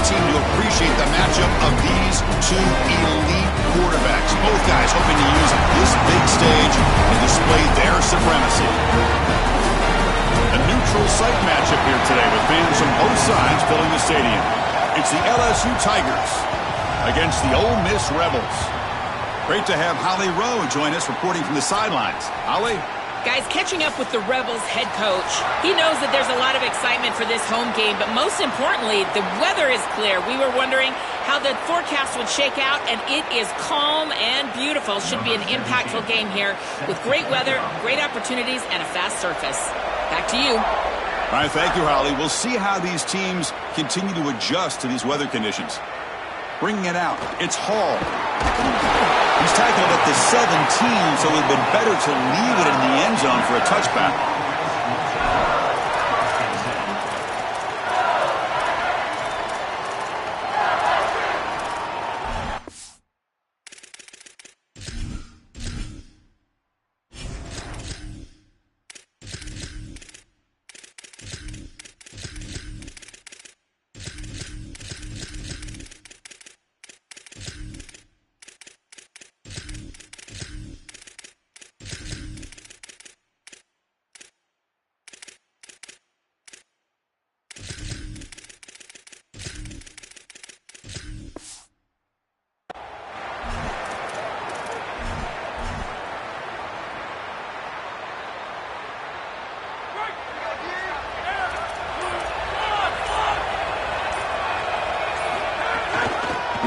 team to appreciate the matchup of these two elite quarterbacks. Both guys hoping to use this big stage to display their supremacy. A neutral site matchup here today with fans from both sides filling the stadium. It's the LSU Tigers against the Ole Miss Rebels. Great to have Holly Rowe join us reporting from the sidelines. Holly? Guys, catching up with the Rebels head coach, he knows that there's a lot of excitement for this home game, but most importantly, the weather is clear. We were wondering how the forecast would shake out, and it is calm and beautiful. Should be an impactful game here with great weather, great opportunities, and a fast surface. Back to you. All right, thank you, Holly. We'll see how these teams continue to adjust to these weather conditions. Bringing it out, it's Hall. He's tackled at the 17, so it would have been better to leave it in the end zone for a touchback.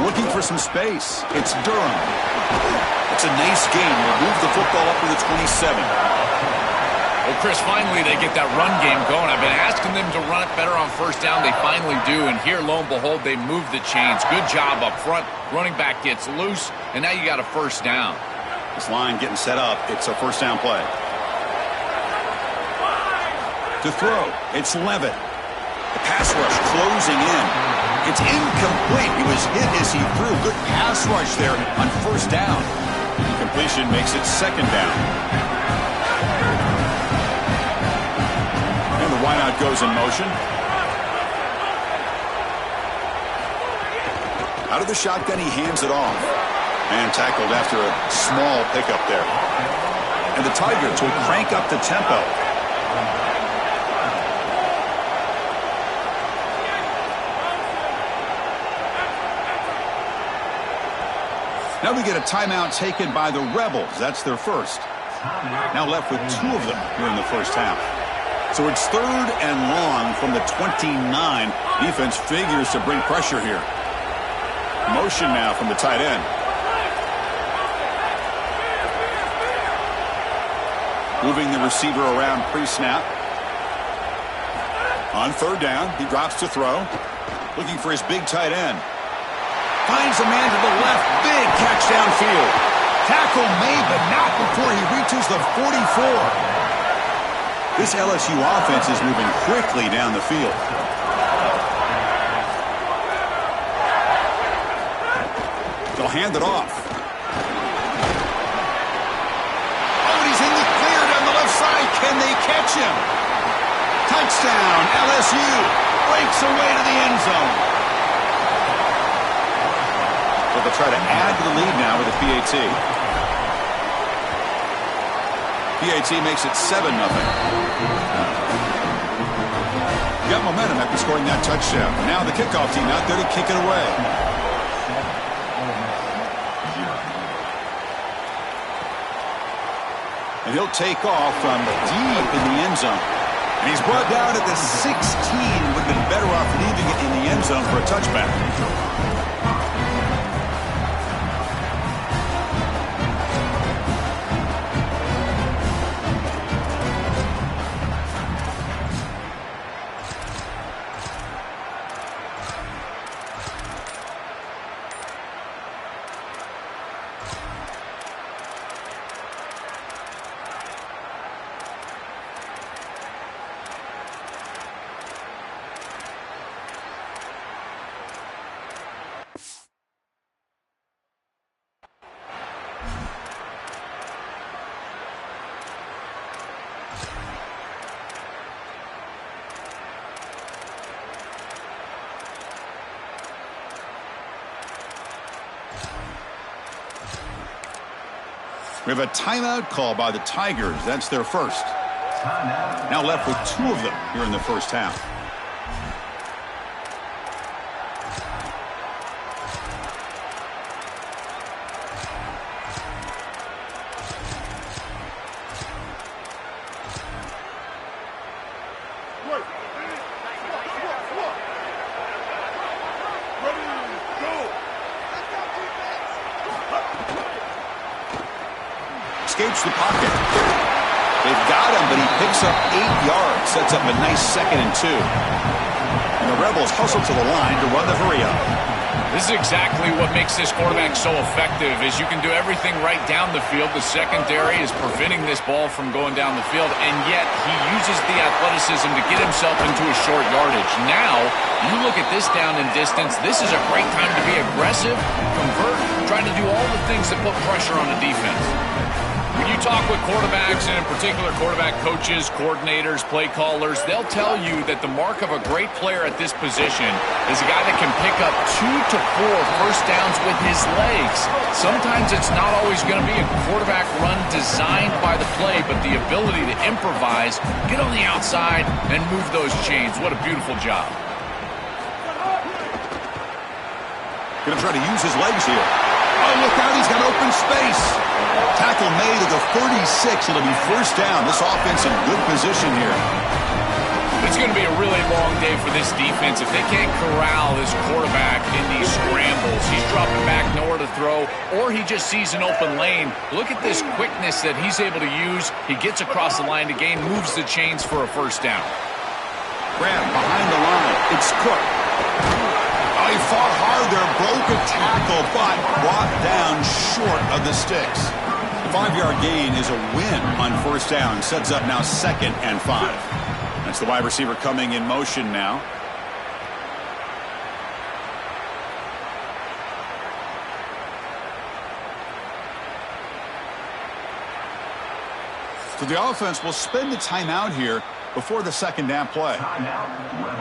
Looking for some space. It's Durham. It's a nice game. We'll move the football up to the 27. Well, Chris, finally they get that run game going. I've been asking them to run it better on first down. They finally do, and here, lo and behold, they move the chains. Good job up front. Running back gets loose, and now you got a first down. This line getting set up. It's a first down play. To throw, it's Levitt. The pass rush closing in. It's incomplete. He was hit as he threw. Good pass rush there on first down. Incompletion makes it second down. And the wideout goes in motion. Out of the shotgun, he hands it off. And tackled after a small pickup there. And the Tigers will crank up the tempo. Now we get a timeout taken by the Rebels. That's their first. Now left with two of them here in the first half. So it's third and long from the 29. Defense figures to bring pressure here. Motion now from the tight end. Moving the receiver around pre-snap. On third down, he drops to throw. Looking for his big tight end. Finds a man to the left. Big catch downfield. Tackle made, but not before he reaches the 44. This LSU offense is moving quickly down the field. They'll hand it off. Oh, and he's in the clear down the left side. Can they catch him? Touchdown, LSU. Breaks away to the end zone. They'll try to add to the lead now with a PAT. PAT makes it 7-0. Got momentum after scoring that touchdown. Now the kickoff team out there to kick it away. And he'll take off from deep in the end zone. And he's brought down at the 16. Would have been better off leaving it in the end zone for a touchback. We have a timeout call by the Tigers. That's their first. Now left with 2 of them here in the first half. Escapes the pocket. They've got him, but he picks up 8 yards. Sets up a nice 2nd and 2. And the Rebels hustle to the line to run the hurry-up. This is exactly what makes this quarterback so effective, is you can do everything right down the field. The secondary is preventing this ball from going down the field, and yet he uses the athleticism to get himself into a short yardage. Now, you look at this down and distance, this is a great time to be aggressive, convert, trying to do all the things that put pressure on the defense. When you talk with quarterbacks, and in particular quarterback coaches, coordinators, play callers, they'll tell you that the mark of a great player at this position is a guy that can pick up 2 to 4 first downs with his legs. Sometimes it's not always going to be a quarterback run designed by the play, but the ability to improvise, get on the outside, and move those chains. What a beautiful job. Going to try to use his legs here. Oh, look out, he's got open space. Tackle made at the 36. It'll be first down. This offense in good position here. It's going to be a really long day for this defense. If they can't corral this quarterback in these scrambles, he's dropping back, nowhere to throw, or he just sees an open lane. Look at this quickness that he's able to use. He gets across the line to gain, moves the chains for a first down. Graham behind the line. It's Cook. Oh, he fought hard there, broke a tackle, but brought down short of the sticks. The 5-yard gain is a win on first down. Sets up now 2nd and 5. That's the wide receiver coming in motion now. So the offense will spend the timeout here before the 2nd down play.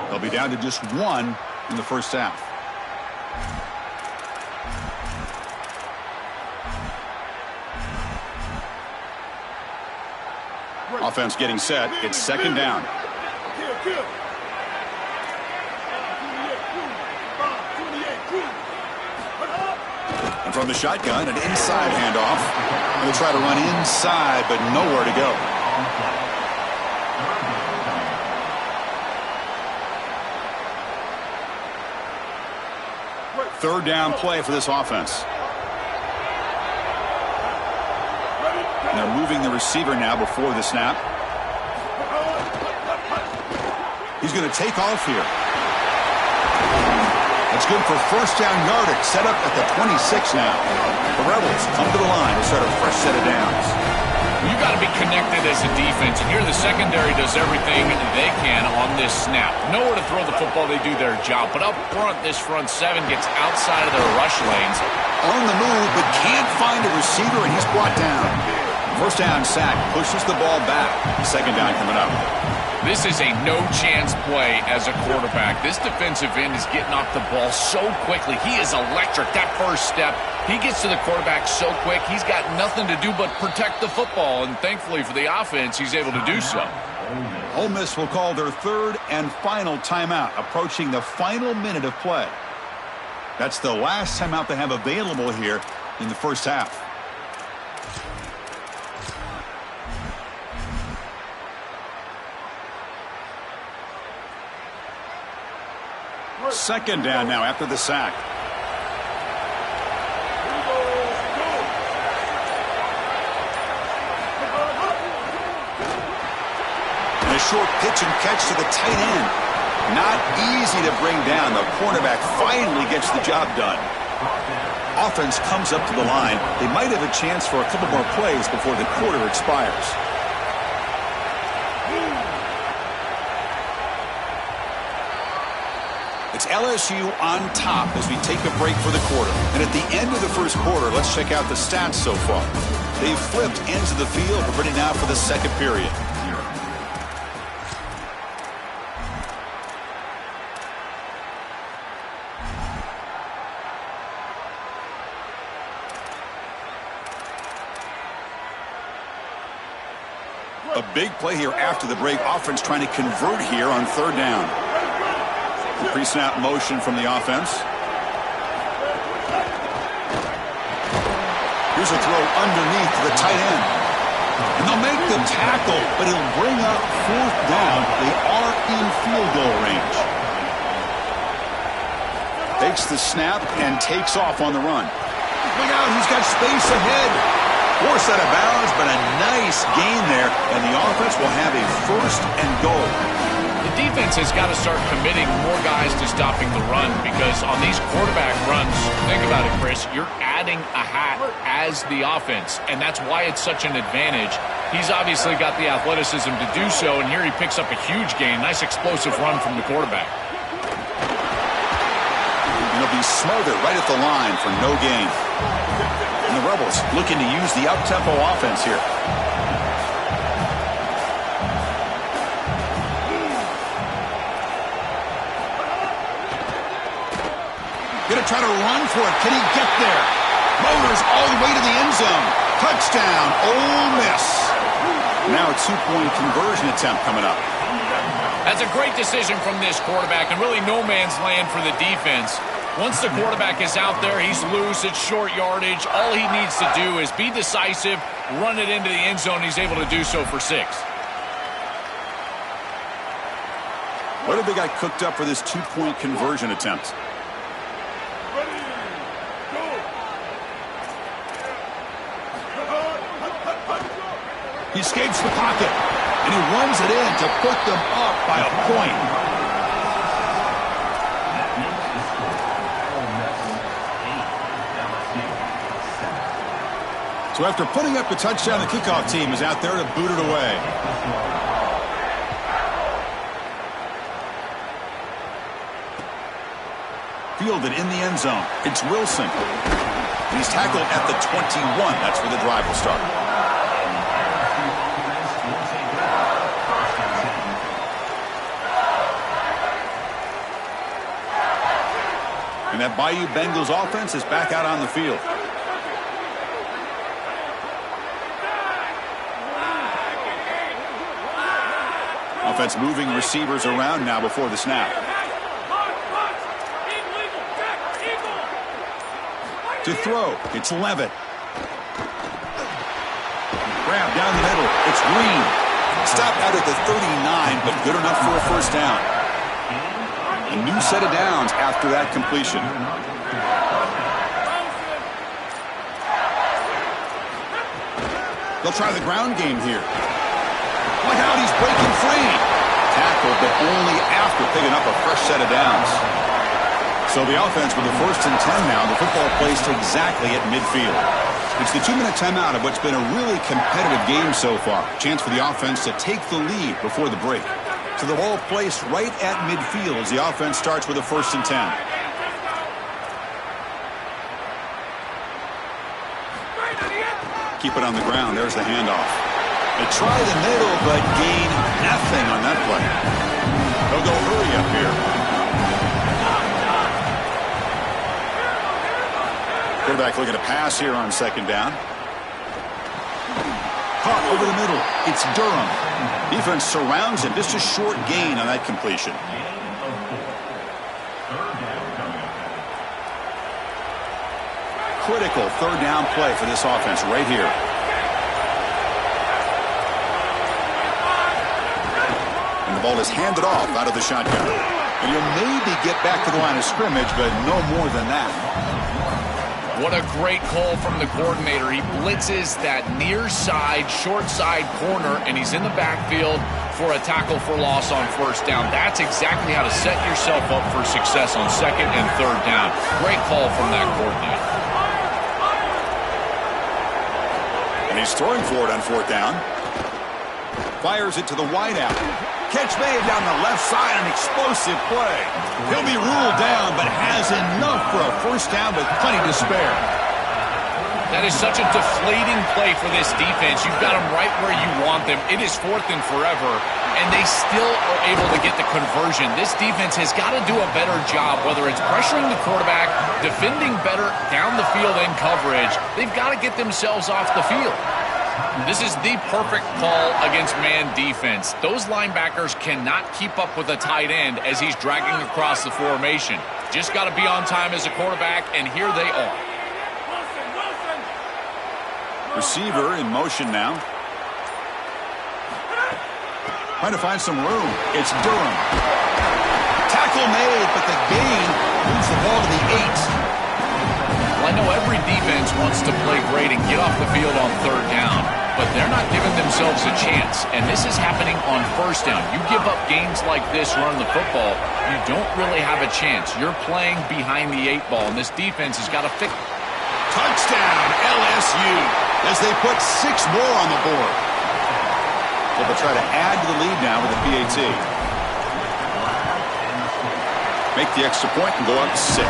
They'll be down to just 1 in the first half. Offense getting set. It's 2nd down. And from the shotgun, an inside handoff. They'll try to run inside, but nowhere to go. Third down play for this offense. And they're moving the receiver now before the snap. He's going to take off here. That's good for first down yardage. Set up at the 26 now. The Rebels come to the line to start a fresh set of downs. You've got to be connected as a defense, and here the secondary does everything they can on this snap. Nowhere to throw the football, they do their job. But up front, this front 7 gets outside of their rush lanes. On the move, but can't find a receiver, and he's brought down. First down sack, pushes the ball back. 2nd down coming up. This is a no-chance play as a quarterback. This defensive end is getting off the ball so quickly. He is electric. That first step, he gets to the quarterback so quick, he's got nothing to do but protect the football. And thankfully for the offense, he's able to do so. Ole Miss will call their 3rd and final timeout, approaching the final minute of play. That's the last timeout they have available here in the first half. Second down now after the sack. And a short pitch and catch to the tight end. Not easy to bring down. The cornerback finally gets the job done. Offense comes up to the line. They might have a chance for a couple more plays before the quarter expires. It's LSU on top as we take a break for the quarter. And at the end of the first quarter, let's check out the stats so far. They've flipped into the field. We're ready now for the second period. A big play here after the break. Offense trying to convert here on third down. Pre-snap motion from the offense. Here's a throw underneath to the tight end. And they'll make the tackle, but it'll bring up fourth down. They are in field goal range. Takes the snap and takes off on the run. Look out, he's got space ahead. Forced out of bounds, but a nice gain there, and the offense will have a first and goal. The defense has got to start committing more guys to stopping the run, because on these quarterback runs, think about it, Chris, you're adding a hat as the offense, and that's why it's such an advantage. He's obviously got the athleticism to do so, and here he picks up a huge gain. Nice explosive run from the quarterback. And he'll be smothered right at the line for no gain. And the Rebels looking to use the up-tempo offense here. Gonna try to run for it. Can he get there? Motors all the way to the end zone. Touchdown, Ole Miss. Now a two-point conversion attempt coming up. That's a great decision from this quarterback, and really no man's land for the defense. Once the quarterback is out there, he's loose, it's short yardage. All he needs to do is be decisive, run it into the end zone. He's able to do so for 6. What have they got cooked up for this two-point conversion attempt? He escapes the pocket, and he runs it in to put them up by a point. So after putting up a touchdown, the kickoff team is out there to boot it away. Fielded in the end zone. It's Wilson. And he's tackled at the 21. That's where the drive will start. And that Bayou Bengals offense is back out on the field. Offense moving receivers around now before the snap. To throw, it's Levitt. Grab down the middle, it's Green. Stopped out at the 39, but good enough for a first down. A new set of downs after that completion. They'll try the ground game here. Look out, he's breaking free. Tackled, but only after picking up a fresh set of downs. So the offense with the 1st and 10 now. The football placed exactly at midfield. It's the 2-minute timeout of what's been a really competitive game so far. Chance for the offense to take the lead before the break. So the ball placed right at midfield as the offense starts with a 1st and 10. Keep it on the ground. There's the handoff. They try the middle, but gain nothing on that play. They'll go hurry up here. Quarterback looking to pass here on 2nd down. Caught over the middle. It's Durham. Defense surrounds him. Just a short gain on that completion. Critical 3rd down play for this offense right here. And the ball is handed off out of the shotgun. And you'll maybe get back to the line of scrimmage, but no more than that. What a great call from the coordinator. He blitzes that near side, short side corner, and he's in the backfield for a tackle for loss on 1st down. That's exactly how to set yourself up for success on 2nd and 3rd down. Great call from that coordinator. And he's throwing for it on 4th down. Fires it to the wideout. Catch made down the left side, an explosive play. He'll be ruled down, but has enough for a 1st down with plenty to spare. That is such a deflating play for this defense. You've got them right where you want them. It is 4th and forever, and they still are able to get the conversion. This defense has got to do a better job, whether it's pressuring the quarterback, defending better down the field in coverage. They've got to get themselves off the field. This is the perfect call against man defense. Those linebackers cannot keep up with the tight end as he's dragging across the formation. Just got to be on time as a quarterback, and here they are. Receiver in motion now. Trying to find some room. It's Durham. Tackle made, but the gain moves the ball to the 8. Well, I know every defense wants to play great and get off the field on third down, but they're not giving themselves a chance, and this is happening on first down. You give up gains like this running the football, you don't really have a chance. You're playing behind the 8 ball, and this defense has got to fix. Touchdown, LSU, as they put 6 more on the board. So they'll try to add to the lead now with a PAT. Make the extra point and go up 6.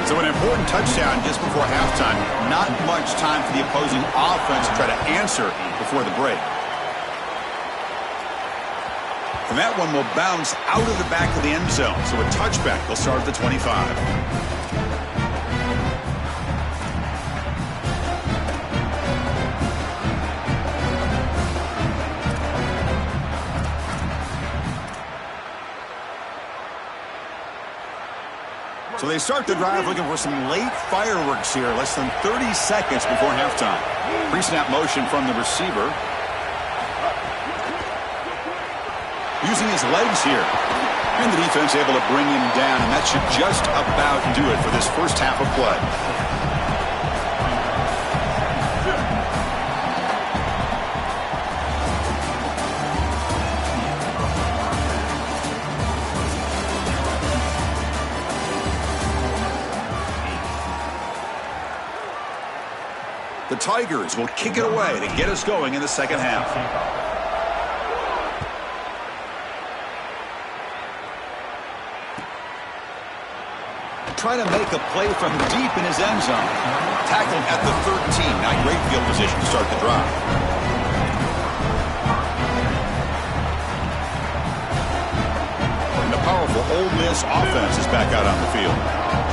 So an important touchdown just before halftime. Not much time for the opposing offense to try to answer before the break. And that one will bounce out of the back of the end zone. So a touchback will start at the 25. So they start the drive looking for some late fireworks here, less than 30 seconds before halftime. Pre-snap motion from the receiver. Using his legs here. And the defense able to bring him down, and that should just about do it for this first half of play. The Tigers will kick it away to get us going in the second half. Trying to make a play from deep in his end zone. Tackled at the 13. Not great field position to start the drive. And the powerful Ole Miss offense is back out on the field.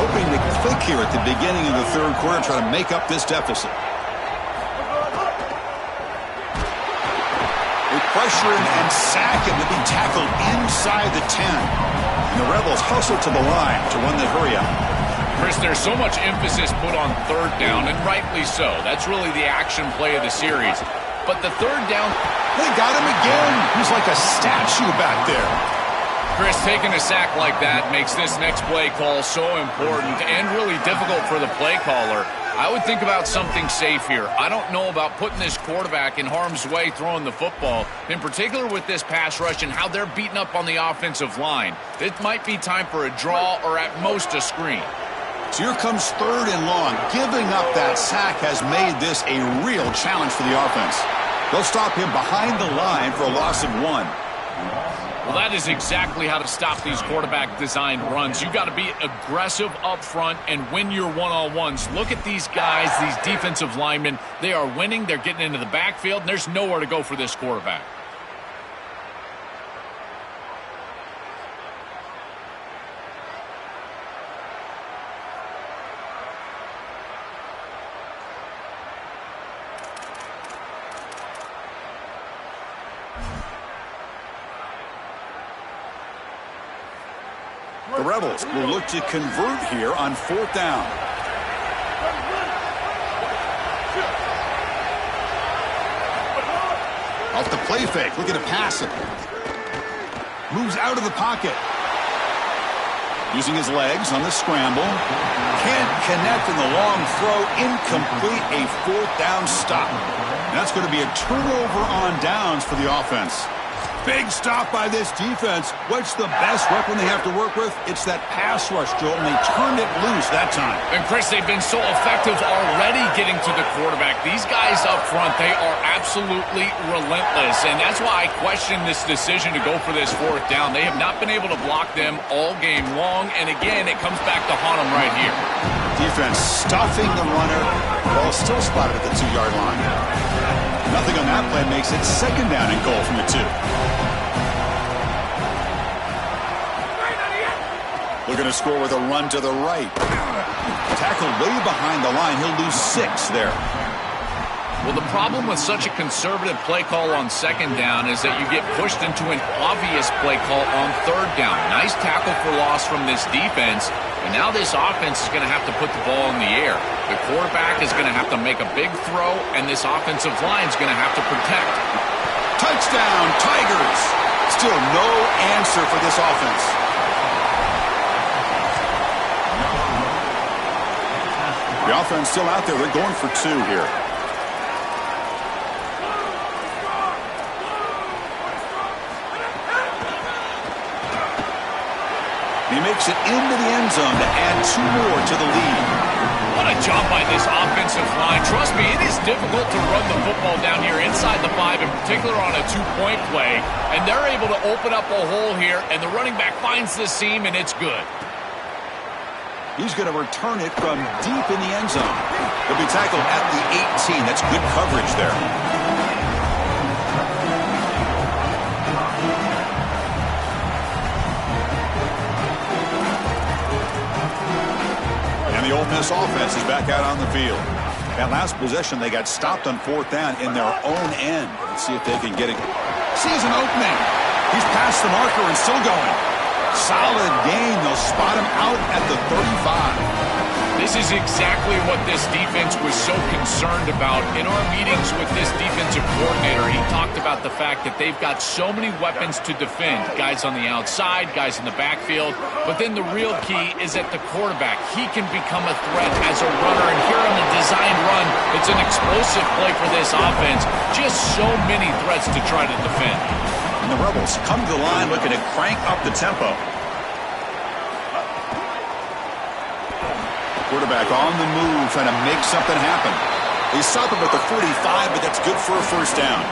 Hoping to click here at the beginning of the third quarter, try to make up this deficit. Pressure and sack him to be tackled inside the 10. And the Rebels hustle to the line to run the hurry up. Chris, there's so much emphasis put on third down, and rightly so. That's really the action play of the series. But the third down... They got him again. He's like a statue back there. Chris, taking a sack like that makes this next play call so important and really difficult for the play caller. I would think about something safe here. I don't know about putting this quarterback in harm's way throwing the football, in particular with this pass rush and how they're beating up on the offensive line. It might be time for a draw or at most a screen. So here comes third and long. Giving up that sack has made this a real challenge for the offense. They'll stop him behind the line for a loss of 1. Well, that is exactly how to stop these quarterback-designed runs. You got to be aggressive up front and win your one-on-ones. Look at these guys, these defensive linemen. They are winning. They're getting into the backfield, and there's nowhere to go for this quarterback. The Rebels will look to convert here on 4th down. Off the play fake, looking to pass it. Moves out of the pocket. Using his legs on the scramble. Can't connect in the long throw. Incomplete, a 4th down stop. And that's going to be a turnover on downs for the offense. Big stop by this defense. What's the best weapon they have to work with? It's that pass rush, Joel, and they turned it loose that time. And, Chris, they've been so effective already getting to the quarterback. These guys up front, they are absolutely relentless, and that's why I question this decision to go for this 4th down. They have not been able to block them all game long, and, again, it comes back to haunt them right here. Defense stuffing the runner. Ball still spotted at the 2-yard line. Nothing on that play makes it 2nd down and goal from the 2. Looking to score with a run to the right. Tackled way behind the line. He'll lose 6 there. Well, the problem with such a conservative play call on second down is that you get pushed into an obvious play call on third down. Nice tackle for loss from this defense, and now this offense is going to have to put the ball in the air. The quarterback is going to have to make a big throw, and this offensive line is going to have to protect. Touchdown, Tigers! Still no answer for this offense. The offense still out there. They're going for 2 here. He makes it into the end zone to add 2 more to the lead. What a job by this offensive line. Trust me, it is difficult to run the football down here inside the 5, in particular on a 2-point play. And they're able to open up a hole here, and the running back finds the seam, and it's good. He's going to return it from deep in the end zone. He'll be tackled at the 18. That's good coverage there. And the Ole Miss offense is back out on the field. That last possession, they got stopped on 4th down in their own end. Let's see if they can get it. Sees an opening. He's past the marker and still going. Solid gain. They'll spot him out at the 35. This is exactly what this defense was so concerned about. In our meetings with this defensive coordinator, he talked about the fact that they've got so many weapons to defend. Guys on the outside, guys in the backfield. But then the real key is at the quarterback. He can become a threat as a runner. And here on the designed run, it's an explosive play for this offense. Just so many threats to try to defend. And the Rebels come to the line looking to crank up the tempo. Quarterback on the move, trying to make something happen. They stop him at the 45, but that's good for a first down.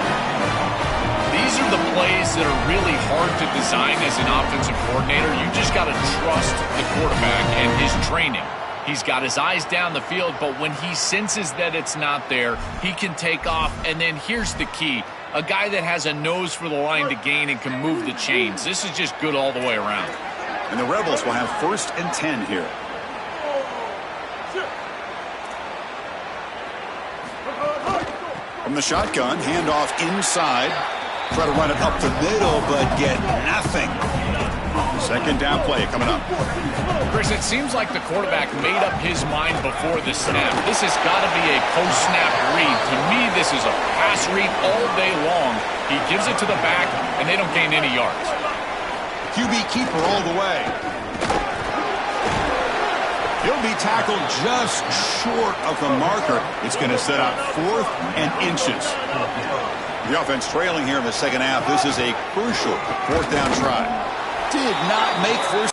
These are the plays that are really hard to design as an offensive coordinator. You just got to trust the quarterback and his training. He's got his eyes down the field, but when he senses that it's not there, he can take off. And then here's the key. A guy that has a nose for the line to gain and can move the chains. This is just good all the way around. And the Rebels will have 1st and 10 here. From the shotgun, handoff inside. Try to run it up the middle, but get nothing. 2nd down play coming up. Chris, it seems like the quarterback made up his mind before the snap. This has got to be a post-snap read. To me, this is a pass read all day long. He gives it to the back, and they don't gain any yards. QB keeper all the way. He'll be tackled just short of the marker. It's going to set out 4th and inches. The offense trailing here in the 2nd half. This is a crucial 4th down try. Did not make first.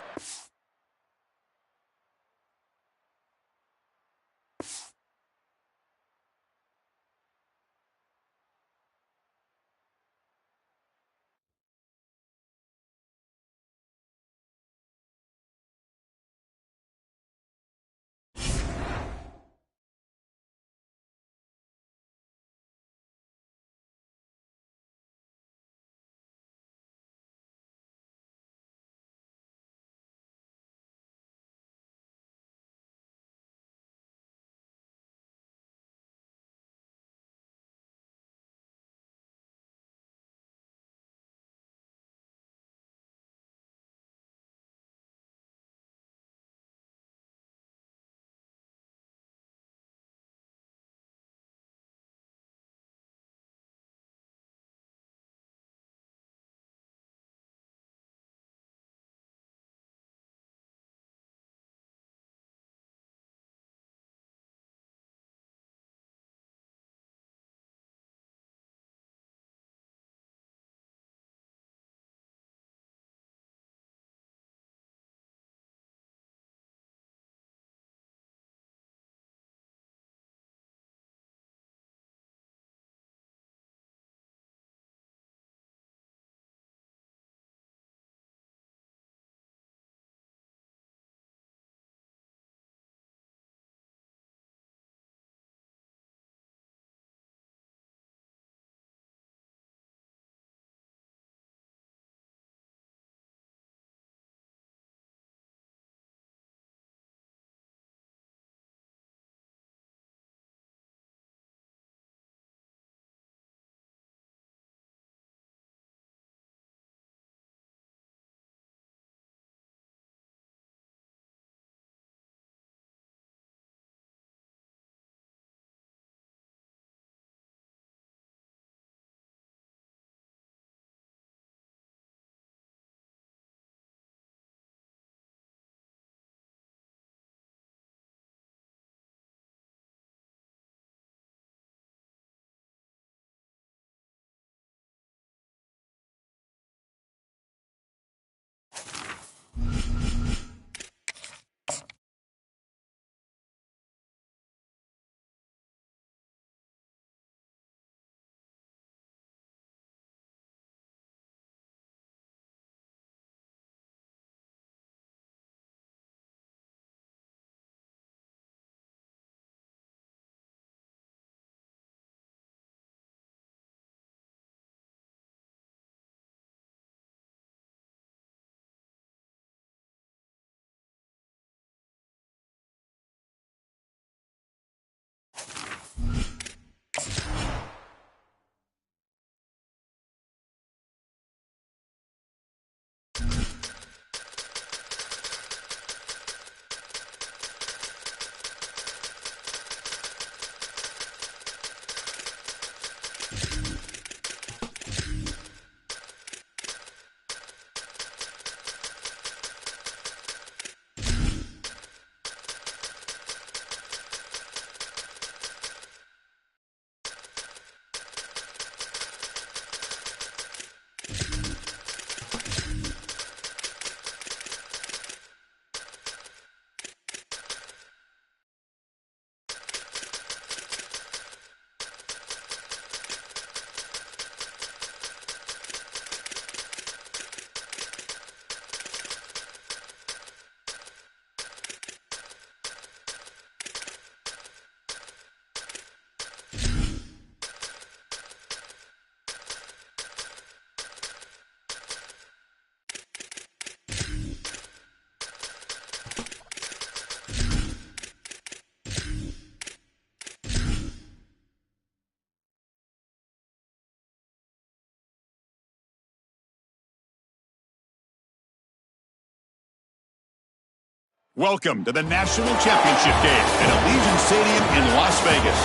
Welcome to the National Championship game at Allegiant Stadium in Las Vegas.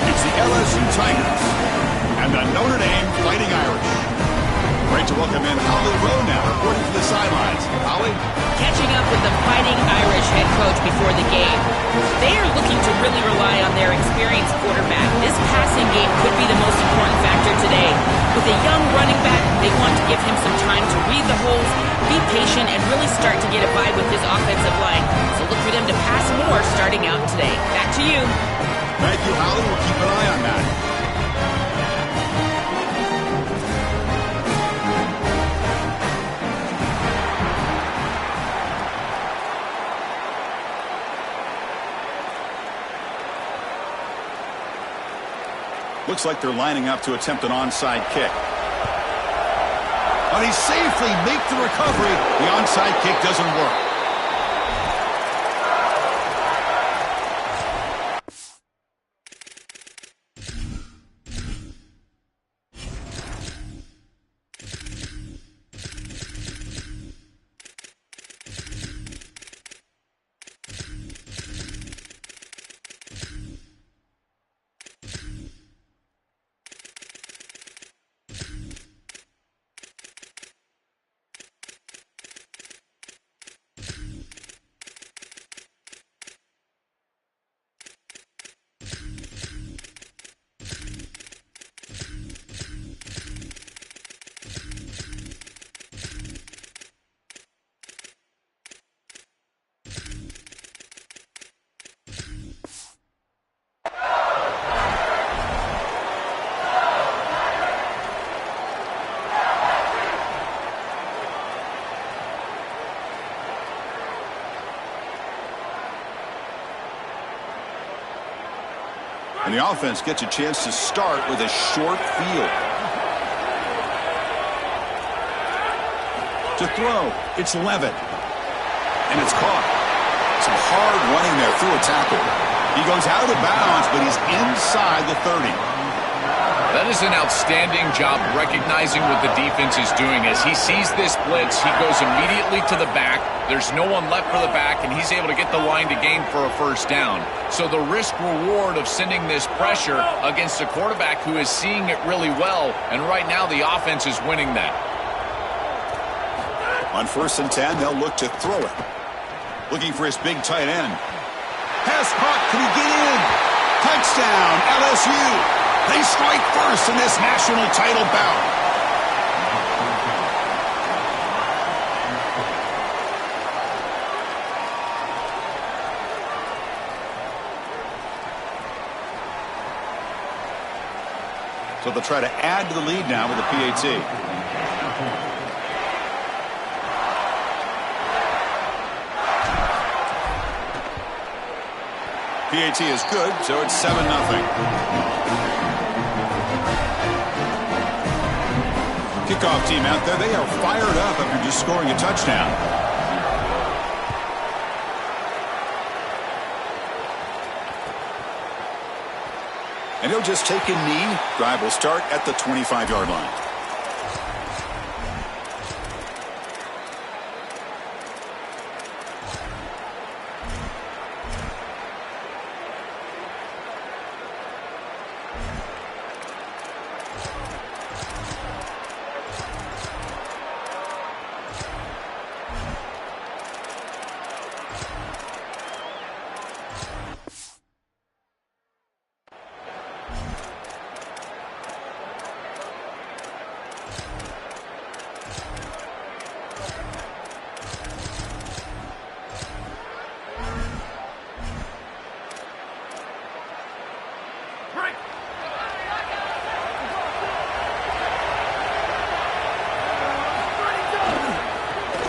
It's the LSU Tigers and the Notre Dame Fighting Irish. Great to welcome in Holly Rowe now, reporting from the sidelines. Holly? Catching up with the Fighting Irish head coach before the game. They are looking to really rely on their experienced quarterback. This passing game could be the most important factor today. With a young running back, they want to give him some time to read the holes, be patient, and really start to get a vibe with his offensive line. So look for them to pass more starting out today. Back to you. Thank you, Holly. We'll keep an eye on that. Looks like they're lining up to attempt an onside kick. But he safely makes the recovery. The onside kick doesn't work. And the offense gets a chance to start with a short field. To throw, it's Levitt. And it's caught. Some hard running there through a tackle. He goes out of bounds, but he's inside the 30. That is an outstanding job recognizing what the defense is doing. As he sees this blitz, he goes immediately to the back. There's no one left for the back, and he's able to get the line to gain for a first down. So the risk-reward of sending this pressure against a quarterback who is seeing it really well, and right now the offense is winning that. On 1st and 10, they'll look to throw it. Looking for his big tight end. Pass caught. Can he get in? Touchdown, LSU. They strike first in this national title bout. So they'll try to add to the lead now with a PAT. PAT is good, so it's 7-0. Kickoff team out there, they are fired up after just scoring a touchdown. And he'll just take a knee. Drive will start at the 25-yard line.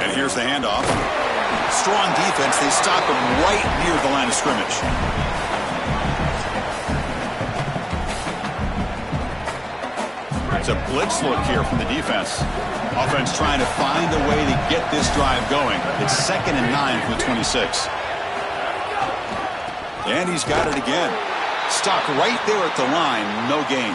And here's the handoff. Strong defense. They stop him right near the line of scrimmage. It's a blitz look here from the defense. Offense trying to find a way to get this drive going. It's 2nd and 9 from the 26. And he's got it again. Stopped right there at the line. No gain.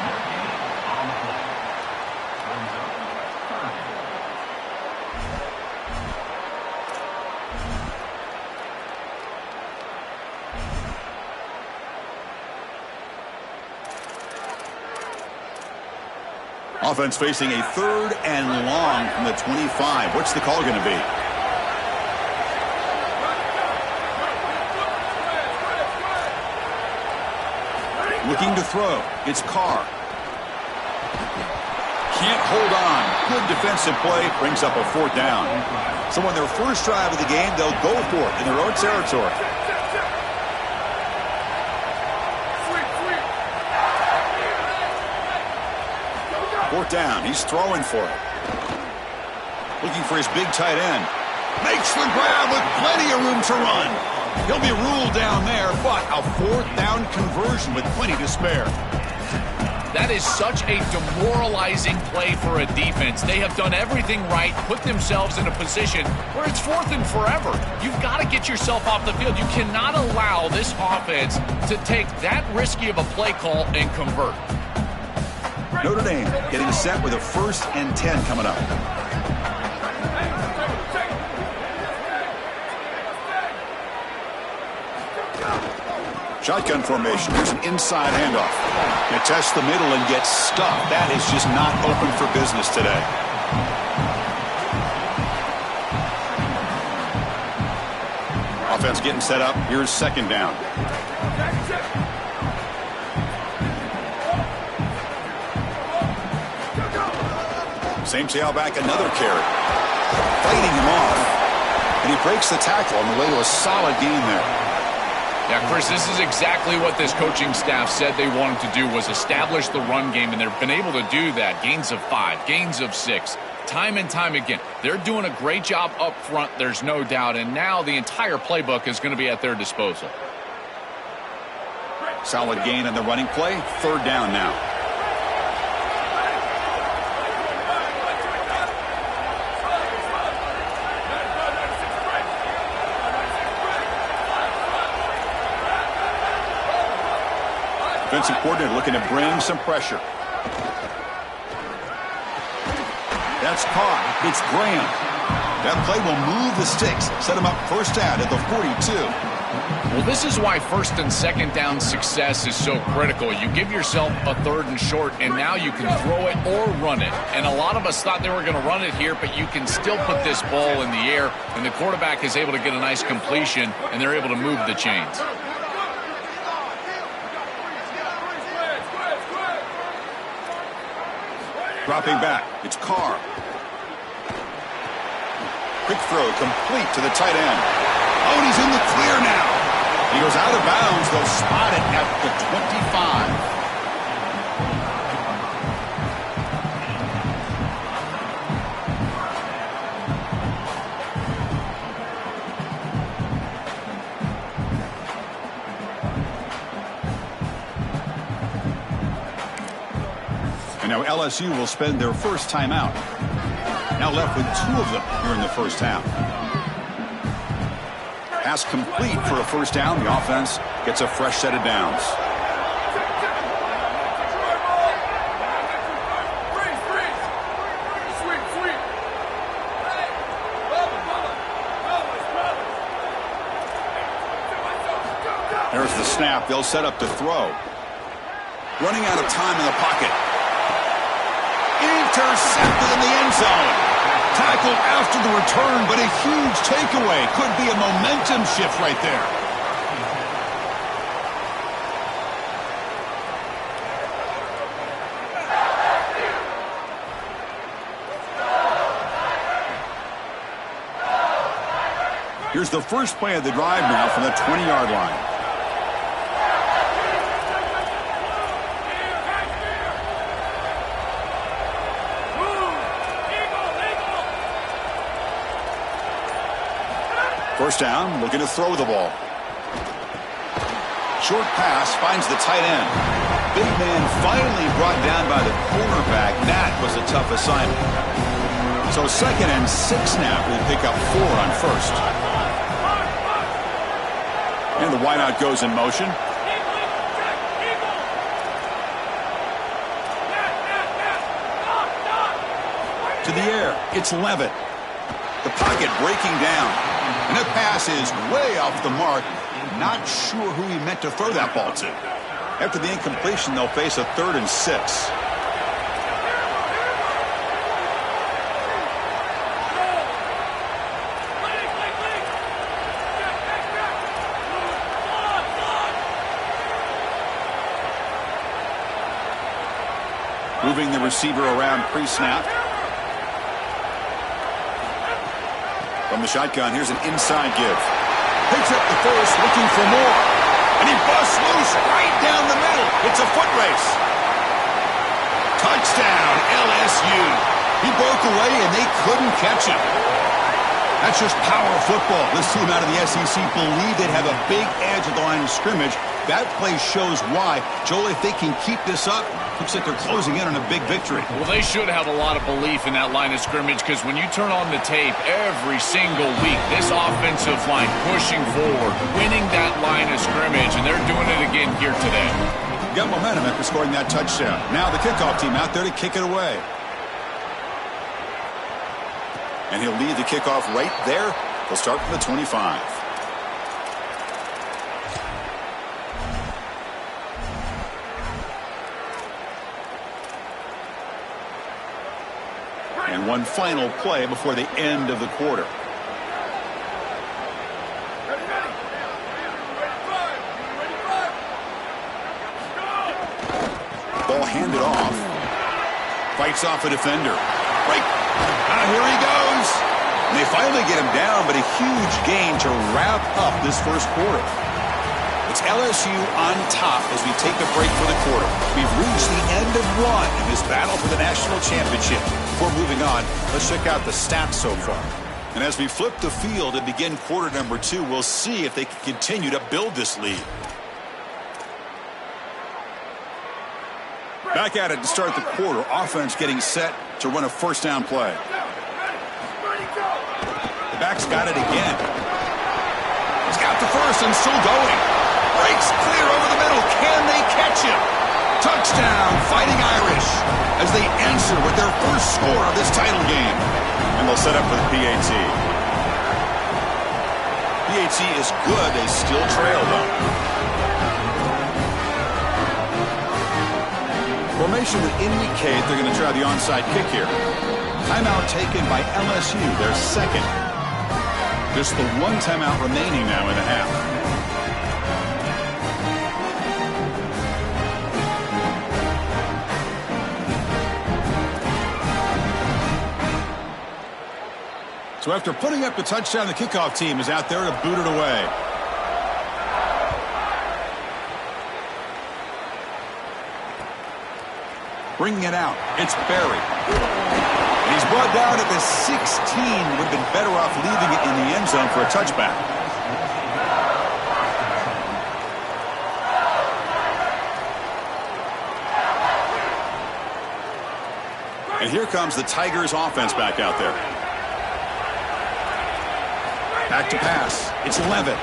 Offense facing a 3rd and long from the 25. What's the call going to be? Looking to throw. It's Carr. Can't hold on. Good defensive play. Brings up a 4th down. So on their first drive of the game, they'll go for it in their own territory. Fourth down. He's throwing for it. Looking for his big tight end. Makes the grab with plenty of room to run. He'll be ruled down there, but a 4th down conversion with plenty to spare. That is such a demoralizing play for a defense. They have done everything right, put themselves in a position where it's 4th and forever. You've got to get yourself off the field. You cannot allow this offense to take that risky of a play call and convert. Notre Dame getting set with a 1st and 10 coming up. Shotgun formation. Here's an inside handoff. They test the middle and get stuffed. That is just not open for business today. Offense getting set up. Here's 2nd down. Same tailback, another carry. Fighting him off. And he breaks the tackle on the way to a solid gain there. Yeah, Chris, this is exactly what this coaching staff said they wanted to do, was establish the run game, and they've been able to do that. Gains of 5, gains of 6, time and time again. They're doing a great job up front, there's no doubt, and now the entire playbook is going to be at their disposal. Solid gain on the running play. 3rd down now. Defensive coordinator looking to bring some pressure. That's caught. It's Graham. That play will move the sticks. Set him up 1st down at the 42. Well, this is why 1st and 2nd down success is so critical. You give yourself a 3rd and short, and now you can throw it or run it. And a lot of us thought they were going to run it here, but you can still put this ball in the air, and the quarterback is able to get a nice completion, and they're able to move the chains. Dropping back. It's Carr. Quick throw complete to the tight end. Oh, and he's in the clear now. He goes out of bounds. They'll spot it at the 25. And now LSU will spend their first timeout. Now left with 2 of them here in the first half. Pass complete for a 1st down. The offense gets a fresh set of downs. There's the snap. They'll set up to throw. Running out of time in the pocket. Intercepted in the end zone. Tackled after the return, but a huge takeaway. Could be a momentum shift right there. Here's the first play of the drive now from the 20-yard line. First down, looking to throw the ball. Short pass finds the tight end. Big man finally brought down by the cornerback. That was a tough assignment. So 2nd and 6 now. We'll pick up 4 on 1st. And the wideout goes in motion. To the air, it's Levitt. The pocket breaking down. And that pass is way off the mark. Not sure who he meant to throw that ball to. After the incompletion, they'll face a 3rd and 6. Moving the receiver around pre-snap. From the shotgun, here's an inside give. Picks up the first, looking for more. And he busts loose right down the middle. It's a foot race. Touchdown, LSU. He broke away, and they couldn't catch him. That's just power football. This team out of the SEC believed they'd have a big edge at the line of scrimmage. That play shows why. Joel, if they can keep this up, looks like they're closing in on a big victory. Well, they should have a lot of belief in that line of scrimmage, because when you turn on the tape every single week, this offensive line pushing forward, winning that line of scrimmage, and they're doing it again here today. Got momentum after scoring that touchdown. Now the kickoff team out there to kick it away. And he'll lead the kickoff right there. They'll start from the 25. And one final play before the end of the quarter. Ball handed off. Fights off a defender. Break. Here he goes. And they finally get him down, but a huge gain to wrap up this first quarter. It's LSU on top as we take a break for the quarter. We've reached the end of one in this battle for the national championship. Before moving on, let's check out the stats so far. And as we flip the field and begin quarter number 2, we'll see if they can continue to build this lead. Back at it to start the quarter. Offense getting set to run a first down play. The back's got it again. He's got the first and still going. Breaks clear over the middle. Can they catch him? Touchdown, Fighting Irish, as they answer with their first score of this title game. And they'll set up for the PAT. PAT is good. They still trail, though. Formation would indicate they're going to try the onside kick here. Timeout taken by LSU, their second. Just the one timeout remaining now in the half. So after putting up the touchdown, the kickoff team is out there to boot it away. Bringing it out, it's Berry. And he's brought down at the 16. Would have been better off leaving it in the end zone for a touchback. And here comes the Tigers offense back out there. Back to pass. It's Levitt.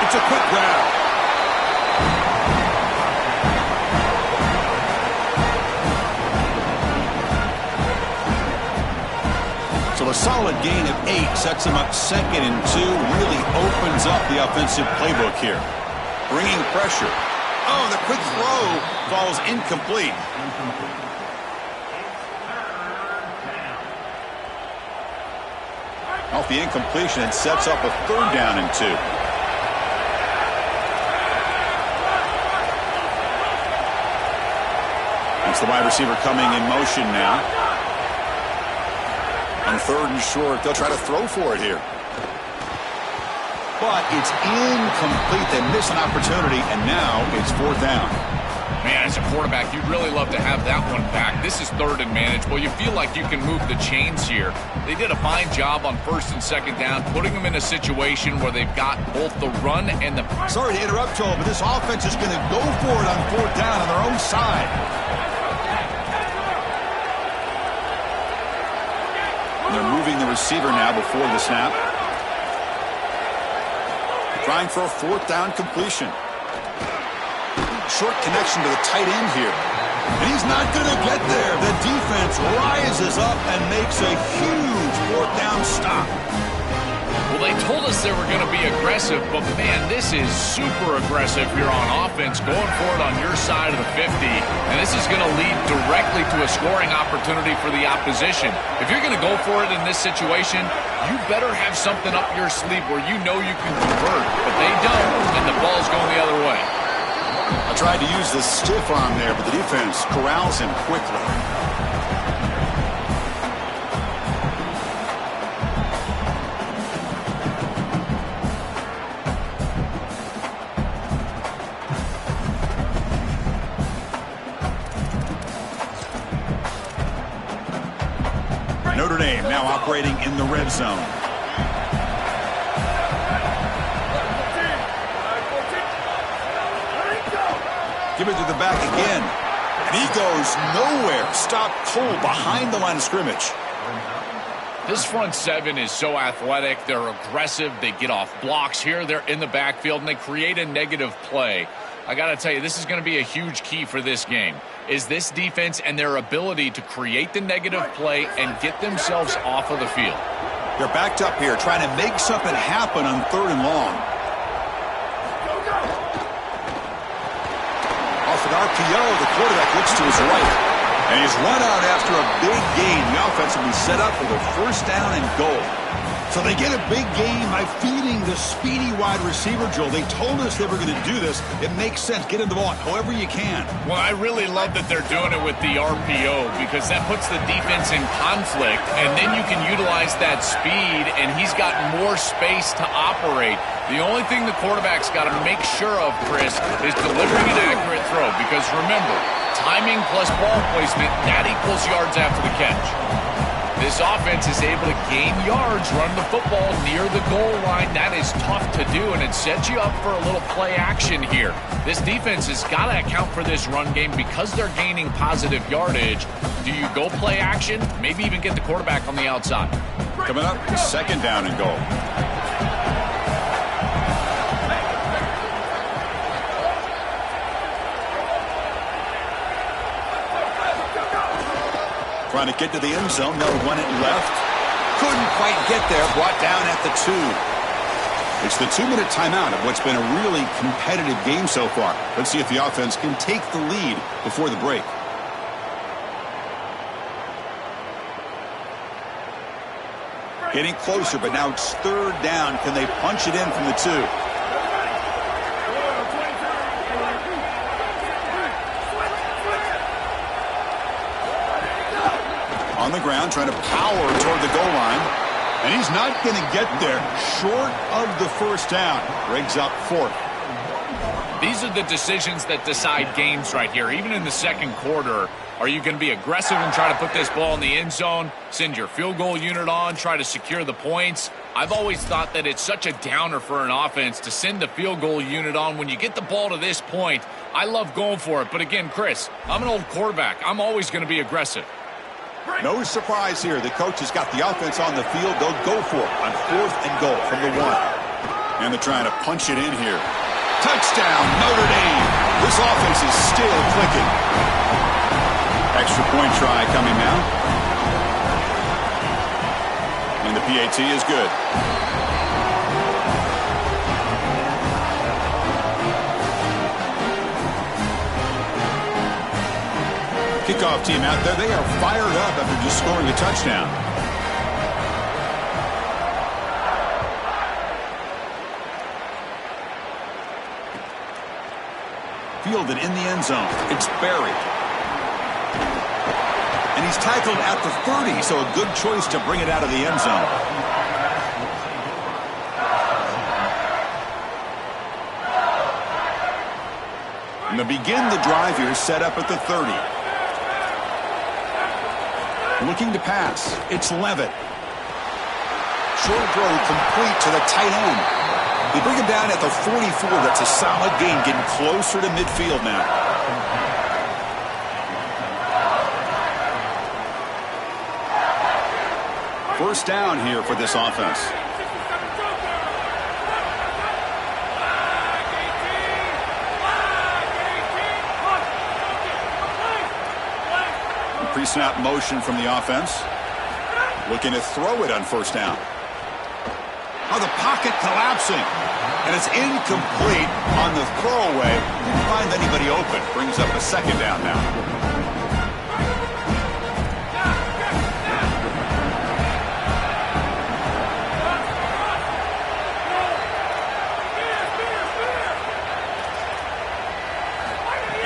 It's a quick grab. So a solid gain of 8 sets him up second and 2. Really opens up the offensive playbook here. Bringing pressure. Oh, the quick throw falls incomplete. Off the incompletion, it sets up a 3rd down and 2. That's the wide receiver coming in motion now. On 3rd and short, they'll try to throw for it here. But it's incomplete. They miss an opportunity, and now it's 4th down. Man, as a quarterback, you'd really love to have that one back. This is 3rd and manageable. You feel like you can move the chains here. They did a fine job on 1st and 2nd down, putting them in a situation where they've got both the run and the... Sorry to interrupt, Joel, but this offense is going to go for it on 4th down on their own side. And they're moving the receiver now before the snap. Trying for a 4th down completion. Short connection to the tight end here. And he's not going to get there. The defense rises up and makes a huge 4th down stop. Well, they told us they were going to be aggressive, but, man, this is super aggressive here on offense, going for it on your side of the 50. And this is going to lead directly to a scoring opportunity for the opposition. If you're going to go for it in this situation, you better have something up your sleeve where you know you can convert. But they don't, and the ball's going the other way. I tried to use the stiff arm there, but the defense corrals him quickly. Notre Dame now operating in the red zone. Give it to the back again. And he goes nowhere. Stop cold behind the line of scrimmage. This front seven is so athletic. They're aggressive. They get off blocks here. They're in the backfield, and they create a negative play. I got to tell you, this is going to be a huge key for this game, is this defense and their ability to create the negative play and get themselves off of the field. They're backed up here, trying to make something happen on 3rd and long. Off an RPO, the quarterback looks to his right. And he's run out after a big gain. The offense will be set up for the 1st down and goal. So they get a big gain by feeding the speedy wide receiver, Joel. They told us they were going to do this. It makes sense. Get in the ball however you can. Well, I really love that they're doing it with the RPO because that puts the defense in conflict, and then you can utilize that speed, and he's got more space to operate. The only thing the quarterback's got to make sure of, Chris, is delivering an accurate throw because, remember, timing plus ball placement, that equals yards after the catch. This offense is able to gain yards, run the football near the goal line. That is tough to do, and it sets you up for a little play action here. This defense has got to account for this run game because they're gaining positive yardage. Do you go play action? Maybe even get the quarterback on the outside. Coming up, 2nd down and goal. Trying to get to the end zone. They'll run it left. Couldn't quite get there. Brought down at the 2. It's the 2-minute timeout of what's been a really competitive game so far. Let's see if the offense can take the lead before the break. Getting closer, but now it's 3rd down. Can they punch it in from the 2? On the ground, trying to power toward the goal line. And he's not going to get there. Short of the 1st down. Brings up 4th. These are the decisions that decide games right here. Even in the 2nd quarter, are you going to be aggressive and try to put this ball in the end zone, send your field goal unit on, try to secure the points? I've always thought that it's such a downer for an offense to send the field goal unit on. When you get the ball to this point, I love going for it. But again, Chris, I'm an old quarterback. I'm always going to be aggressive. No surprise here. The coach has got the offense on the field. They'll go for it on 4th and goal from the 1. And they're trying to punch it in here. Touchdown, Notre Dame. This offense is still clicking. Extra point try coming now. And the PAT is good. Kickoff team out there. They are fired up after just scoring a touchdown. Fielded in the end zone. It's buried. And he's tackled at the 30, so a good choice to bring it out of the end zone. And to begin the drive here, set up at the 30. Looking to pass. It's Levitt. Short throw complete to the tight end. They bring him down at the 44. That's a solid gain, getting closer to midfield now. First down here for this offense. Pre-snap motion from the offense. Looking to throw it on 1st down. Oh, the pocket collapsing. And it's incomplete on the throwaway. Didn't find anybody open. Brings up a 2nd down now.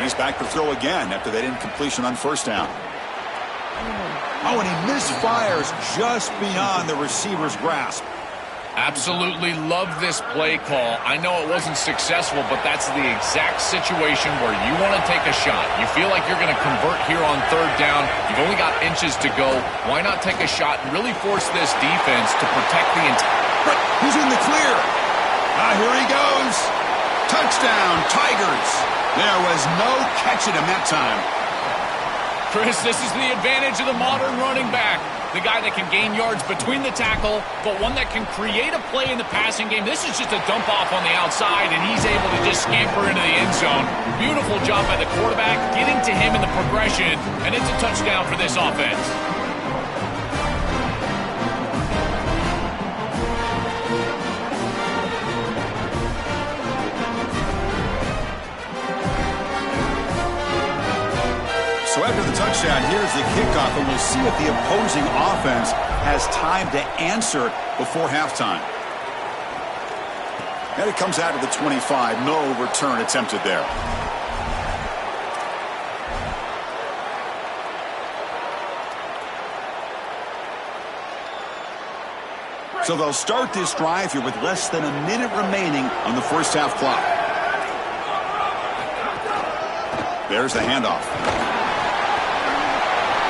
he's back to throw again after that incompletion on first down. Oh, and he misfires just beyond the receiver's grasp. Absolutely love this play call. I know it wasn't successful, but that's the exact situation where you want to take a shot. You feel like you're going to convert here on third down. You've only got inches to go. Why not take a shot and really force this defense to protect the entire... But who's in the clear? Here he goes. Touchdown, Tigers. There was no catching him that time. Chris, this is the advantage of the modern running back. The guy that can gain yards between the tackle, but one that can create a play in the passing game. This is just a dump off on the outside, and he's able to just scamper into the end zone. Beautiful job by the quarterback, getting to him in the progression, and it's a touchdown for this offense. So after the touchdown, here's the kickoff, and we'll see if the opposing offense has time to answer before halftime. And it comes out of the 25. No return attempted there. So they'll start this drive here with less than a minute remaining on the first half clock. There's the handoff.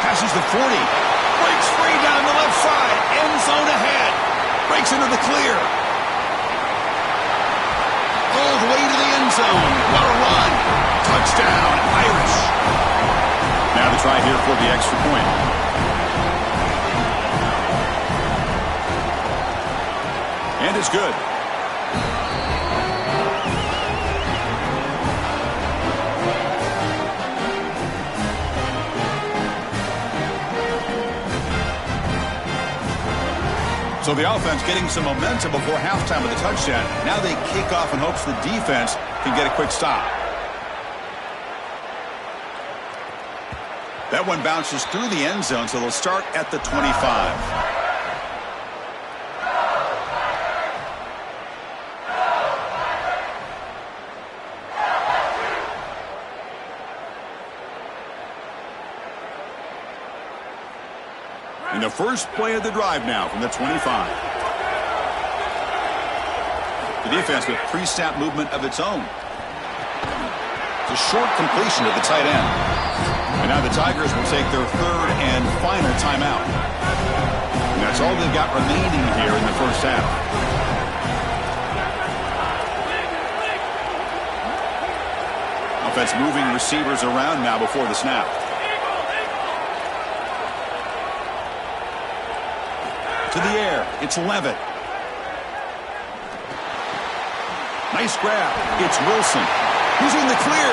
Passes the 40. Breaks free down the left side. End zone ahead. Breaks into the clear. All the way to the end zone. What a run. Touchdown, Irish. Now the try here for the extra point. And it's good. So the offense getting some momentum before halftime with a touchdown. Now they kick off in hopes the defense can get a quick stop. That one bounces through the end zone, so they'll start at the 25. In the first play of the drive now from the 25. The defense with pre-snap movement of its own. It's a short completion to the tight end. And now the Tigers will take their third and final timeout. And that's all they've got remaining here in the first half. Offense moving receivers around now before the snap. To the air, it's Levitt. Nice grab. It's Wilson. Who's in the clear?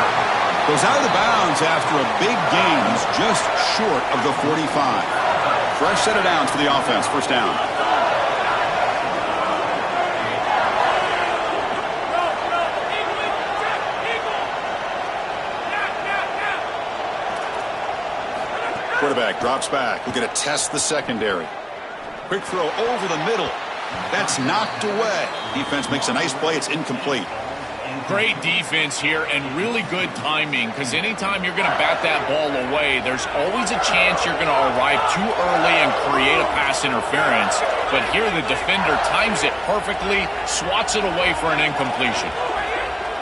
Goes out of bounds after a big gain. He's just short of the 45. Fresh set of downs for the offense. First down. Quarterback drops back. We're going to test the secondary. Quick throw over the middle. That's knocked away. Defense makes a nice play. It's incomplete. Great defense here and really good timing, because anytime you're going to bat that ball away, there's always a chance you're going to arrive too early and create a pass interference. But here the defender times it perfectly, swats it away for an incompletion.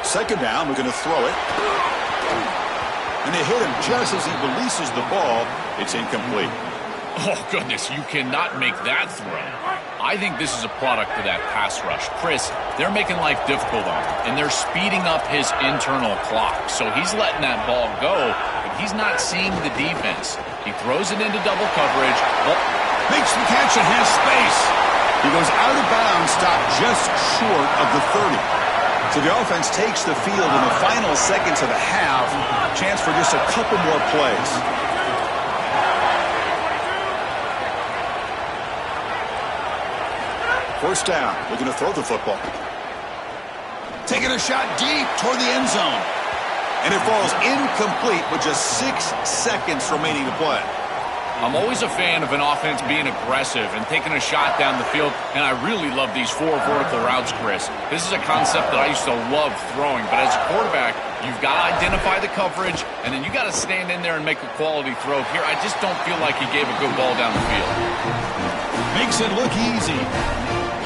Second down, we're going to throw it. And they hit him just as he releases the ball. It's incomplete. Oh, goodness, you cannot make that throw. I think this is a product of that pass rush. Chris, they're making life difficult on him, and they're speeding up his internal clock. So he's letting that ball go, but he's not seeing the defense. He throws it into double coverage. Oh. Makes the catch and has space. He goes out of bounds, stopped just short of the 30. So the offense takes the field in the final seconds of the half. Chance for just a couple more plays. First down, we're going to throw the football. Taking a shot deep toward the end zone. And it falls incomplete with just 6 seconds remaining to play. I'm always a fan of an offense being aggressive and taking a shot down the field, and I really love these 4 vertical routes, Chris. This is a concept that I used to love throwing, but as a quarterback, you've got to identify the coverage, and then you got to stand in there and make a quality throw. Here, I just don't feel like he gave a good ball down the field. Makes it look easy.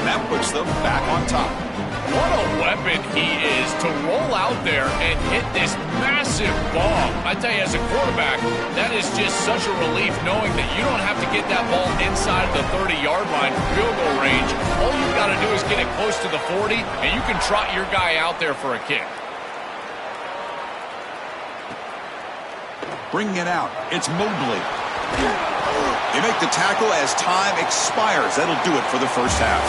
That puts them back on top. What a weapon he is to roll out there and hit this massive bomb. I tell you, as a quarterback, that is just such a relief knowing that you don't have to get that ball inside the 30-yard line for field goal range. All you've got to do is get it close to the 40, and you can trot your guy out there for a kick. Bringing it out, it's Mobley. They make the tackle as time expires. That'll do it for the first half.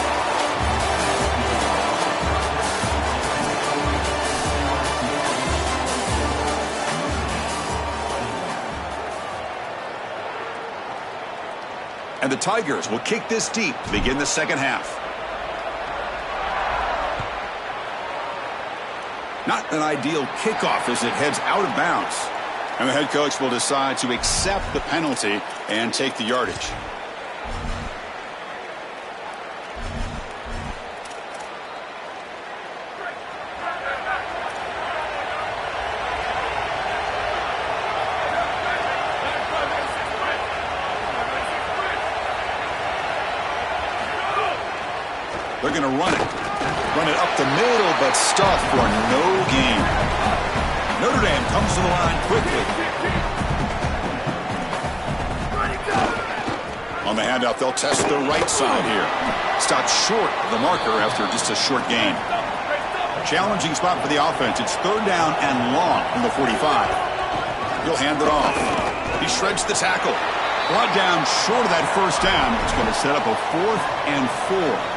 And the Tigers will kick this deep to begin the second half. Not an ideal kickoff as it heads out of bounds. And the head coach will decide to accept the penalty and take the yardage. They're going to run it. Run it up the middle, but stuff for no gain. Notre Dame comes to the line quickly. On the handout, they'll test the right side here. Stopped short of the marker after just a short gain. Challenging spot for the offense. It's 3rd down and long from the 45. He'll hand it off. He shreds the tackle. Brought down short of that first down. It's going to set up a 4th and 4.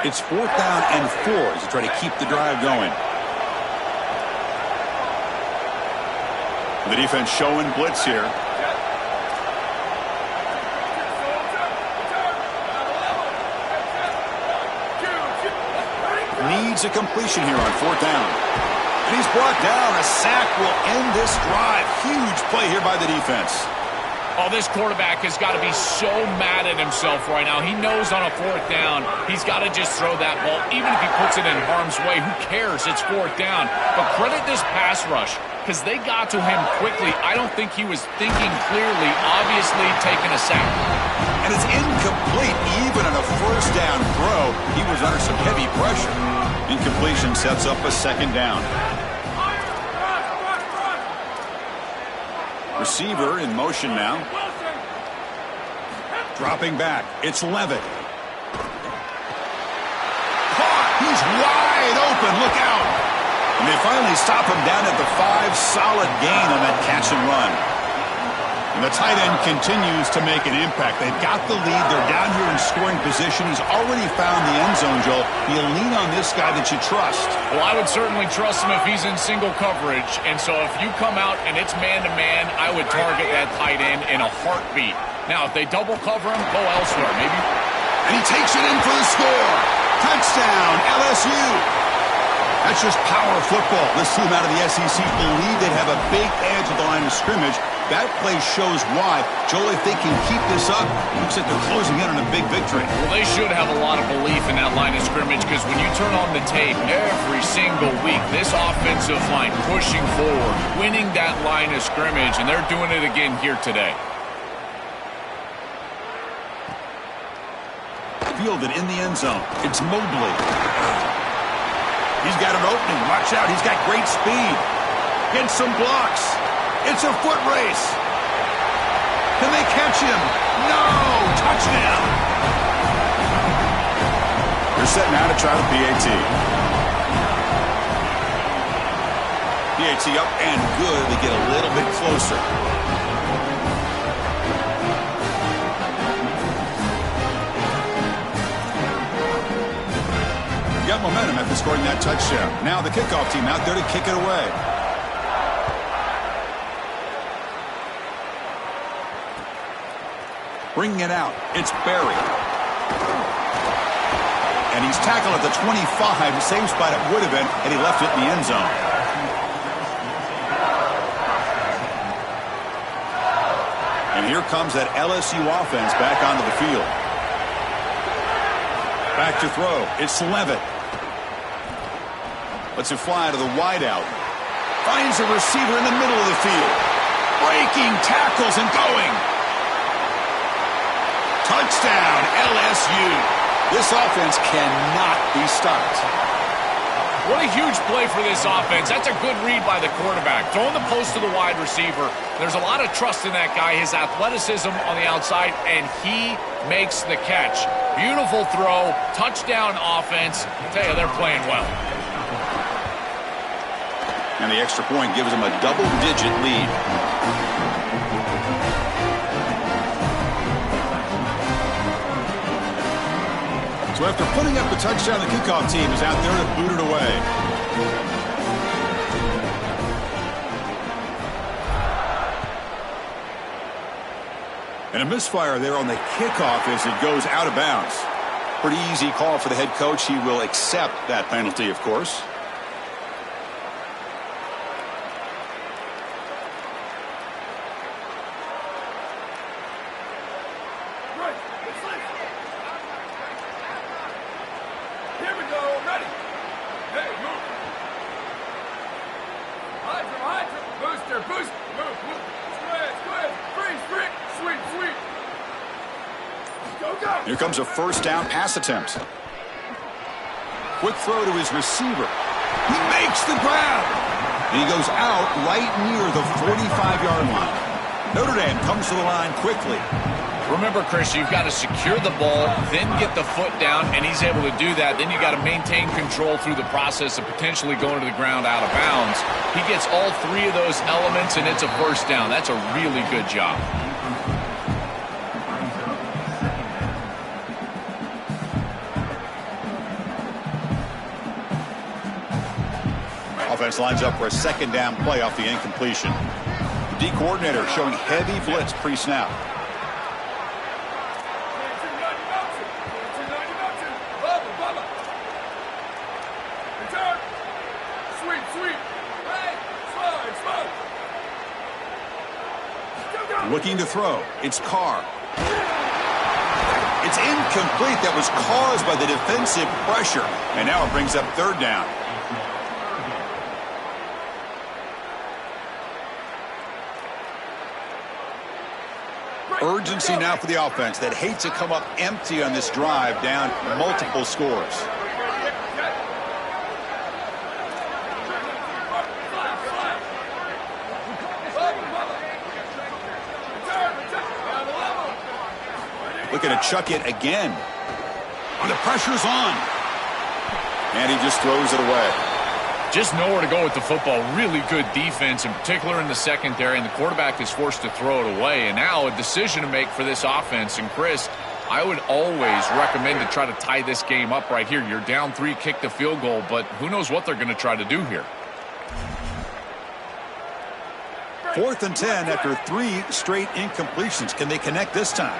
It's 4th down and 4 as they try to keep the drive going. The defense showing blitz here. Needs a completion here on 4th down. And he's brought down. A sack will end this drive. Huge play here by the defense. Oh, this quarterback has got to be so mad at himself right now. He knows on a 4th down, he's got to just throw that ball. Even if he puts it in harm's way, who cares? It's 4th down. But credit this pass rush, because they got to him quickly. I don't think he was thinking clearly, obviously taking a sack. And it's incomplete. Even on a 1st down throw, he was under some heavy pressure. Incompletion sets up a 2nd down. Receiver in motion now. Dropping back. It's Levitt. Caught. He's wide open. Look out. And they finally stop him down at the 5. Solid gain on that catch and run. And the tight end continues to make an impact. They've got the lead. They're down here in scoring position. He's already found the end zone, Joel. You lean on this guy that you trust. Well, I would certainly trust him if he's in single coverage. And so if you come out and it's man-to-man, I would target that tight end in a heartbeat. Now, if they double cover him, go elsewhere. Maybe. And he takes it in for the score. Touchdown, LSU. That's just power football. This team out of the SEC believe they have a big edge at the line of scrimmage. That play shows why. Joel, if they can keep this up, looks like they're closing in on a big victory. Well, they should have a lot of belief in that line of scrimmage, because when you turn on the tape every single week, this offensive line pushing forward, winning that line of scrimmage, and they're doing it again here today. Fielded in the end zone. It's Mobley. He's got an opening. Watch out. He's got great speed. Gets some blocks. It's a foot race. Can they catch him? No! Touchdown! They're setting out to try the PAT. PAT up and good. They get a little bit closer. Got momentum after scoring that touchdown. Now the kickoff team out there to kick it away. Bringing it out, it's Barry. And he's tackled at the 25, the same spot it would have been had he left it in the end zone. comes that LSU offense back onto the field. Back to throw. It's Levitt. Lets it fly to the wideout. Finds a receiver in the middle of the field. Breaking tackles and going. Touchdown, LSU. This offense cannot be stopped. What a huge play for this offense. That's a good read by the quarterback. Throwing the post to the wide receiver. There's a lot of trust in that guy, his athleticism on the outside, and he makes the catch. Beautiful throw, touchdown offense. I tell you, they're playing well. And the extra point gives them a double-digit lead. So after putting up the touchdown, the kickoff team is out there to boot it away. And a misfire there on the kickoff as it goes out of bounds. Pretty easy call for the head coach. He will accept that penalty, of course. Here comes a first down pass attempt. Quick throw to his receiver. He makes the grab. And he goes out right near the 45-yard line. Notre Dame comes to the line quickly. Remember, Chris, you've got to secure the ball, then get the foot down, and he's able to do that. Then you got to maintain control through the process of potentially going to the ground out of bounds. He gets all three of those elements, and it's a first down. That's a really good job. Offense lines up for a second down play off the incompletion. The D coordinator showing heavy blitz pre-snap. Looking to throw. It's Carr. It's incomplete. That was caused by the defensive pressure. And now it brings up third down. Urgency now for the offense that hates to come up empty on this drive, down multiple scores. Looking to chuck it again. And the pressure's on. And he just throws it away. Just nowhere to go with the football. Really good defense, in particular in the secondary, and the quarterback is forced to throw it away. And now a decision to make for this offense. And Chris, I would always recommend to try to tie this game up right here. You're down 3, kick the field goal, but who knows what they're going to try to do here. 4th and 10 after 3 straight incompletions. Can they connect this time?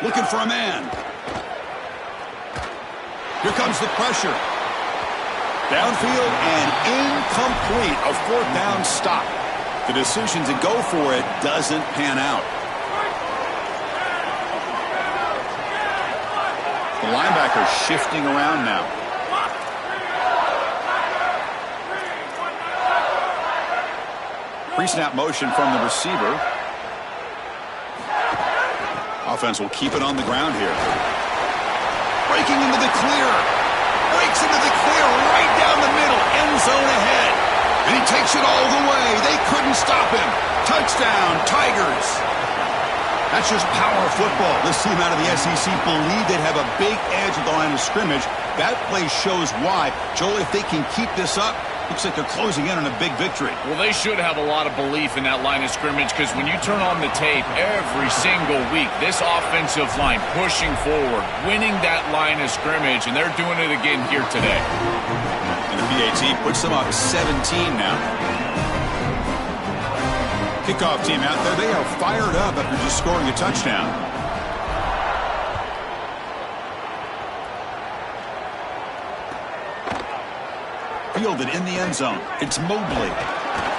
Looking for a man. Here comes the pressure. Downfield and incomplete. A 4th down stop. The decision to go for it doesn't pan out. The linebacker shifting around now. Pre-snap motion from the receiver. Offense will keep it on the ground here. Breaking into the clear. Breaks into the clear right down the middle. End zone ahead. And he takes it all the way. They couldn't stop him. Touchdown, Tigers. That's just power of football. This team out of the SEC believe they'd have a big edge at the line of scrimmage. That play shows why. Joel, if they can keep this up, looks like they're closing in on a big victory. Well, they should have a lot of belief in that line of scrimmage, because when you turn on the tape every single week, this offensive line pushing forward, winning that line of scrimmage, and they're doing it again here today. And the PAT puts them up 17 now. Kickoff team out there, they are fired up after just scoring a touchdown. fielded in the end zone. It's Mobley.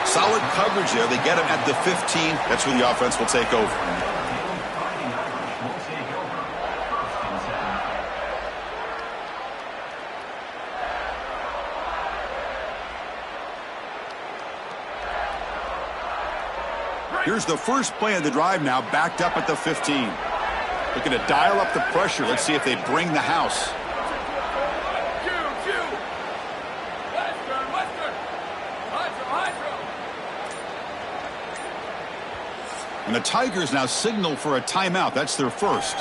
Solid coverage there. They get him at the 15. That's where the offense will take over. Here's the first play of the drive now, backed up at the 15. Looking to dial up the pressure. Let's see if they bring the house. And the Tigers now signal for a timeout. That's their first.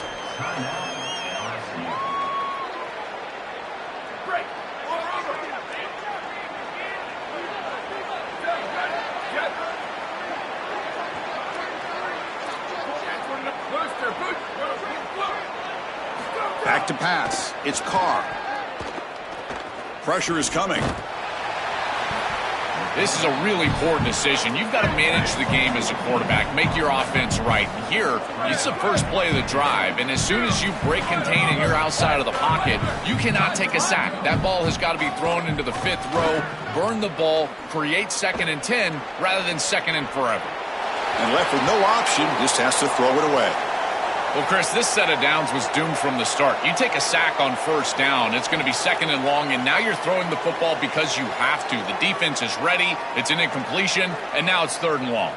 Back to pass. It's Carr. Pressure is coming. This is a really poor decision. You've got to manage the game as a quarterback, make your offense right. Here, it's the first play of the drive, and as soon as you break contain and you're outside of the pocket, you cannot take a sack. That ball has got to be thrown into the 5th row, burn the ball, create 2nd and 10 rather than 2nd and forever. And left with no option, just has to throw it away. Well, Chris, this set of downs was doomed from the start. You take a sack on 1st down, it's going to be 2nd and long, and now you're throwing the football because you have to. The defense is ready, it's an incompletion, and now it's 3rd and long.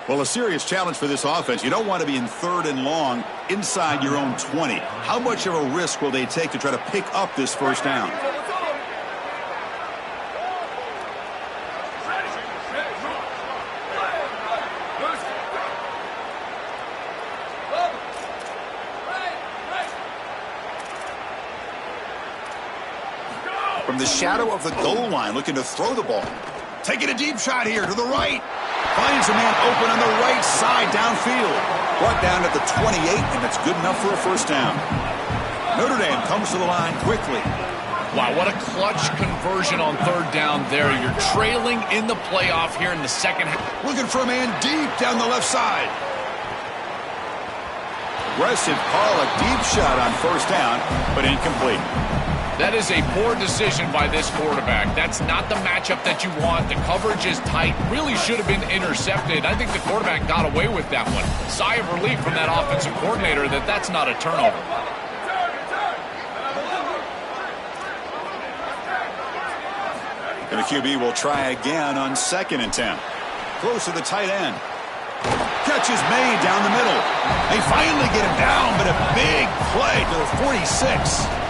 Well, a serious challenge for this offense. You don't want to be in 3rd and long inside your own 20. How much of a risk will they take to try to pick up this 1st down? From the shadow of the goal line, looking to throw the ball. Taking a deep shot here to the right. Finds a man open on the right side downfield. Brought down at the 28, and that's good enough for a 1st down. Notre Dame comes to the line quickly. Wow, what a clutch conversion on 3rd down there. You're trailing in the playoff here in the 2nd half. Looking for a man deep down the left side. Aggressive call, a deep shot on 1st down, but incomplete. That is a poor decision by this quarterback. That's not the matchup that you want. The coverage is tight. Really should have been intercepted. I think the quarterback got away with that one. Sigh of relief from that offensive coordinator that that's not a turnover. And the QB will try again on 2nd and 10. Close to the tight end. Catch is made down the middle. They finally get him down, but a big play to the 46.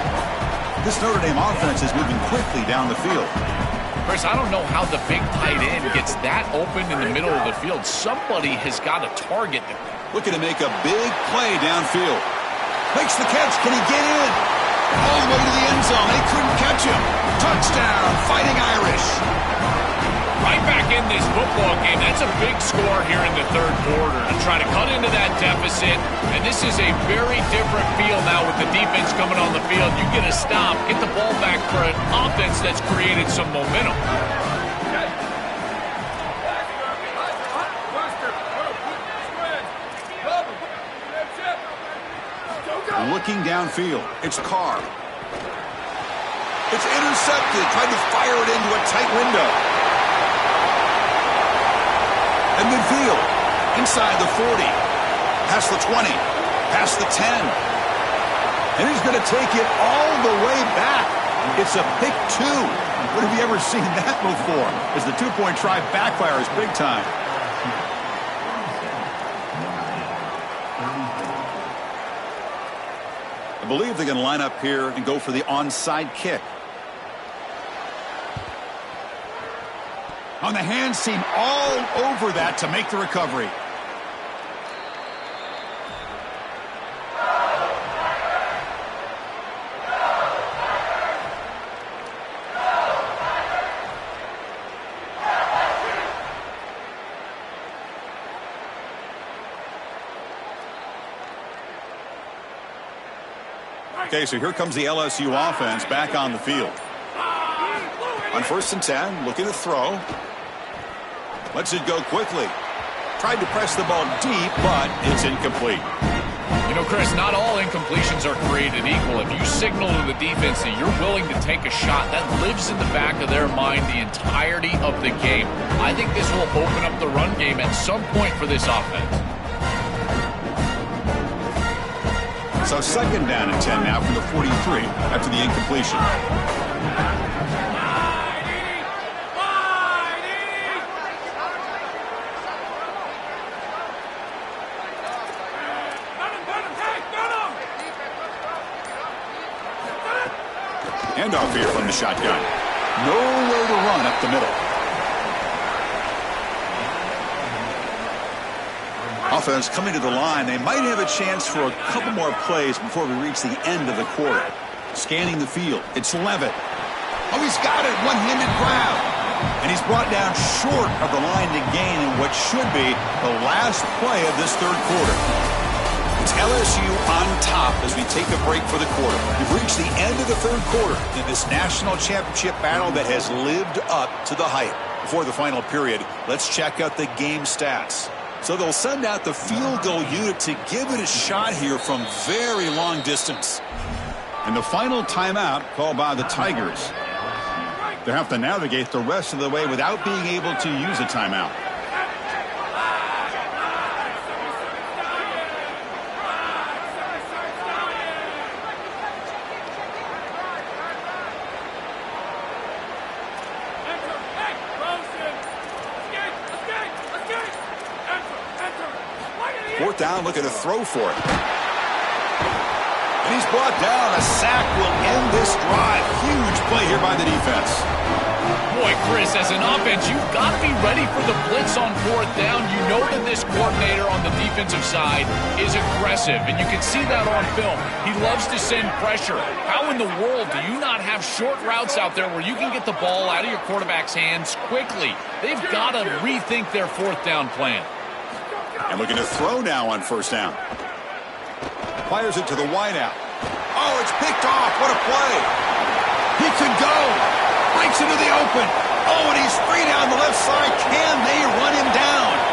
This Notre Dame offense is moving quickly down the field. Chris, I don't know how the big tight end gets that open in the middle of the field. Somebody has got to target him. Looking to make a big play downfield. Makes the catch. Can he get in? All the way to the end zone. They couldn't catch him. Touchdown, Fighting Irish. Right back in this football game. That's a big score here in the 3rd quarter to try to cut into that deficit. And this is a very different feel now with the defense coming on the field. You get a stop, get the ball back for an offense that's created some momentum. Looking downfield. It's Carr. It's intercepted. Tried to fire it into a tight window. And midfield, inside the 40, past the 20, past the 10. And he's going to take it all the way back. It's a pick 2. What have you ever seen that before? As the 2-point try backfires big time. I believe they're going to line up here and go for the onside kick. On the hands seam all over that to make the recovery. Okay, so here comes the LSU offense back on the field. On 1st and 10, looking to throw. Lets it go quickly. Tried to press the ball deep, but it's incomplete. You know, Chris, not all incompletions are created equal. If you signal to the defense that you're willing to take a shot, that lives in the back of their mind the entirety of the game. I think this will open up the run game at some point for this offense. So second down and 10 now from the 43 after the incompletion. Handoff here from the shotgun. Nowhere to run up the middle. Offense coming to the line. They might have a chance for a couple more plays before we reach the end of the quarter. Scanning the field. It's Levitt. Oh, he's got it. One-handed grab. And he's brought down short of the line to gain in what should be the last play of this third quarter. It's LSU on top as we take a break for the quarter. We've reached the end of the third quarter in this national championship battle that has lived up to the hype. Before the final period, let's check out the game stats. So they'll send out the field goal unit to give it a shot here from very long distance. And the final timeout called by the Tigers. They have to navigate the rest of the way without being able to use a timeout. Fourth down, looking to throw for it. And he's brought down. A sack will end this drive. Huge play here by the defense. Boy, Chris, as an offense, you've got to be ready for the blitz on fourth down. You know that this coordinator on the defensive side is aggressive, and you can see that on film. He loves to send pressure. How in the world do you not have short routes out there where you can get the ball out of your quarterback's hands quickly? They've got to rethink their fourth down plan. And looking to throw now on first down. Fires it to the wideout. Oh, it's picked off. What a play. He could go. Breaks into the open. Oh, and he's free down the left side. Can they run him down?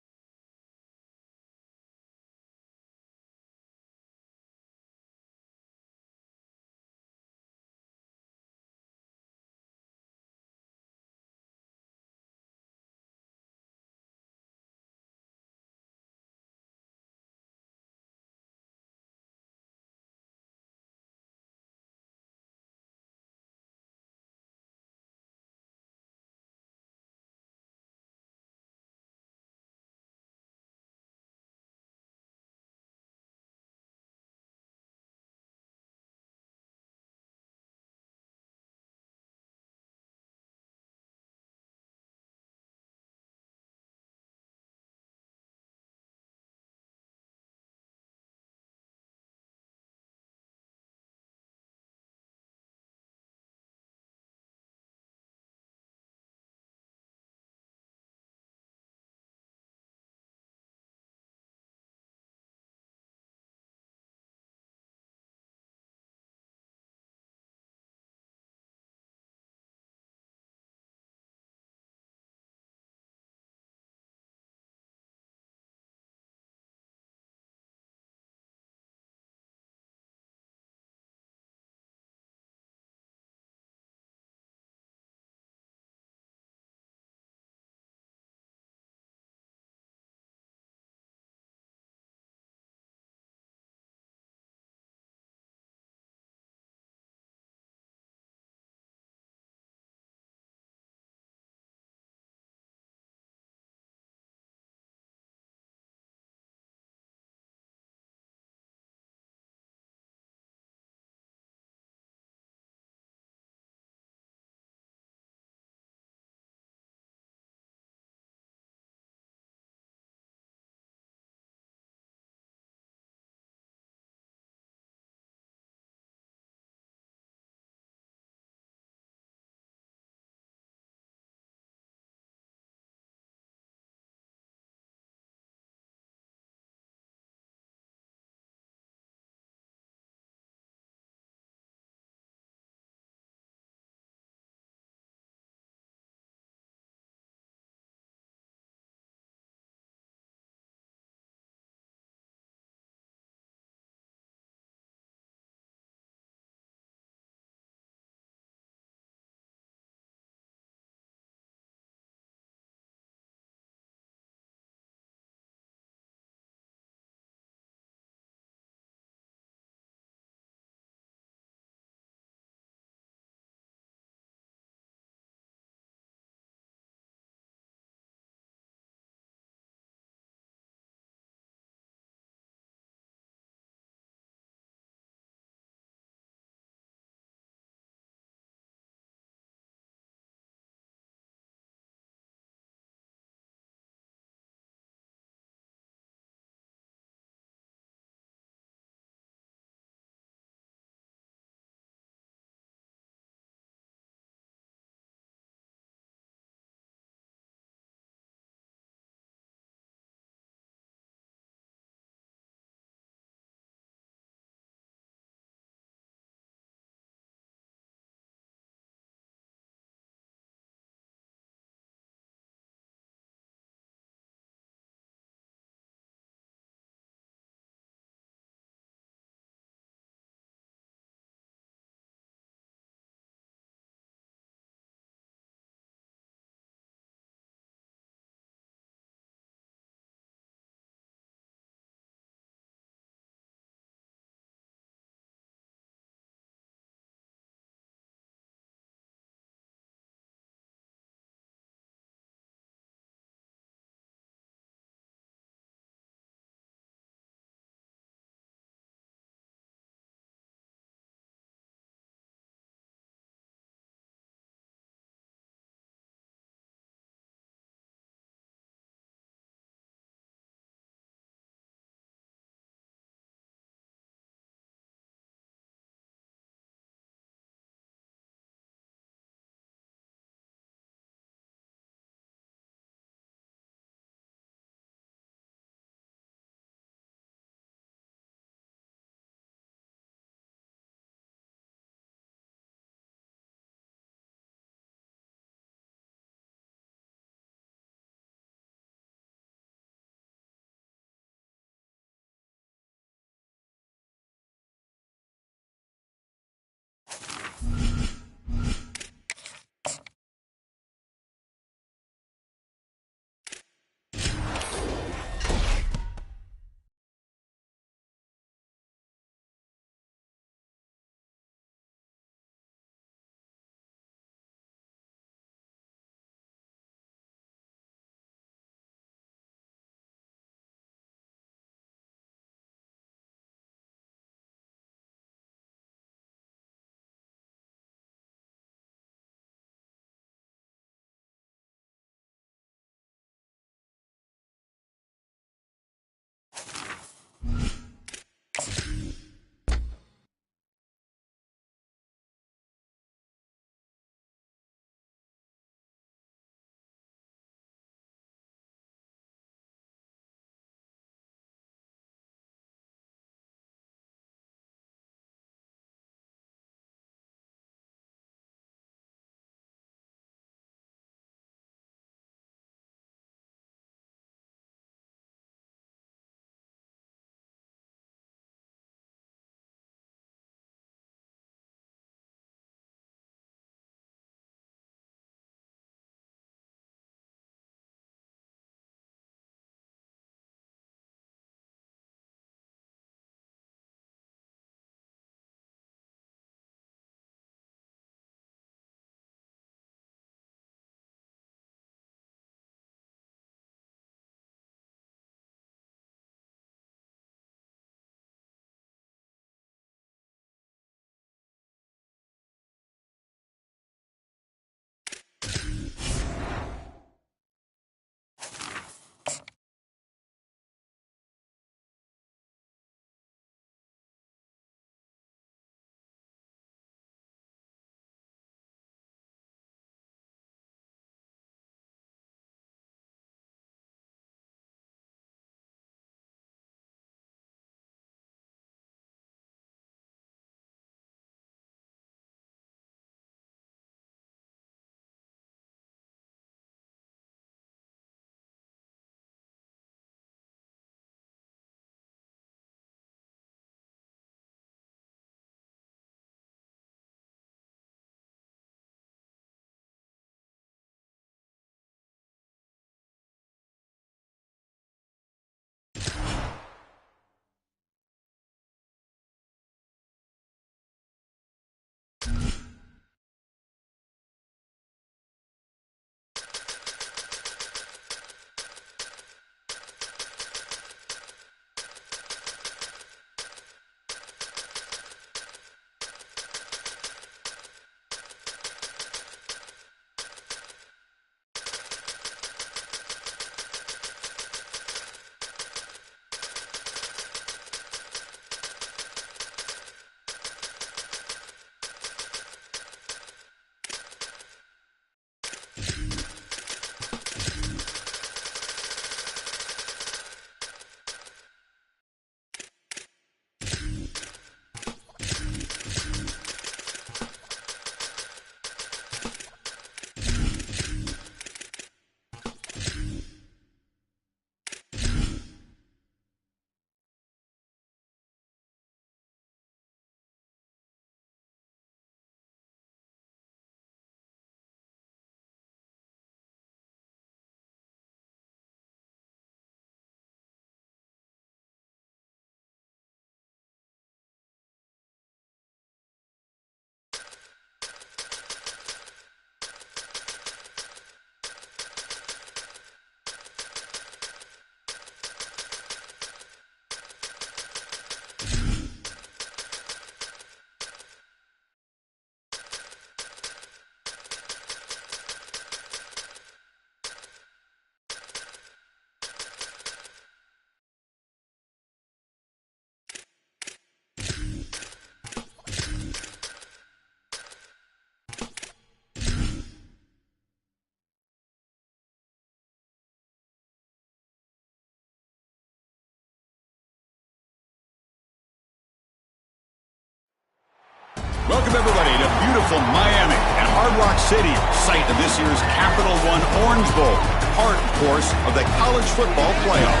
beautiful Miami and Hard Rock City, site of this year's Capital One Orange Bowl, part, of course, of the college football playoff.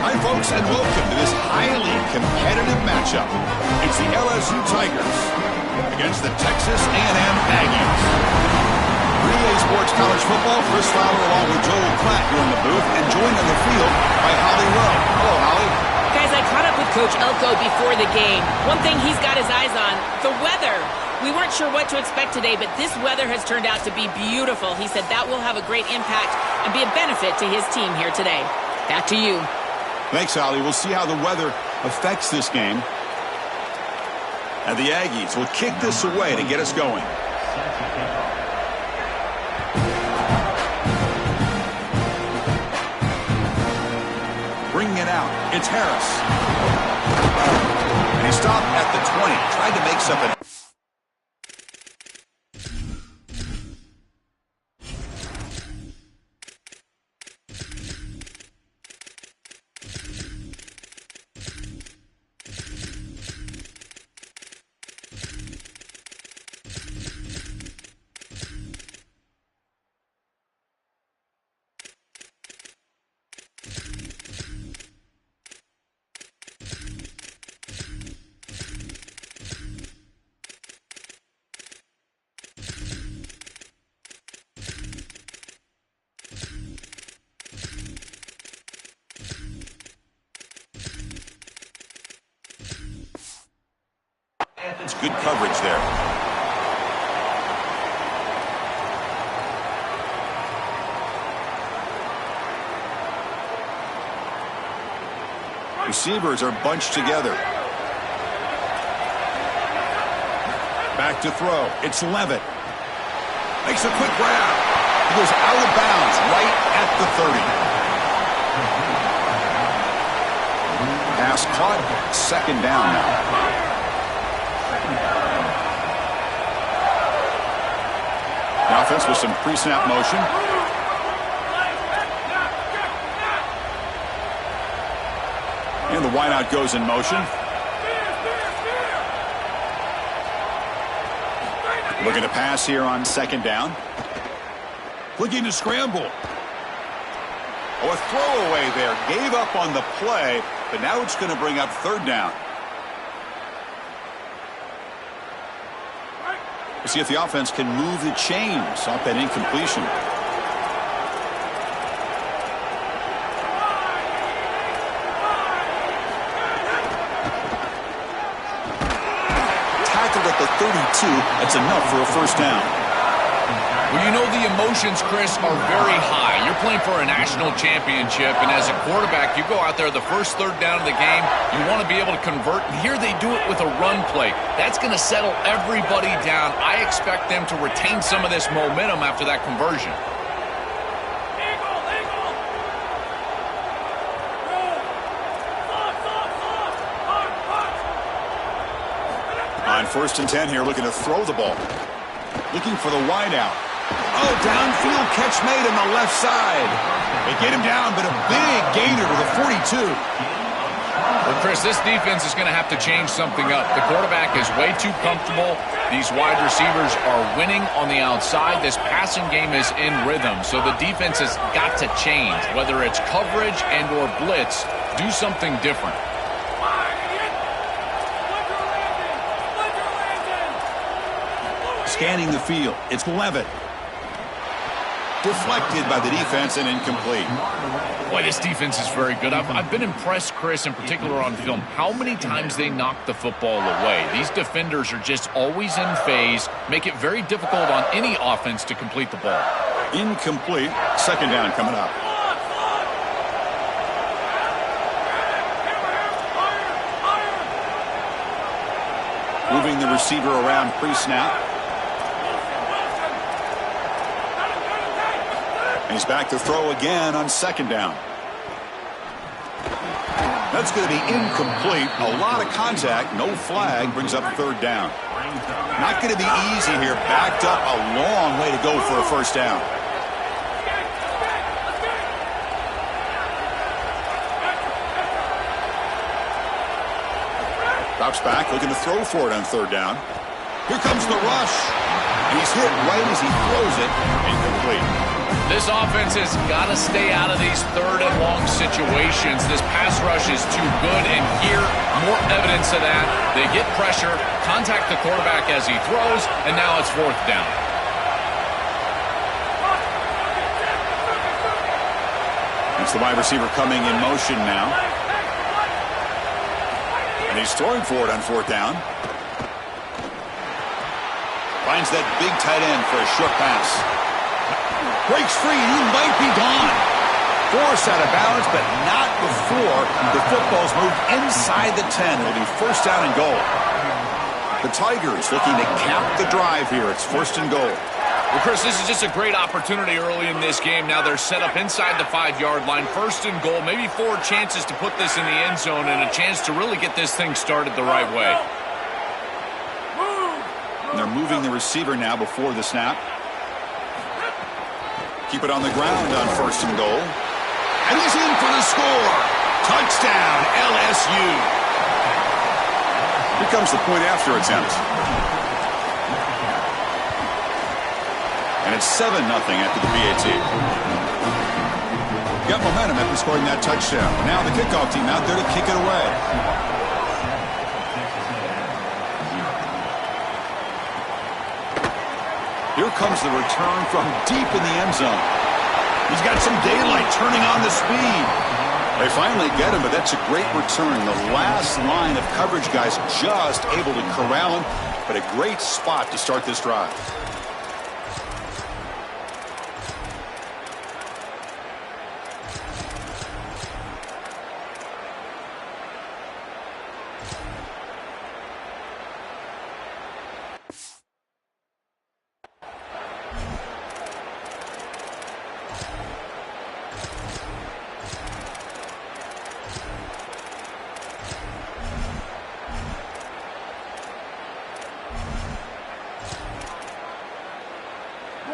Hi, folks, and welcome to this highly competitive matchup. It's the LSU Tigers against the Texas A&M Aggies. Relay Sports College Football, Chris Fowler along with Joel Klatt here in the booth, and joined on the field by Holly Rowe. Hello, Holly. Guys, I caught up with Coach Elko before the game. One thing he's got his eyes on, the weather. We weren't sure what to expect today, but this weather has turned out to be beautiful. He said that will have a great impact and be a benefit to his team here today. Back to you. Thanks, Holly. We'll see how the weather affects this game. And the Aggies will kick this away to get us going. Bringing it out, it's Harris. And he stopped at the 20, tried to make something. It's good coverage there. Receivers are bunched together. Back to throw. It's Levitt. Makes a quick grab. He goes out of bounds right at the 30. Pass caught. Second down now. The offense with some pre-snap motion. And the wideout goes in motion. Looking to pass here on second down. Looking to scramble. Oh, a throwaway there. Gave up on the play, but now it's going to bring up third down. We'll see if the offense can move the chains off that incompletion. Tackled at the 32. That's enough for a first down. Well, you know the emotions, Chris, are very high. You're playing for a national championship, and as a quarterback, you go out there the first third down of the game, you want to be able to convert, and here they do it with a run play. That's going to settle everybody down. I expect them to retain some of this momentum after that conversion. On 1st and 10 here, looking to throw the ball. Looking for the wideout. Oh, downfield catch made on the left side. They get him down, but a big gainer to the 42. Well, Chris, this defense is going to have to change something up. The quarterback is way too comfortable. These wide receivers are winning on the outside. This passing game is in rhythm, so the defense has got to change. Whether it's coverage and or blitz, do something different. Scanning the field. It's Levitt. Deflected by the defense and incomplete. Boy, this defense is very good. I've been impressed, Chris, in particular on film, how many times they knock the football away. These defenders are just always in phase, make it very difficult on any offense to complete the ball. Incomplete. Second down coming up. Moving the receiver around pre-snap. He's back to throw again on second down. That's going to be incomplete. A lot of contact. No flag. Brings up third down. Not going to be easy here. Backed up a long way to go for a first down. Drops back, looking to throw for it on third down. Here comes the rush. And he's hit right as he throws it. Incomplete. This offense has got to stay out of these third and long situations. This pass rush is too good, and here, more evidence of that. They get pressure, contact the quarterback as he throws, and now it's fourth down. It's the wide receiver coming in motion now. And he's throwing for it on fourth down. Finds that big tight end for a short pass. Breaks free, and he might be gone. Forced out of bounds, but not before the football's moved inside the 10. It'll be first down and goal. The Tigers looking to cap the drive here. It's first and goal. Well, Chris, this is just a great opportunity early in this game. Now they're set up inside the 5-yard line. First and goal, maybe 4 chances to put this in the end zone and a chance to really get this thing started the right way. And they're moving the receiver now before the snap. Keep it on the ground on first and goal. And he's in for the score. Touchdown, LSU. Here comes the point after attempt. And it's 7-0 after the PAT. Got momentum after scoring that touchdown. Now the kickoff team out there to kick it away. Here comes the return from deep in the end zone. He's got some daylight turning on the speed. They finally get him, but that's a great return. The last line of coverage guys just able to corral him, but a great spot to start this drive.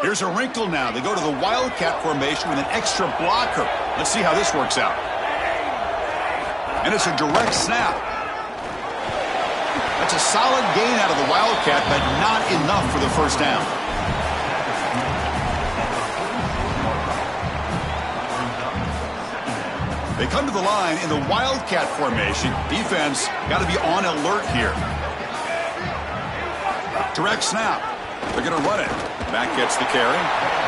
Here's a wrinkle now. They go to the Wildcat formation with an extra blocker. Let's see how this works out. And it's a direct snap. That's a solid gain out of the Wildcat, but not enough for the first down. They come to the line in the Wildcat formation. Defense got to be on alert here. Direct snap. They're going to run it. Back gets the carry.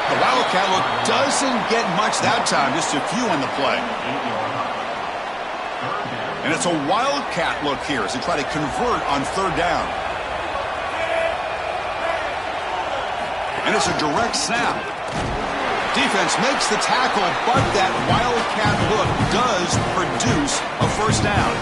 The Wildcat look doesn't get much that time, just a few on the play. And it's a Wildcat look here as they try to convert on third down. And it's a direct snap. Defense makes the tackle, but that Wildcat look does produce a first down.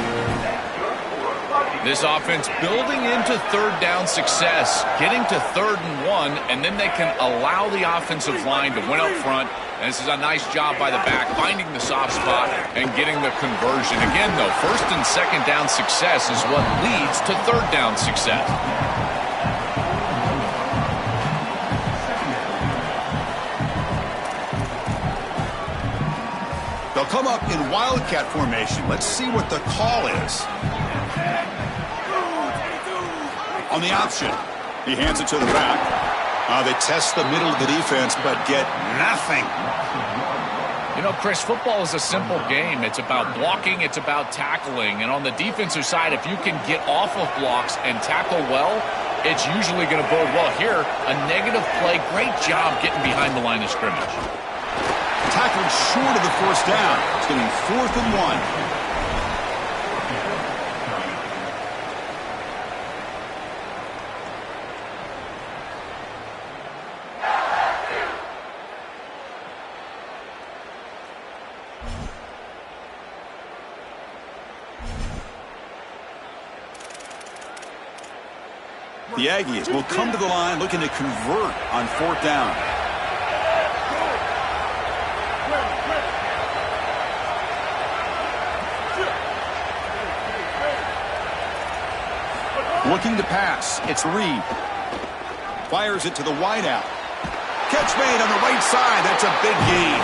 This offense building into third down success, getting to 3rd and 1, and then they can allow the offensive line to win up front. And this is a nice job by the back, finding the soft spot and getting the conversion. Again, though, 1st and 2nd down success is what leads to 3rd down success. They'll come up in Wildcat formation. Let's see what the call is. On the option, he hands it to the back. They test the middle of the defense, but get nothing. You know, Chris, football is a simple game. It's about blocking, it's about tackling. And on the defensive side, if you can get off of blocks and tackle well, it's usually going to bode well. Here, a negative play. Great job getting behind the line of scrimmage. Tackled short of the first down. It's going to be 4th and 1. The Aggies will come to the line looking to convert on 4th down. Looking to pass. It's Reed. Fires it to the wideout. Catch made on the right side. That's a big gain.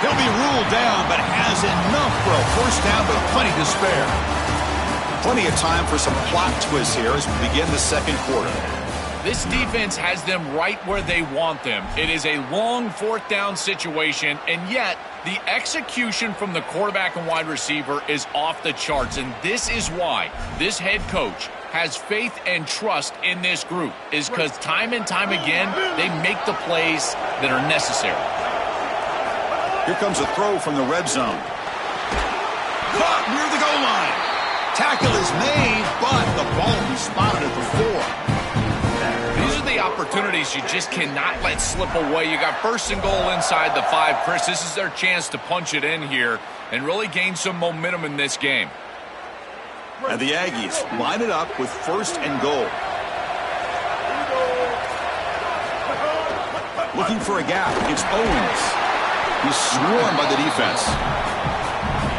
He'll be ruled down, but has enough for a first down with plenty to spare. Plenty of time for some plot twists here as we begin the second quarter. This defense has them right where they want them. It is a long fourth down situation, and yet the execution from the quarterback and wide receiver is off the charts, and this is why this head coach has faith and trust in this group, is because time and time again, they make the plays that are necessary. Here comes a throw from the red zone. Caught near the goal line. Tackle is made, but the ball will be spotted at the 4. These are the opportunities you just cannot let slip away. You got first and goal inside the 5. Chris, this is their chance to punch it in here and really gain some momentum in this game. And the Aggies line it up with first and goal. Looking for a gap. It's Owens. He's swarmed by the defense.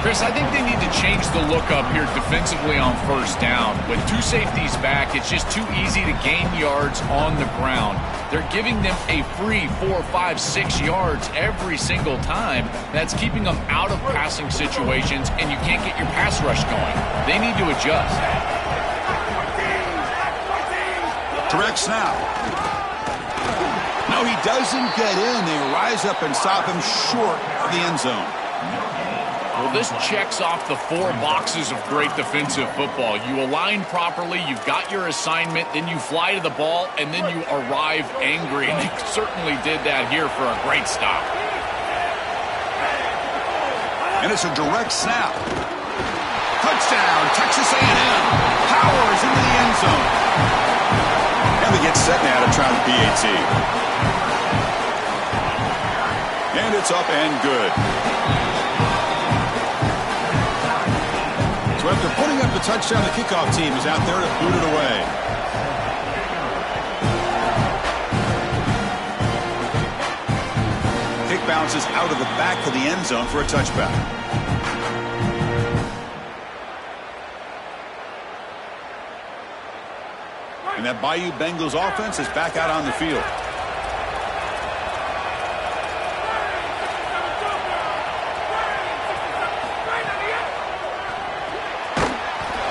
Chris, I think they need to change the look up here defensively on first down. With 2 safeties back, it's just too easy to gain yards on the ground. They're giving them a free 4, 5, 6 yards every single time. That's keeping them out of passing situations, and you can't get your pass rush going. They need to adjust. Direct snap. No, he doesn't get in. They rise up and stop him short of the end zone. Well, this checks off the 4 boxes of great defensive football. You align properly, you've got your assignment, then you fly to the ball, and then you arrive angry. And they certainly did that here for a great stop. And it's a direct snap. Touchdown, Texas A&M. Powers into the end zone. And they get set now to try the PAT. And it's up and good. So after putting up the touchdown, the kickoff team is out there to boot it away. Kick bounces out of the back of the end zone for a touchback. And that Bayou Bengals offense is back out on the field.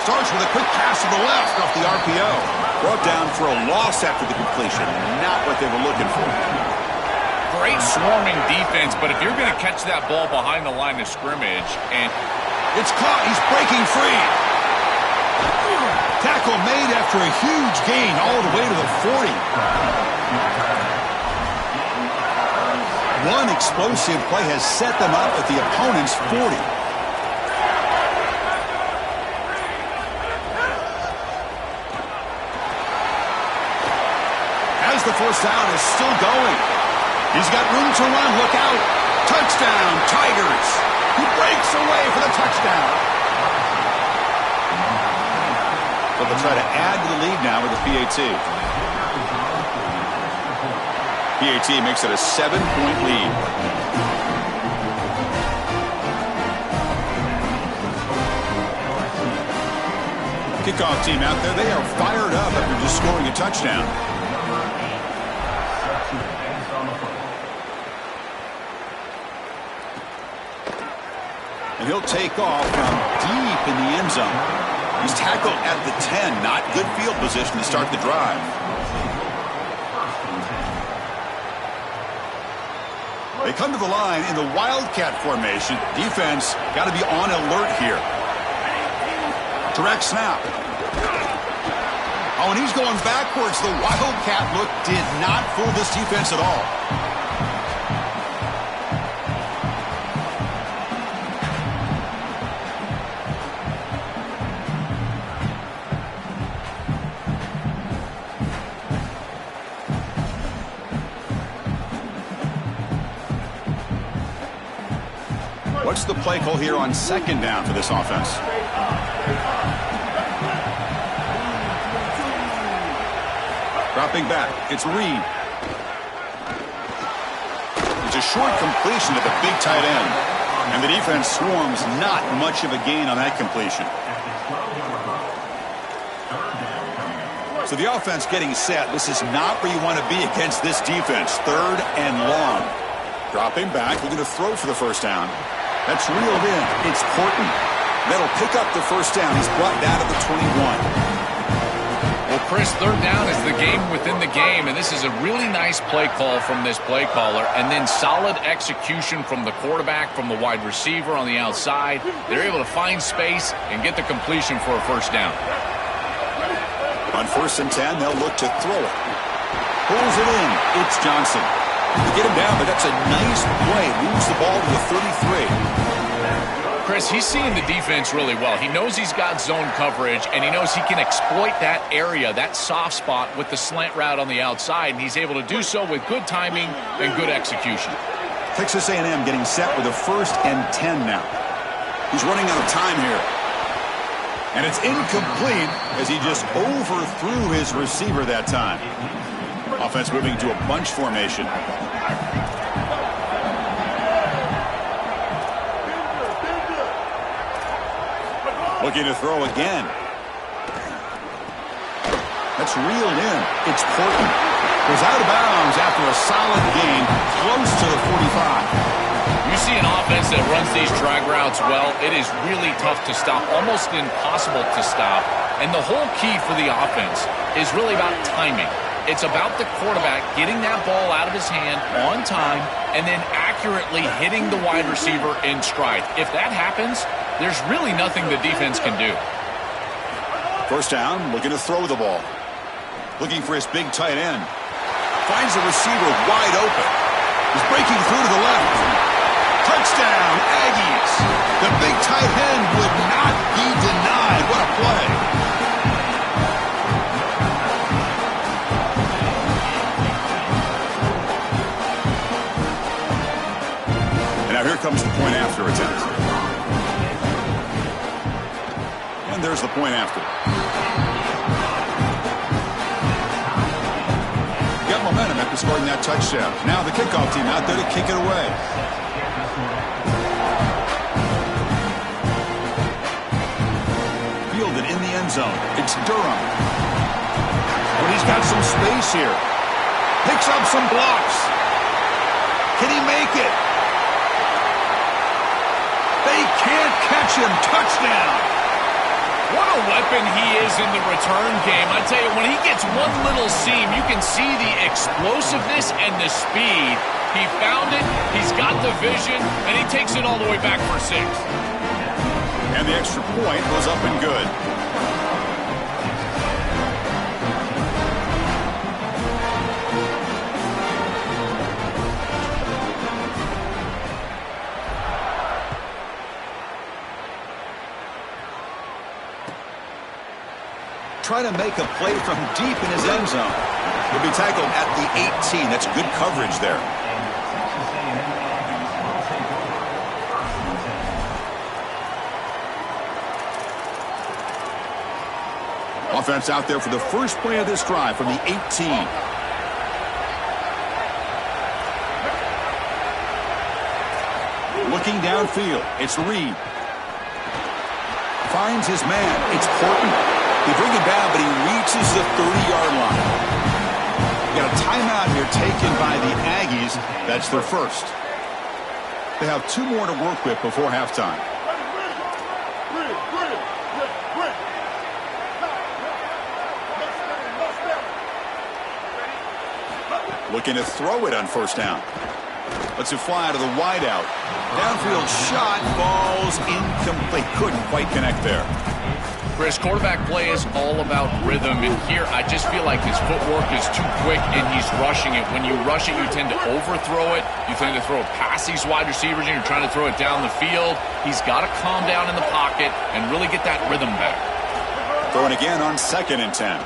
Starts with a quick pass to the left off the RPO. Brought down for a loss after the completion. Not what they were looking for. Great swarming defense, but if you're going to catch that ball behind the line of scrimmage and... It's caught. He's breaking free. Tackle made after a huge gain all the way to the 40. One explosive play has set them up at the opponent's 40. The first down is still going. He's got room to run. Look out. Touchdown, Tigers. He breaks away for the touchdown. But they'll try to add to the lead now with the PAT. PAT makes it a 7-point lead. Kickoff team out there. They are fired up after just scoring a touchdown. And he'll take off from deep in the end zone. He's tackled at the 10. Not good field position to start the drive. They come to the line in the Wildcat formation. Defense got to be on alert here. Direct snap. Oh, and he's going backwards. The Wildcat look did not fool this defense at all. What's the play call here on second down for this offense? Dropping back, it's Reed. It's a short completion to the big tight end. And the defense swarms, not much of a gain on that completion. So the offense getting set. This is not where you want to be against this defense. Third and long. Dropping back, looking to throw for the first down. That's reeled in. It's Horton. That'll pick up the first down. He's brought down to the 21. Well, Chris, third down is the game within the game, and this is a really nice play call from this play caller, and then solid execution from the quarterback, from the wide receiver on the outside. They're able to find space and get the completion for a first down. On 1st and 10, they'll look to throw it. Pulls it in. It's Johnson. To get him down, but that's a nice play. Moves the ball to the 33. Chris, he's seeing the defense really well. He knows he's got zone coverage, and he knows he can exploit that area, that soft spot, with the slant route on the outside, and he's able to do so with good timing and good execution. Texas A&M getting set with a 1st and 10 now. He's running out of time here. And it's incomplete as he just overthrew his receiver that time. Offense moving to a bunch formation. Looking to throw again. That's reeled in. It's Portland. Goes out of bounds after a solid gain, close to the 45. You see an offense that runs these drag routes well, it is really tough to stop, almost impossible to stop. And the whole key for the offense is really about timing. It's about the quarterback getting that ball out of his hand on time and then accurately hitting the wide receiver in stride. If that happens, there's really nothing the defense can do. First down, looking to throw the ball. Looking for his big tight end. Finds the receiver wide open. He's breaking through to the left. Touchdown, Aggies. The big tight end would not be denied. What a play. And now here comes the point after attempt. And there's the point after. Got momentum after scoring that touchdown. Now the kickoff team out there to kick it away. Fielded in the end zone. It's Durham. But he's got some space here. Picks up some blocks. Can he make it? They can't catch him. Touchdown. What a weapon he is in the return game. I tell you, when he gets one little seam, you can see the explosiveness and the speed. He found it, he's got the vision, and he takes it all the way back for 6. And the extra point goes up and good. Trying to make a play from deep in his end zone. He'll be tackled at the 18. That's good coverage there. Offense out there for the first play of this drive from the 18. Looking downfield. It's Reed. Finds his man. It's Portland. They bring him down, but he reaches the 30-yard line. Got a timeout here taken by the Aggies. That's their first. They have 2 more to work with before halftime. Looking to throw it on first down. Lets it fly out of the wideout. Downfield shot falls incomplete. Couldn't quite connect there. Chris, quarterback play is all about rhythm, and here I just feel like his footwork is too quick and he's rushing it. When you rush it, you tend to overthrow it. You tend to throw it past these wide receivers, and you're trying to throw it down the field. He's got to calm down in the pocket and really get that rhythm back. Throwing again on 2nd and 10.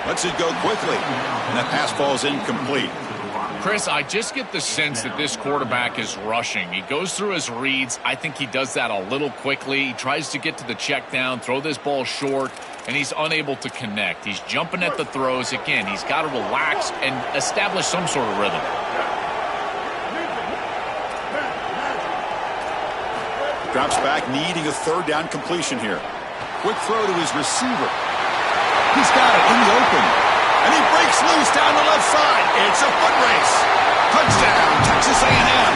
Lets it go quickly, and that pass falls incomplete. Chris, I just get the sense that this quarterback is rushing. He goes through his reads. I think he does that a little quickly. He tries to get to the check down, throw this ball short, and he's unable to connect. He's jumping at the throws. Again, he's got to relax and establish some sort of rhythm. Drops back, needing a 3rd down completion here. Quick throw to his receiver. He's got it in the open. And he breaks loose down the left side. It's a foot race. Touchdown, Texas A&M.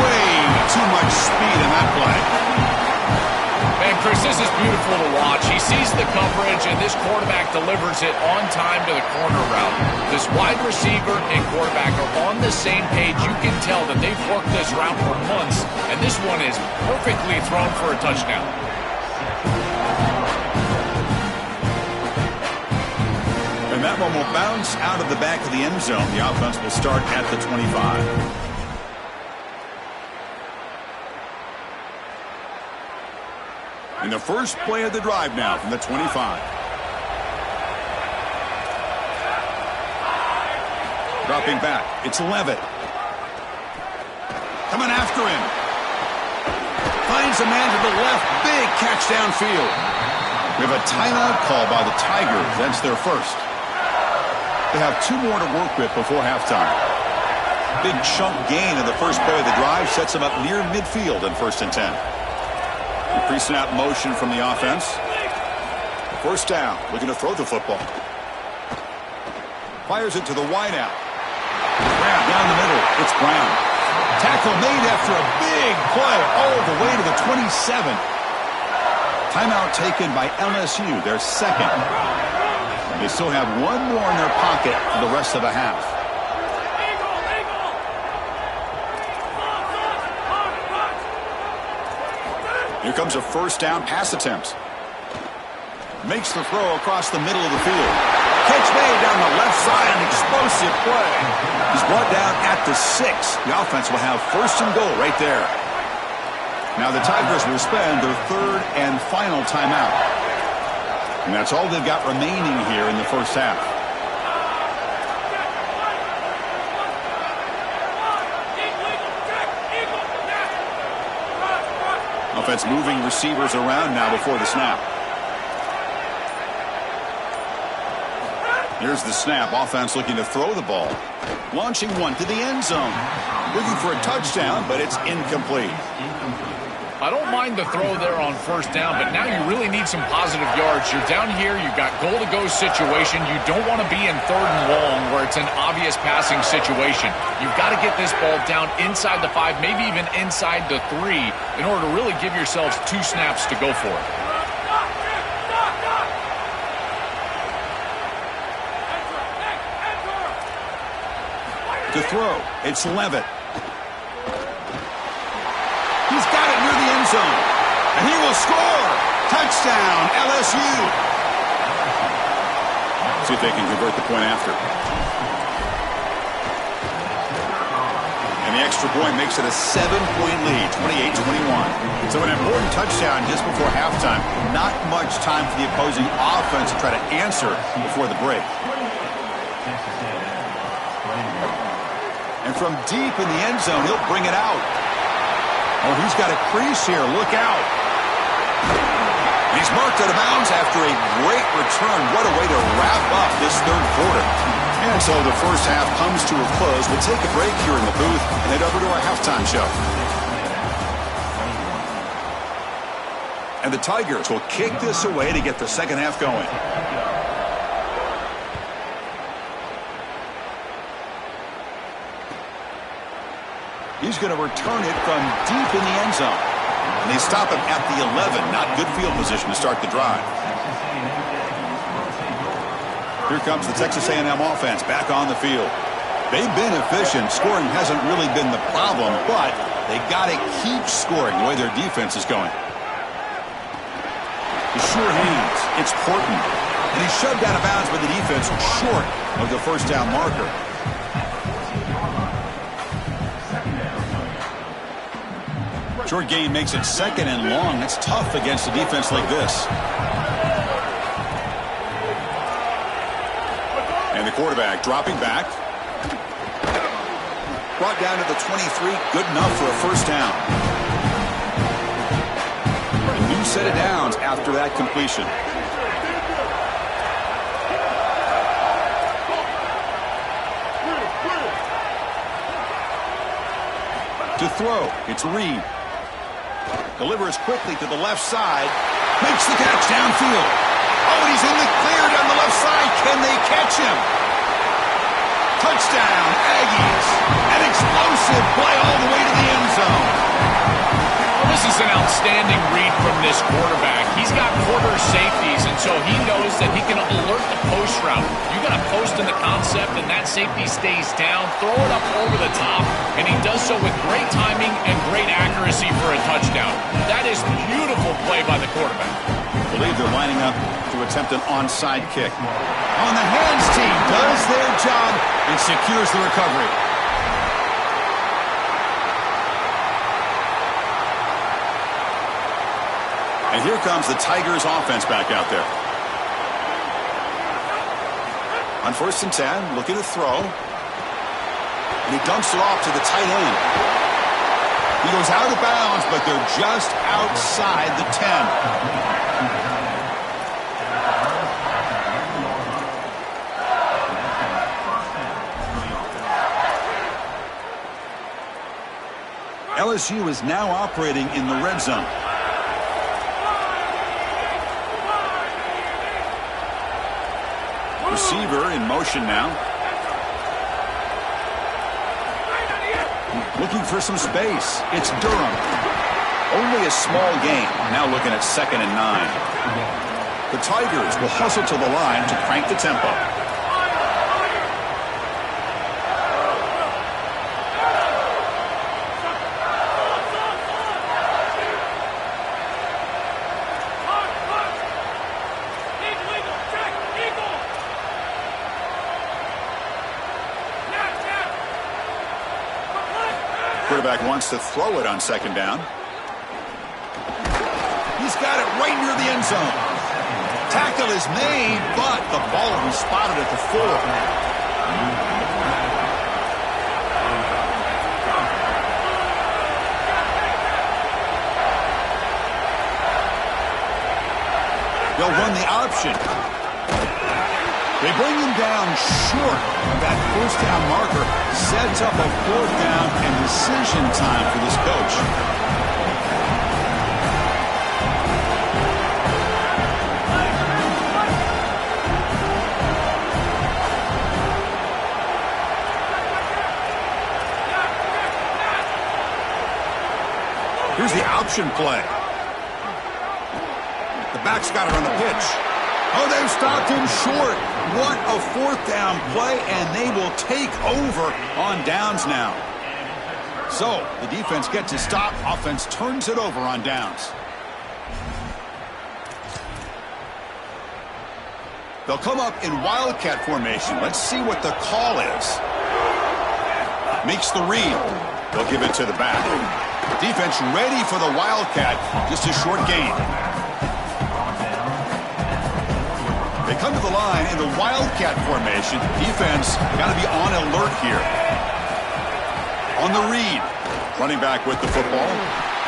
Way too much speed in that play. Man, Chris, this is beautiful to watch. He sees the coverage, and this quarterback delivers it on time to the corner route. This wide receiver and quarterback are on the same page. You can tell that they've worked this route for months, and this one is perfectly thrown for a touchdown. And that one will bounce out of the back of the end zone. The offense will start at the 25. In the first play of the drive now from the 25. Dropping back. It's Levitt. Coming after him. Finds a man to the left. Big catch downfield. We have a timeout call by the Tigers. That's their first. They have 2 more to work with before halftime. Big chunk gain in the first play of the drive sets them up near midfield in 1st and 10. Pre-snap motion from the offense. First down, looking to throw the football. Fires it to the wideout. Grab down the middle. It's Brown. Tackle made after a big play all the way to the 27. Timeout taken by LSU, their second. They still have 1 more in their pocket for the rest of the half. Here comes a first down pass attempt. Makes the throw across the middle of the field. Catch made down the left side, an explosive play. He's brought down at the 6. The offense will have 1st and goal right there. Now the Tigers will spend their 3rd and final timeout. And that's all they've got remaining here in the first half. Offense moving receivers around now before the snap. Here's the snap. Offense looking to throw the ball. Launching one to the end zone. Looking for a touchdown, but it's incomplete. I don't mind the throw there on first down, but now you really need some positive yards. You're down here. You've got goal-to-go situation. You don't want to be in 3rd and long where it's an obvious passing situation. You've got to get this ball down inside the 5, maybe even inside the 3 in order to really give yourselves 2 snaps to go for it. To throw, it's Levitt. He's got it near the end zone. And he will score. Touchdown, LSU. See if they can convert the point after. And the extra point makes it a 7-point lead, 28-21. So an important touchdown just before halftime. Not much time for the opposing offense to try to answer before the break. And from deep in the end zone, he'll bring it out. Oh, he's got a crease here. Look out. He's marked out of bounds after a great return. What a way to wrap up this 3rd quarter. And so the first half comes to a close. We'll take a break here in the booth and head over to our halftime show. And the Tigers will kick this away to get the second half going. He's going to return it from deep in the end zone. And they stop him at the 11. Not good field position to start the drive. Here comes the Texas A&M offense back on the field. They've been efficient. Scoring hasn't really been the problem, but they got to keep scoring the way their defense is going. The sure hands. It's Portman. And he's shoved out of bounds by the defense short of the first down marker. Short gain makes it 2nd and long. That's tough against a defense like this. And the quarterback dropping back. Brought down to the 23. Good enough for a first down. A new set of downs after that completion. To throw, it's Reed. Delivers quickly to the left side. Makes the catch downfield. Oh, and he's in the clear down the left side. Can they catch him? Touchdown, Aggies. An explosive play all the way to the end zone. Well, this is an outstanding outstanding read from this quarterback. He's got quarter safeties, and so he knows that he can alert the post route. You got a post in the concept, and that safety stays down. Throw it up over the top, and he does so with great timing and great accuracy for a touchdown. That is beautiful play by the quarterback. I believe they're lining up to attempt an onside kick. On the hands team does their job and secures the recovery. And here comes the Tigers offense back out there. On 1st and 10, looking to throw. And he dumps it off to the tight end. He goes out of bounds, but they're just outside the 10. LSU is now operating in the red zone. Receiver in motion now. Looking for some space. It's Durham. Only a small gain. Now looking at 2nd and 9. The Tigers will hustle to the line to crank the tempo. Quarterback wants to throw it on 2nd down. He's got it right near the end zone. Tackle is made, but the ball will be spotted at the 4. They'll run the option. They bring him down short. That 1st down marker sets up a 4th down and decision time for this coach. Here's the option play. The back's got it on the pitch. Oh, they've stopped him short. What a 4th down play, and they will take over on downs now. So, the defense gets to stop. Offense turns it over on downs. They'll come up in Wildcat formation. Let's see what the call is. Makes the read. They'll give it to the back. Defense ready for the Wildcat. Just a short gain. They come to the line in the Wildcat formation. Defense got to be on alert here. On the read. Running back with the football.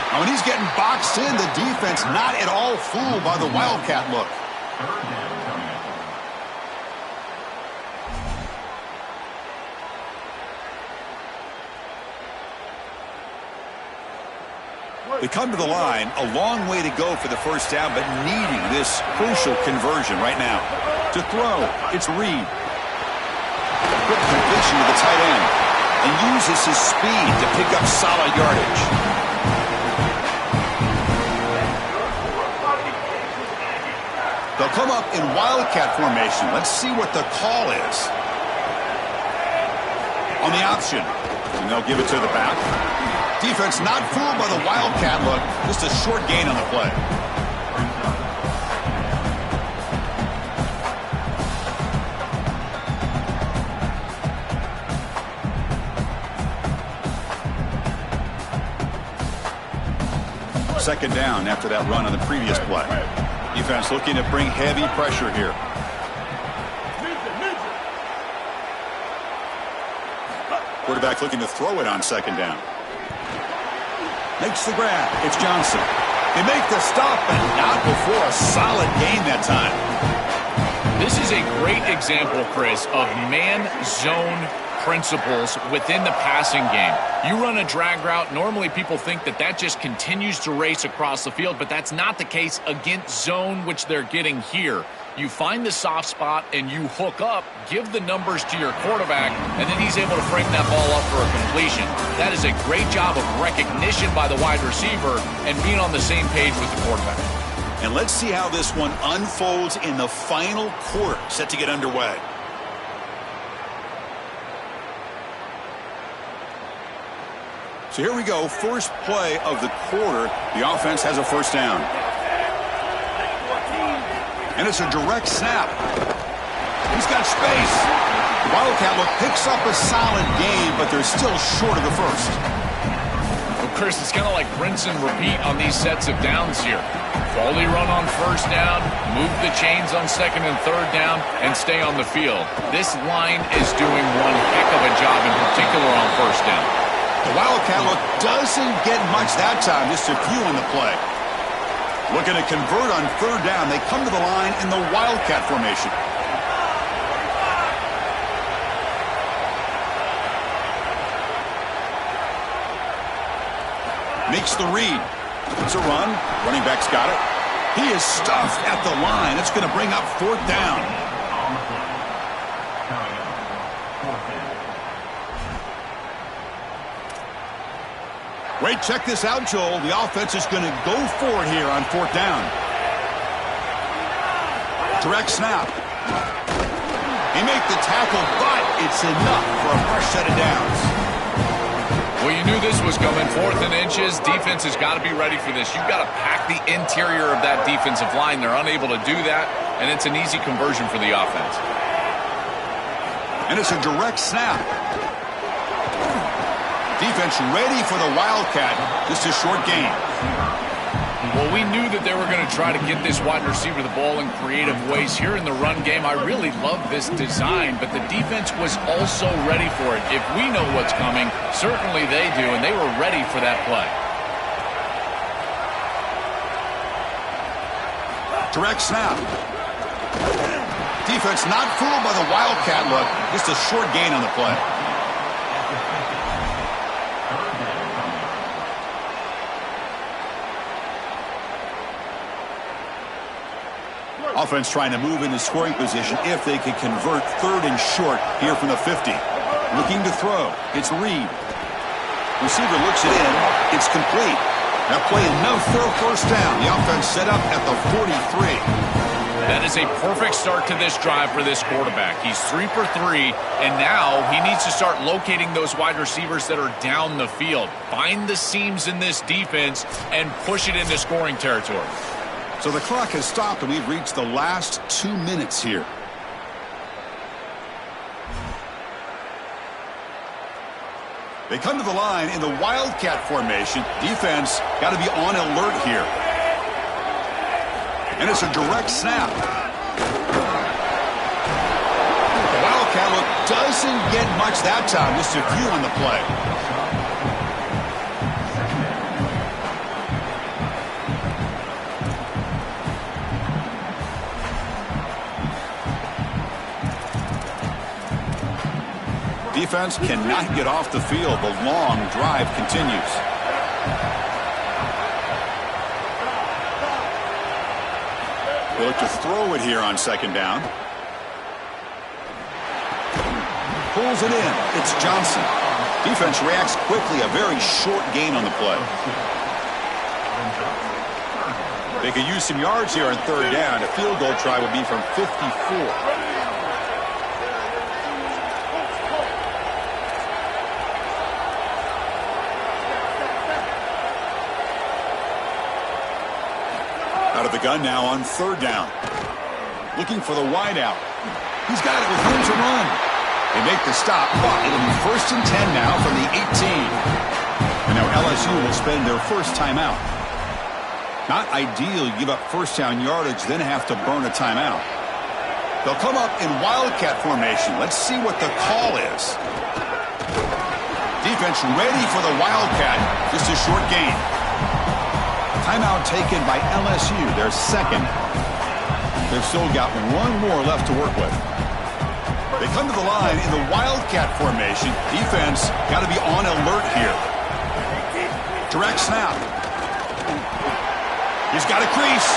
Now when he's getting boxed in, the defense not at all fooled by the Wildcat look. They come to the line, a long way to go for the 1st down, but needing this crucial conversion right now. To throw, it's Reed. Quick completion to the tight end, and uses his speed to pick up solid yardage. They'll come up in Wildcat formation. Let's see what the call is. On the option, and they'll give it to the back. Defense not fooled by the Wildcat look. Just a short gain on the play. Second down after that run on the previous play. Defense looking to bring heavy pressure here. Quarterback looking to throw it on 2nd down. Makes the grab. It's Johnson. They make the stop, but not before a solid gain that time. This is a great example, Chris, of man-zone principles within the passing game. You run a drag route, normally people think that that just continues to race across the field, but that's not the case against zone, which they're getting here. You find the soft spot and you hook up, give the numbers to your quarterback, and then he's able to frame that ball up for a completion. That is a great job of recognition by the wide receiver and being on the same page with the quarterback. And let's see how this one unfolds in the final quarter, set to get underway. So here we go, first play of the quarter. The offense has a first down. And it's a direct snap. He's got space. The Wildcat look picks up a solid game, but they're still short of the first. Well, Chris, it's kind of like rinse and repeat on these sets of downs here. Quality run on first down, move the chains on second and third down, and stay on the field. This line is doing one heck of a job, in particular on first down. The Wildcat look doesn't get much that time, just a few in the play. Looking to convert on third down. They come to the line in the Wildcat formation. Makes the read. It's a run. Running back's got it. He is stuffed at the line. It's going to bring up fourth down. Wait, check this out, Joel. The offense is going to go for it here on fourth down. Direct snap. He made the tackle, but it's enough for a fresh set of downs. Well, you knew this was coming. 4th and inches. Defense has got to be ready for this. You've got to pack the interior of that defensive line. They're unable to do that, and it's an easy conversion for the offense. And it's a direct snap. Defense ready for the Wildcat. Just a short gain. Well, we knew that they were going to try to get this wide receiver the ball in creative ways here in the run game. I really love this design, but the defense was also ready for it. If we know what's coming, certainly they do, and they were ready for that play. Direct snap. Defense not fooled by the Wildcat look. Just a short gain on the play. Offense trying to move into scoring position if they can convert third and short here from the 50. Looking to throw. It's Reed. Receiver looks it in. It's complete. That play enough for a first down. The offense set up at the 43. That is a perfect start to this drive for this quarterback. He's 3 for 3, and now he needs to start locating those wide receivers that are down the field. Find the seams in this defense and push it into scoring territory. So the clock has stopped, and we've reached the last 2 minutes here. They come to the line in the Wildcat formation. Defense got to be on alert here. And it's a direct snap. The Wildcat look doesn't get much that time. Just a few on the play. Defense cannot get off the field. The long drive continues. They look to throw it here on second down. Pulls it in. It's Johnson. Defense reacts quickly. A very short gain on the play. They could use some yards here on third down. A field goal try would be from 54. Out of the gun now on third down. Looking for the wideout. He's got it with room to run. They make the stop, but it'll be 1st and 10 now from the 18. And now LSU will spend their first timeout. Not ideal. You give up first down yardage, then have to burn a timeout. They'll come up in Wildcat formation. Let's see what the call is. Defense ready for the Wildcat. Just a short gain. Timeout taken by LSU, their second. They've still got one more left to work with. They come to the line in the Wildcat formation. Defense got to be on alert here. Direct snap. He's got a crease.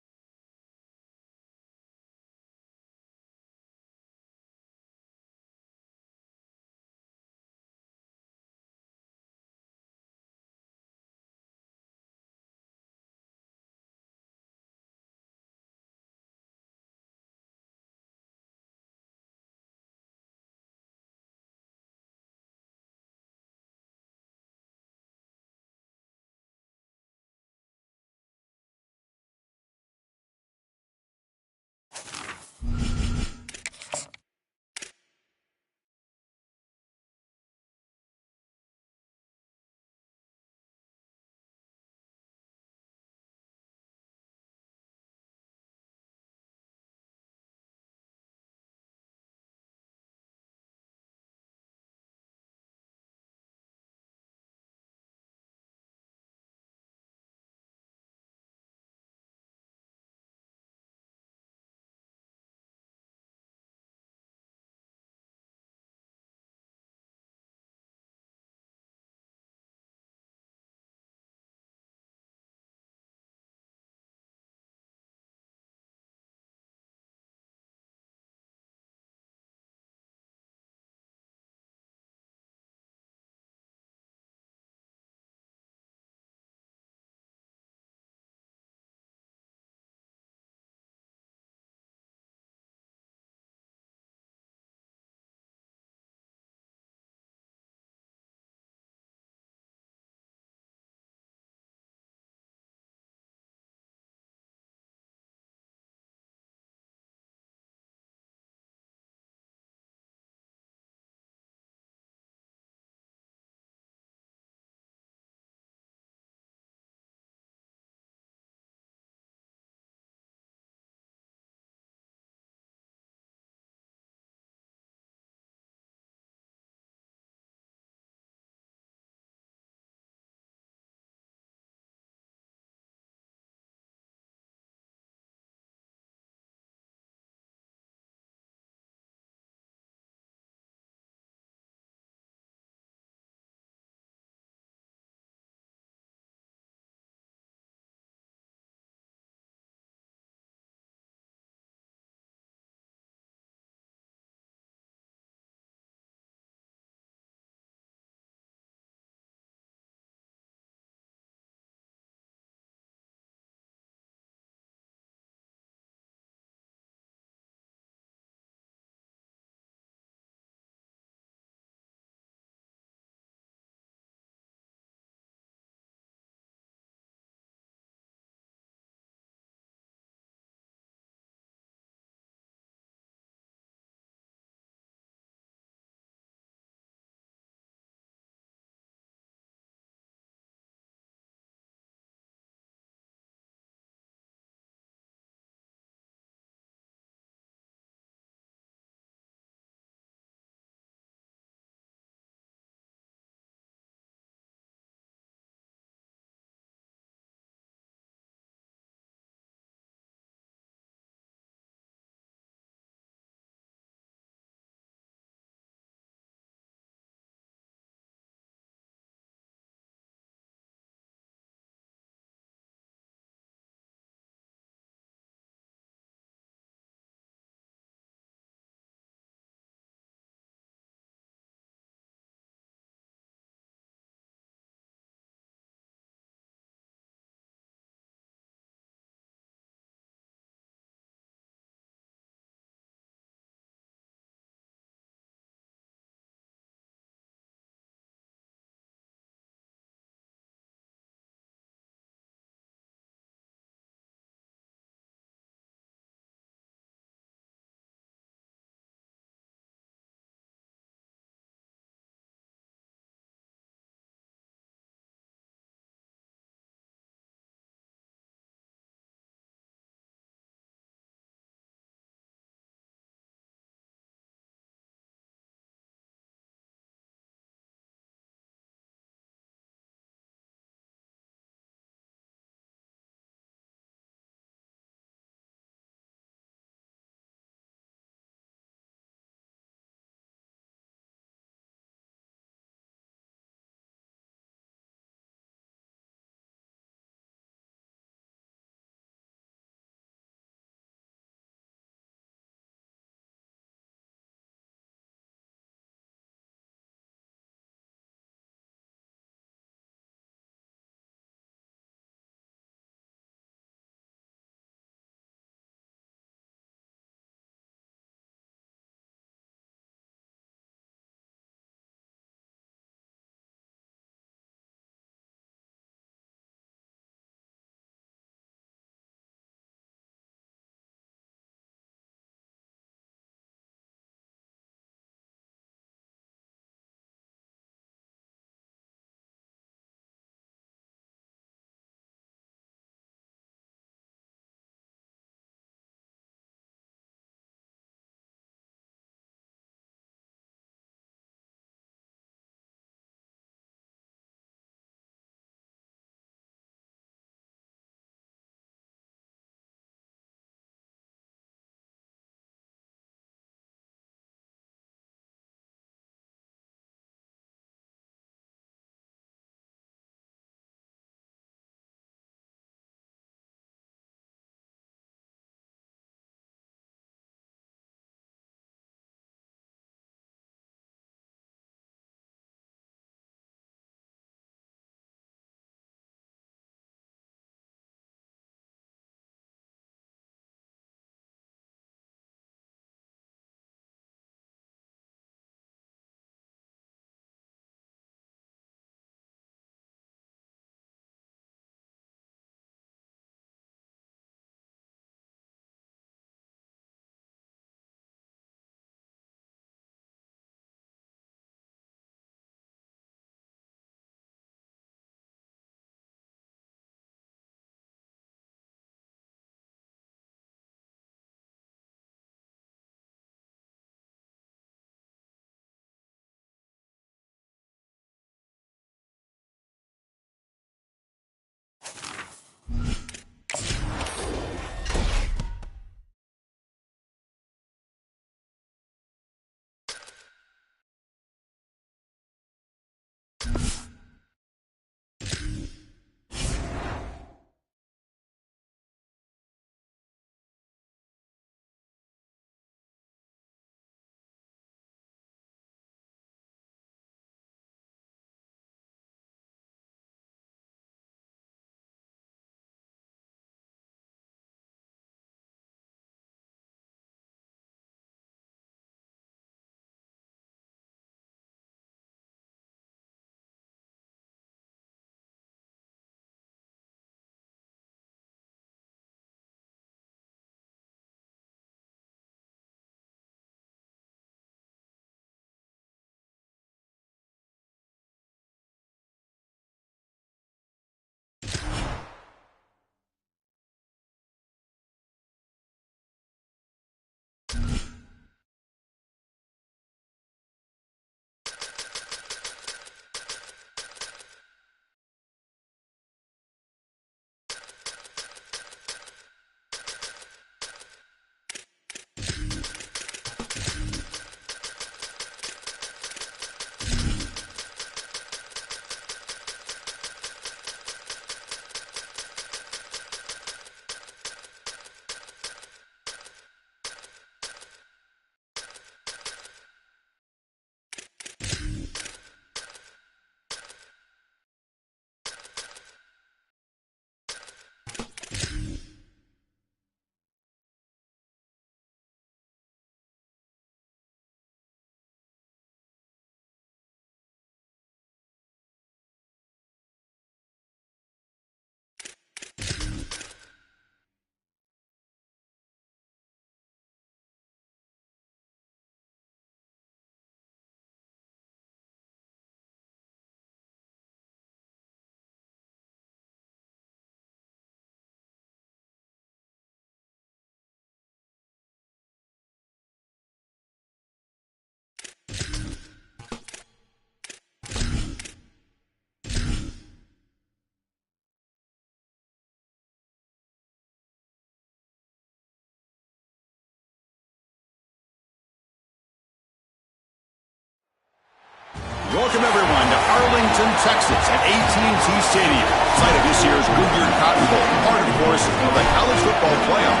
Welcome, everyone, to Arlington, Texas at AT&T Stadium, site of this year's Goodyear Cotton Bowl, part, of course, of the college football playoff.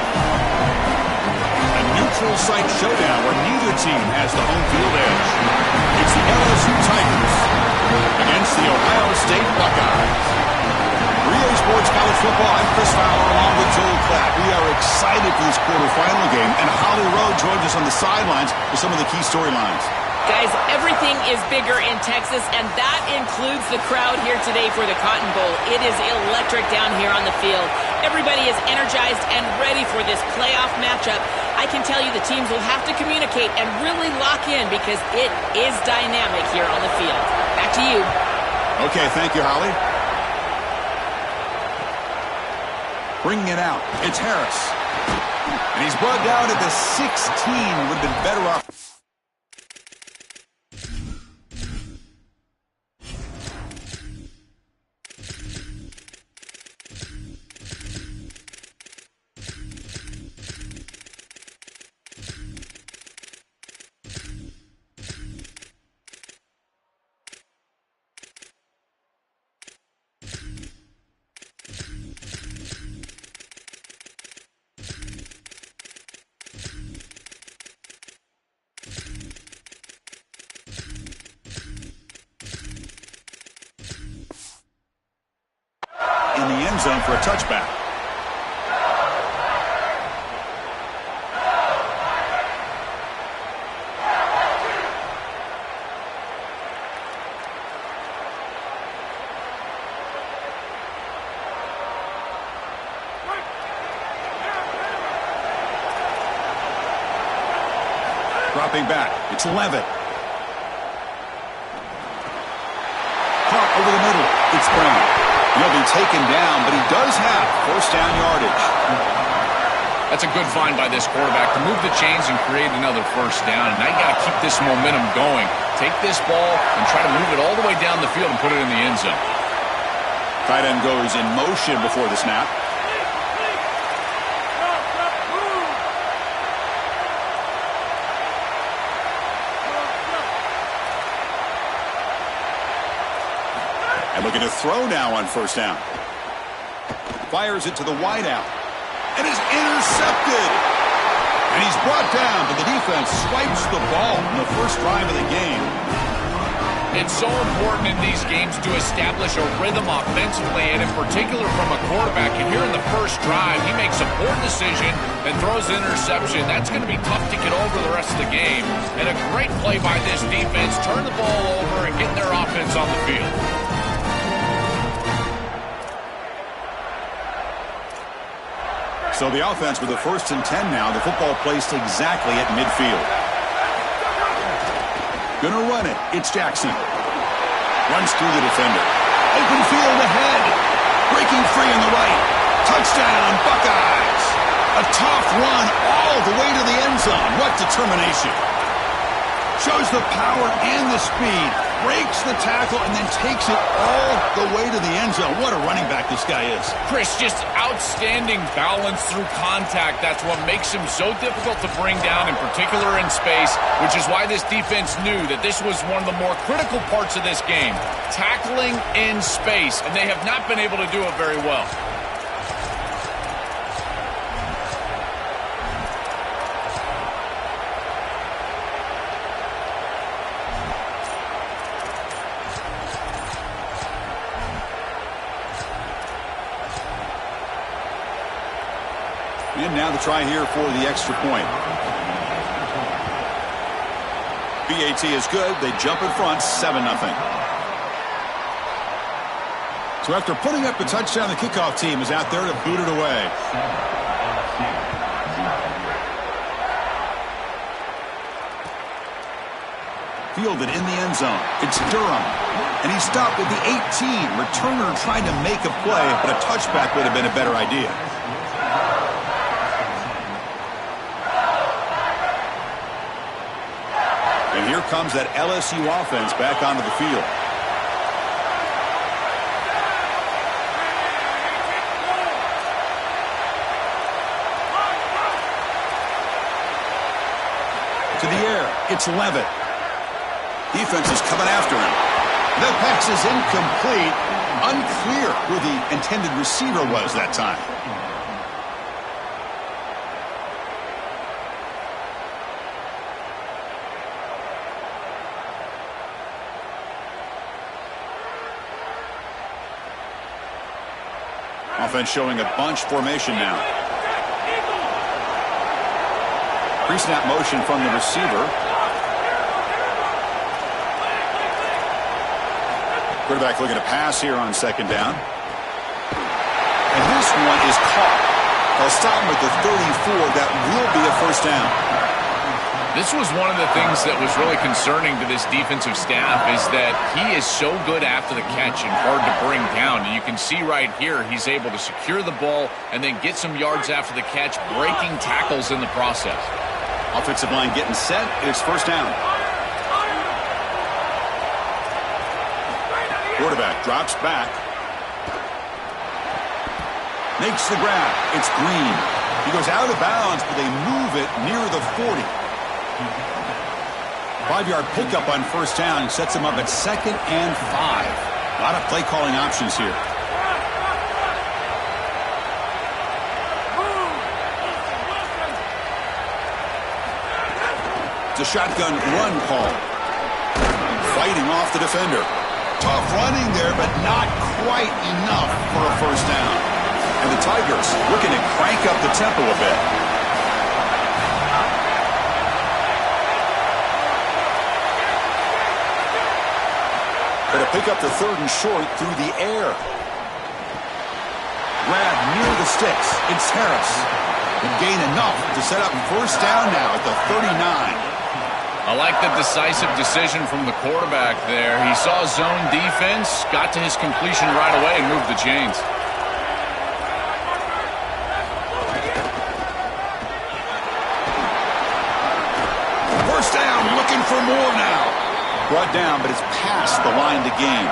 A neutral site showdown where neither team has the home field edge. It's the LSU Tigers against the Ohio State Buckeyes. Relay Sports College Football, I'm Chris Fowler along with Joel Klatt. We are excited for this quarterfinal game, and Holly Rowe joins us on the sidelines with some of the key storylines. Guys, everything is bigger in Texas, and that includes the crowd here today for the Cotton Bowl. It is electric down here on the field. Everybody is energized and ready for this playoff matchup. I can tell you the teams will have to communicate and really lock in because it is dynamic here on the field. Back to you. Okay, thank you, Holly. Bringing it out, it's Harris. And he's brought down at the 16. Would have been better off. In the end zone for a touchback. Dropping back, it's Levitt. Caught over the middle, it's Brown. He'll be taken down, but he does have first down yardage. That's a good find by this quarterback to move the chains and create another first down. And now you got to keep this momentum going. Take this ball and try to move it all the way down the field and put it in the end zone. Tight end goes in motion before the snap. And looking to throw now on first down. Fires it to the wideout. And is intercepted. And he's brought down, but the defense swipes the ball in the first drive of the game. It's so important in these games to establish a rhythm offensively, and in particular from a quarterback. And here in the first drive, he makes a poor decision and throws an interception. That's going to be tough to get over the rest of the game. And a great play by this defense. Turn the ball over and get their offense on the field. So the offense with a 1st and 10 now. The football placed exactly at midfield. Gonna run it. It's Jackson. Runs through the defender. Open field ahead. Breaking free on the right. Touchdown, Buckeyes. A tough run all the way to the end zone. What determination. Shows the power and the speed. Breaks the tackle and then takes it all the way to the end zone. What a running back this guy is. Chris, just outstanding balance through contact. That's what makes him so difficult to bring down, in particular in space, which is why this defense knew that this was one of the more critical parts of this game. Tackling in space, and they have not been able to do it very well. And now the try here for the extra point. BAT is good. They jump in front, 7-0. So after putting up a touchdown, the kickoff team is out there to boot it away. Fielded in the end zone. It's Durham. And he stopped at the 18. Returner tried to make a play, but a touchback would have been a better idea. And here comes that LSU offense back onto the field. To the air, it's Levitt. Defense is coming after him. That pass is incomplete. Unclear who the intended receiver was that time. Offense showing a bunch formation now. Pre-snap motion from the receiver. Quarterback looking to pass here on second down. And this one is caught. They'll stop him at the 34. That will be a first down. This was one of the things that was really concerning to this defensive staff is that he is so good after the catch and hard to bring down. And you can see right here he's able to secure the ball and then get some yards after the catch, breaking tackles in the process. Offensive line getting set. It's first down. Quarterback drops back. Makes the grab. It's Green. He goes out of bounds, but they move it near the 40. 5-yard pickup on first down sets him up at 2nd and 5. A lot of play calling options here. It's a shotgun run call. Fighting off the defender. Tough running there, but not quite enough for a first down. And the Tigers looking to crank up the tempo a bit. But to pick up the 3rd and short through the air. Grab near the sticks. It's Harris. And gain enough to set up first down now at the 39. I like the decisive decision from the quarterback there. He saw zone defense, got to his completion right away, and moved the chains. First down, looking for more now. Brought down, but it's past the line to gain.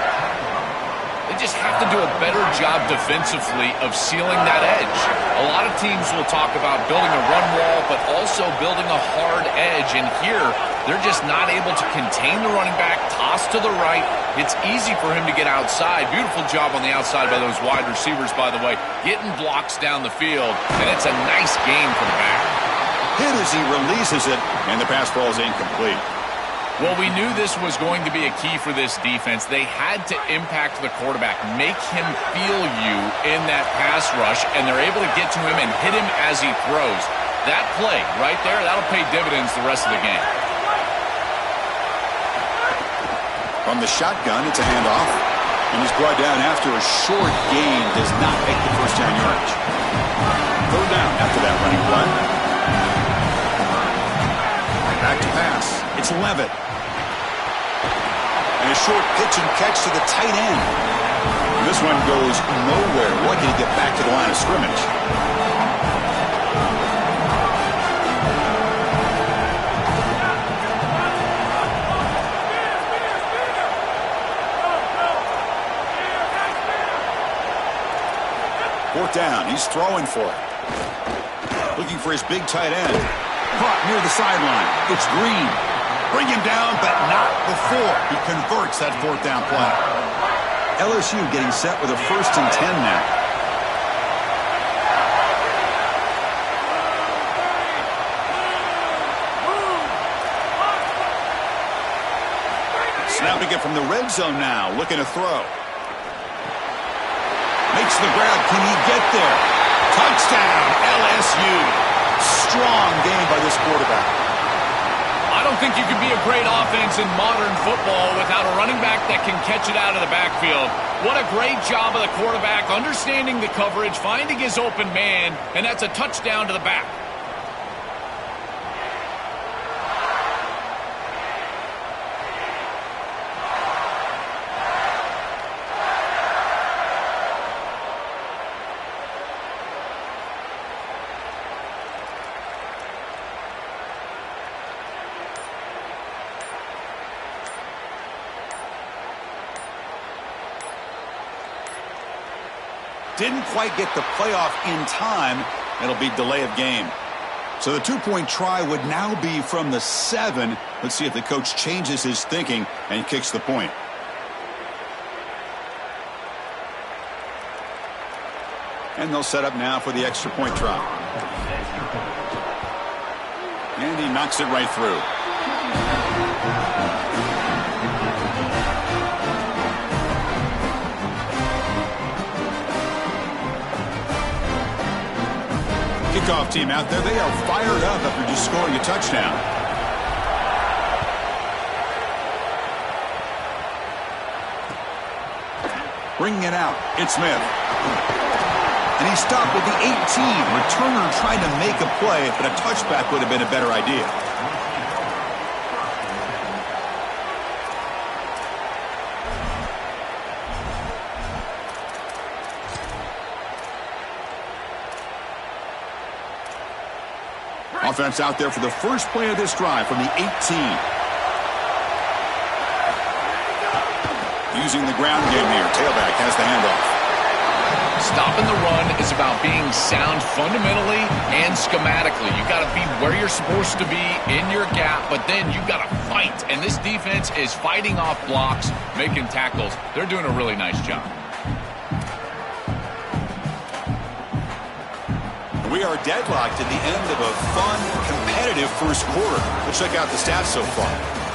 They just have to do a better job defensively of sealing that edge. A lot of teams will talk about building a run wall, but also building a hard edge. And here, they're just not able to contain the running back, toss to the right. It's easy for him to get outside. Beautiful job on the outside by those wide receivers, by the way, getting blocks down the field. And it's a nice gain for the back. Hit as he releases it, and the pass falls incomplete. Well, we knew this was going to be a key for this defense. They had to impact the quarterback, make him feel you in that pass rush, and they're able to get to him and hit him as he throws. That play right there, that'll pay dividends the rest of the game. From the shotgun, it's a handoff, and he's brought down after a short gain, does not make the first down yardage. 3rd down after that running play. Back to pass. It's Levitt. And a short pitch and catch to the tight end. And this one goes nowhere. Lucky to get back to the line of scrimmage. Fourth down. He's throwing for it. Looking for his big tight end. Caught near the sideline. It's Green. Bring him down, but not before he converts that 4th down play. LSU getting set with a 1st and 10 now. Snapping it from the red zone now, looking to throw. Makes the grab. Can he get there? Touchdown, LSU. Strong game by this quarterback. I don't think you can be a great offense in modern football without a running back that can catch it out of the backfield. What a great job of the quarterback, understanding the coverage, finding his open man, and that's a touchdown to the back. Didn't quite get the playoff in time. It'll be delay of game. So the two-point try would now be from the 7. Let's see if the coach changes his thinking and kicks the point. And they'll set up now for the extra point try. And he knocks it right through. Kickoff team out there, they are fired up after just scoring a touchdown. Bringing it out, it's Smith. And he stopped with the 18. Returner trying to make a play, but a touchback would have been a better idea. Offense out there for the first play of this drive from the 18. Using the ground game here. Tailback has the handoff. Stopping the run is about being sound fundamentally and schematically. You got to be where you're supposed to be in your gap, but then you got to fight. And this defense is fighting off blocks, making tackles. They're doing a really nice job. We are deadlocked at the end of a fun, competitive first quarter. Let's check out the stats so far.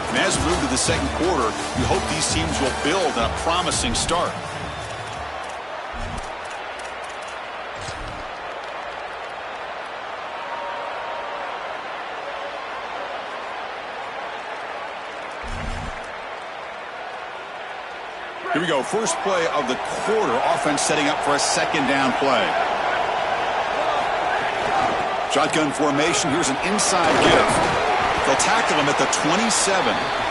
And as we move to the second quarter, we hope these teams will build on a promising start. Here we go, first play of the quarter. Offense setting up for a second down play. Shotgun formation, here's an inside give. They'll tackle him at the 27.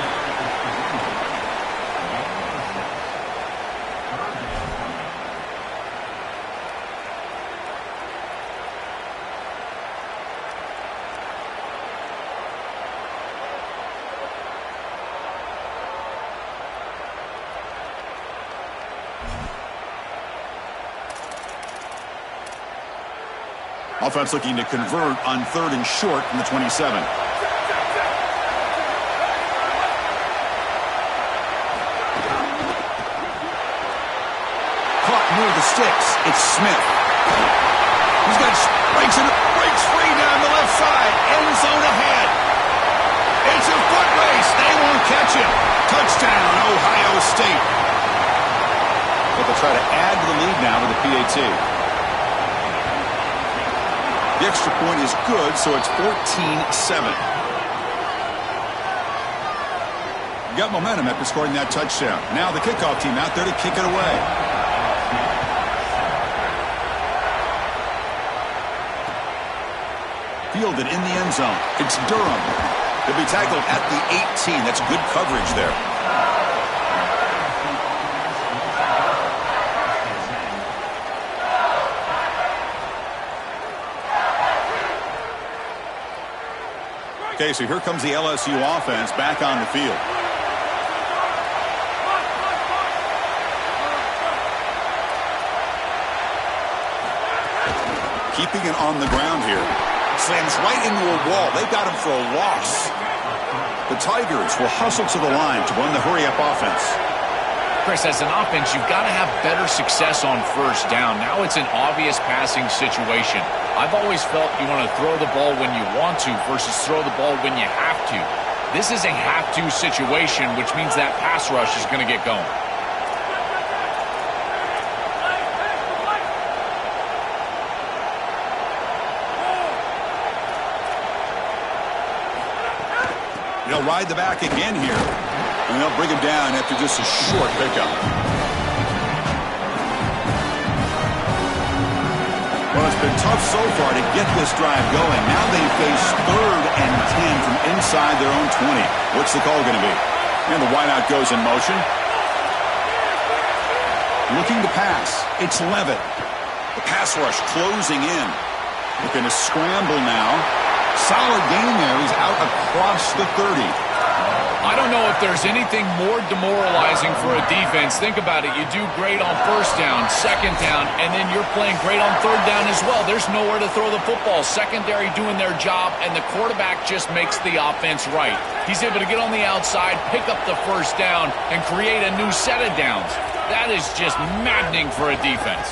Offense looking to convert on 3rd and short from the 27. Caught near the sticks. It's Smith. He's got breaks free down the left side. End zone ahead. It's a foot race. They won't catch him. Touchdown, Ohio State. But they'll try to add to the lead now with the PAT. The extra point is good, so it's 14-7. Got momentum after scoring that touchdown. Now the kickoff team out there to kick it away. Fielded in the end zone. It's Durham. He'll be tackled at the 18. That's good coverage there. Okay, so here comes the LSU offense back on the field. Keeping it on the ground here. Slams right into a wall. They got him for a loss. The Tigers will hustle to the line to run the hurry-up offense. Chris, as an offense, you've got to have better success on first down. Now it's an obvious passing situation. I've always felt you want to throw the ball when you want to versus throw the ball when you have to. This is a have-to situation, which means that pass rush is going to get going. They'll ride the back again here, and they'll bring him down after just a short pickup. Well, it's been tough so far to get this drive going. Now they face 3rd and 10 from inside their own 20. What's the call going to be? And the wideout goes in motion. Looking to pass. It's Levitt. The pass rush closing in. Looking to scramble now. Solid gain there. He's out across the 30. I don't know if there's anything more demoralizing for a defense. Think about it. You do great on first down, second down, and then you're playing great on third down as well. There's nowhere to throw the football. Secondary doing their job, and the quarterback just makes the offense right. He's able to get on the outside, pick up the first down, and create a new set of downs. That is just maddening for a defense.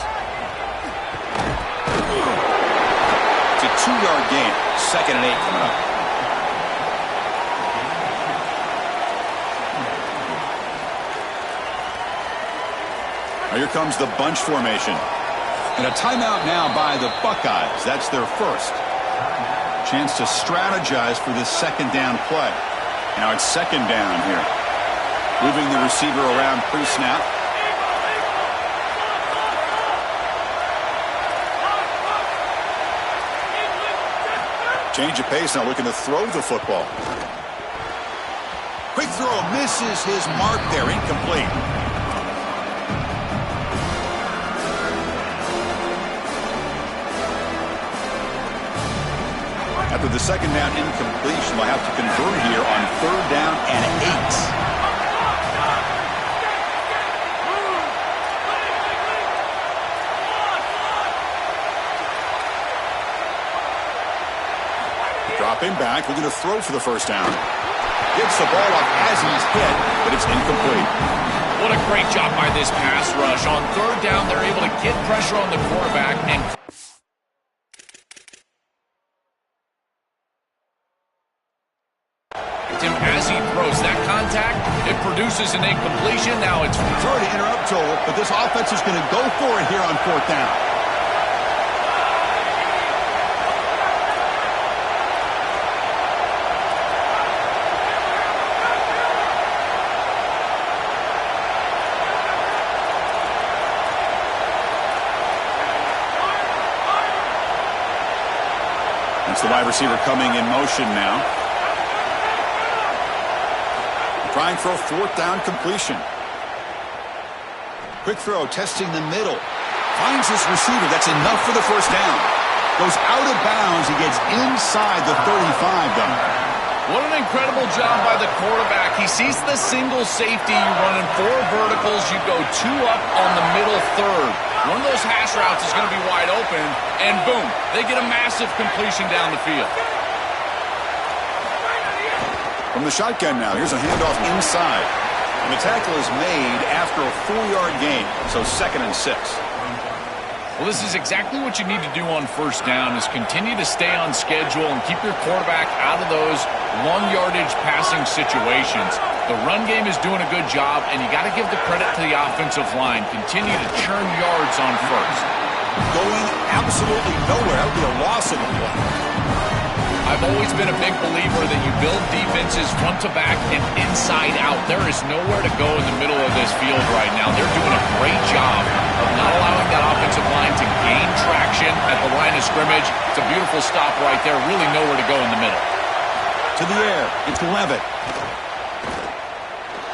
It's a 2-yard gain. 2nd and 8 coming up. Here comes the bunch formation. And a timeout now by the Buckeyes. That's their first. Chance to strategize for this second down play. Now it's second down here. Moving the receiver around pre-snap. Change of pace now, looking to throw the football. Quick throw, misses his mark there, incomplete. After the second down incompletion, they'll have to convert here on 3rd down and 8. Dropping back, looking to throw for the first down. Gets the ball off as he's hit, but it's incomplete. What a great job by this pass rush. On 3rd down, they're able to get pressure on the quarterback and as he throws that contact, it produces an incompletion. Now it's sorry to interrupt, Joel, but this offense is going to go for it here on 4th down. That's the wide receiver coming in motion now. Trying for a 4th down completion. Quick throw, testing the middle. Finds his receiver. That's enough for the first down. Goes out of bounds. He gets inside the 35, though. What an incredible job by the quarterback. He sees the single safety. You run in 4 verticals. You go 2 up on the middle third. One of those hash routes is going to be wide open, and boom, they get a massive completion down the field. From the shotgun now, here's a handoff inside. And the tackle is made after a 4-yard gain, so 2nd and 6. Well, this is exactly what you need to do on first down is continue to stay on schedule and keep your quarterback out of those long-yardage passing situations. The run game is doing a good job, and you got to give the credit to the offensive line. Continue to churn yards on first. Going absolutely nowhere. That would be a loss of the play. I've always been a big believer that you build defenses front to back and inside out. There is nowhere to go in the middle of this field right now. They're doing a great job of not allowing that offensive line to gain traction at the line of scrimmage. It's a beautiful stop right there. Really nowhere to go in the middle. To the air. It's Levitt.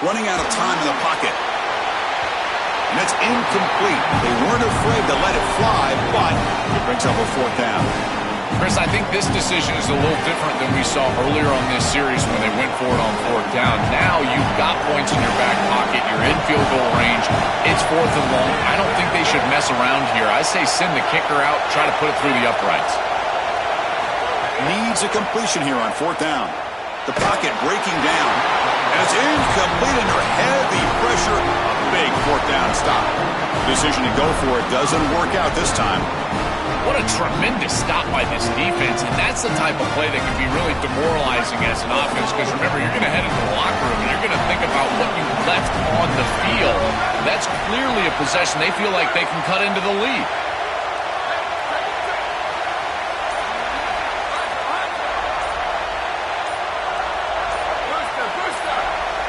Running out of time in the pocket. And it's incomplete. They weren't afraid to let it fly, but it brings up a 4th down. Chris, I think this decision is a little different than we saw earlier on this series when they went for it on 4th down. Now you've got points in your back pocket. You're in field goal range. It's 4th and long. I don't think they should mess around here. I say send the kicker out, try to put it through the uprights. Needs a completion here on 4th down. The pocket breaking down. And it's incomplete under heavy pressure. A big 4th down stop. Decision to go for it doesn't work out this time. What a tremendous stop by this defense, and that's the type of play that can be really demoralizing as an offense because, remember, you're going to head into the locker room and you're going to think about what you left on the field. That's clearly a possession they feel like they can cut into the lead.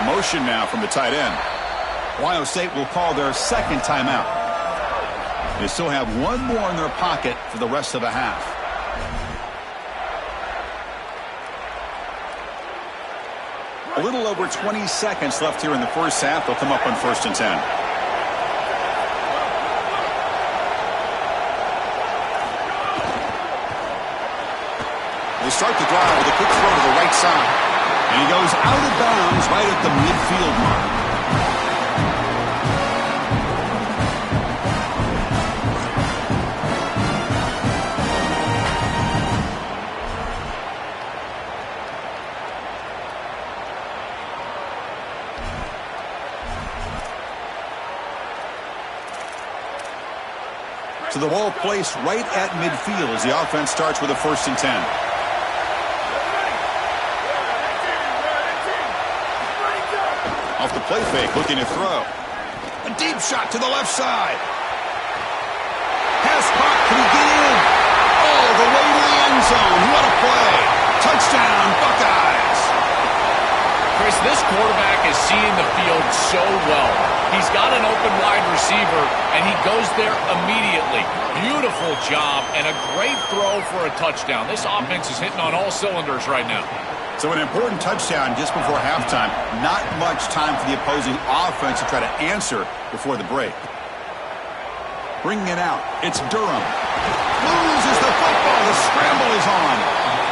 Motion now from the tight end. Ohio State will call their 2nd timeout. They still have 1 more in their pocket for the rest of the half. A little over 20 seconds left here in the first half. They'll come up on 1st and 10. This start the drive with a quick throw to the right side. And he goes out of bounds right at the midfield mark. So the ball placed right at midfield as the offense starts with a 1st and 10. Off the play fake, looking to throw. A deep shot to the left side. Pass caught, can he get in? All the way to the end zone. What a play. Touchdown, Buckeyes. Chris, this quarterback is seeing the field so well. He's got an open wide receiver, and he goes there immediately. Beautiful job and a great throw for a touchdown. This offense is hitting on all cylinders right now. So an important touchdown just before halftime. Not much time for the opposing offense to try to answer before the break. Bringing it out, it's Durham. Loses the football. The scramble is on.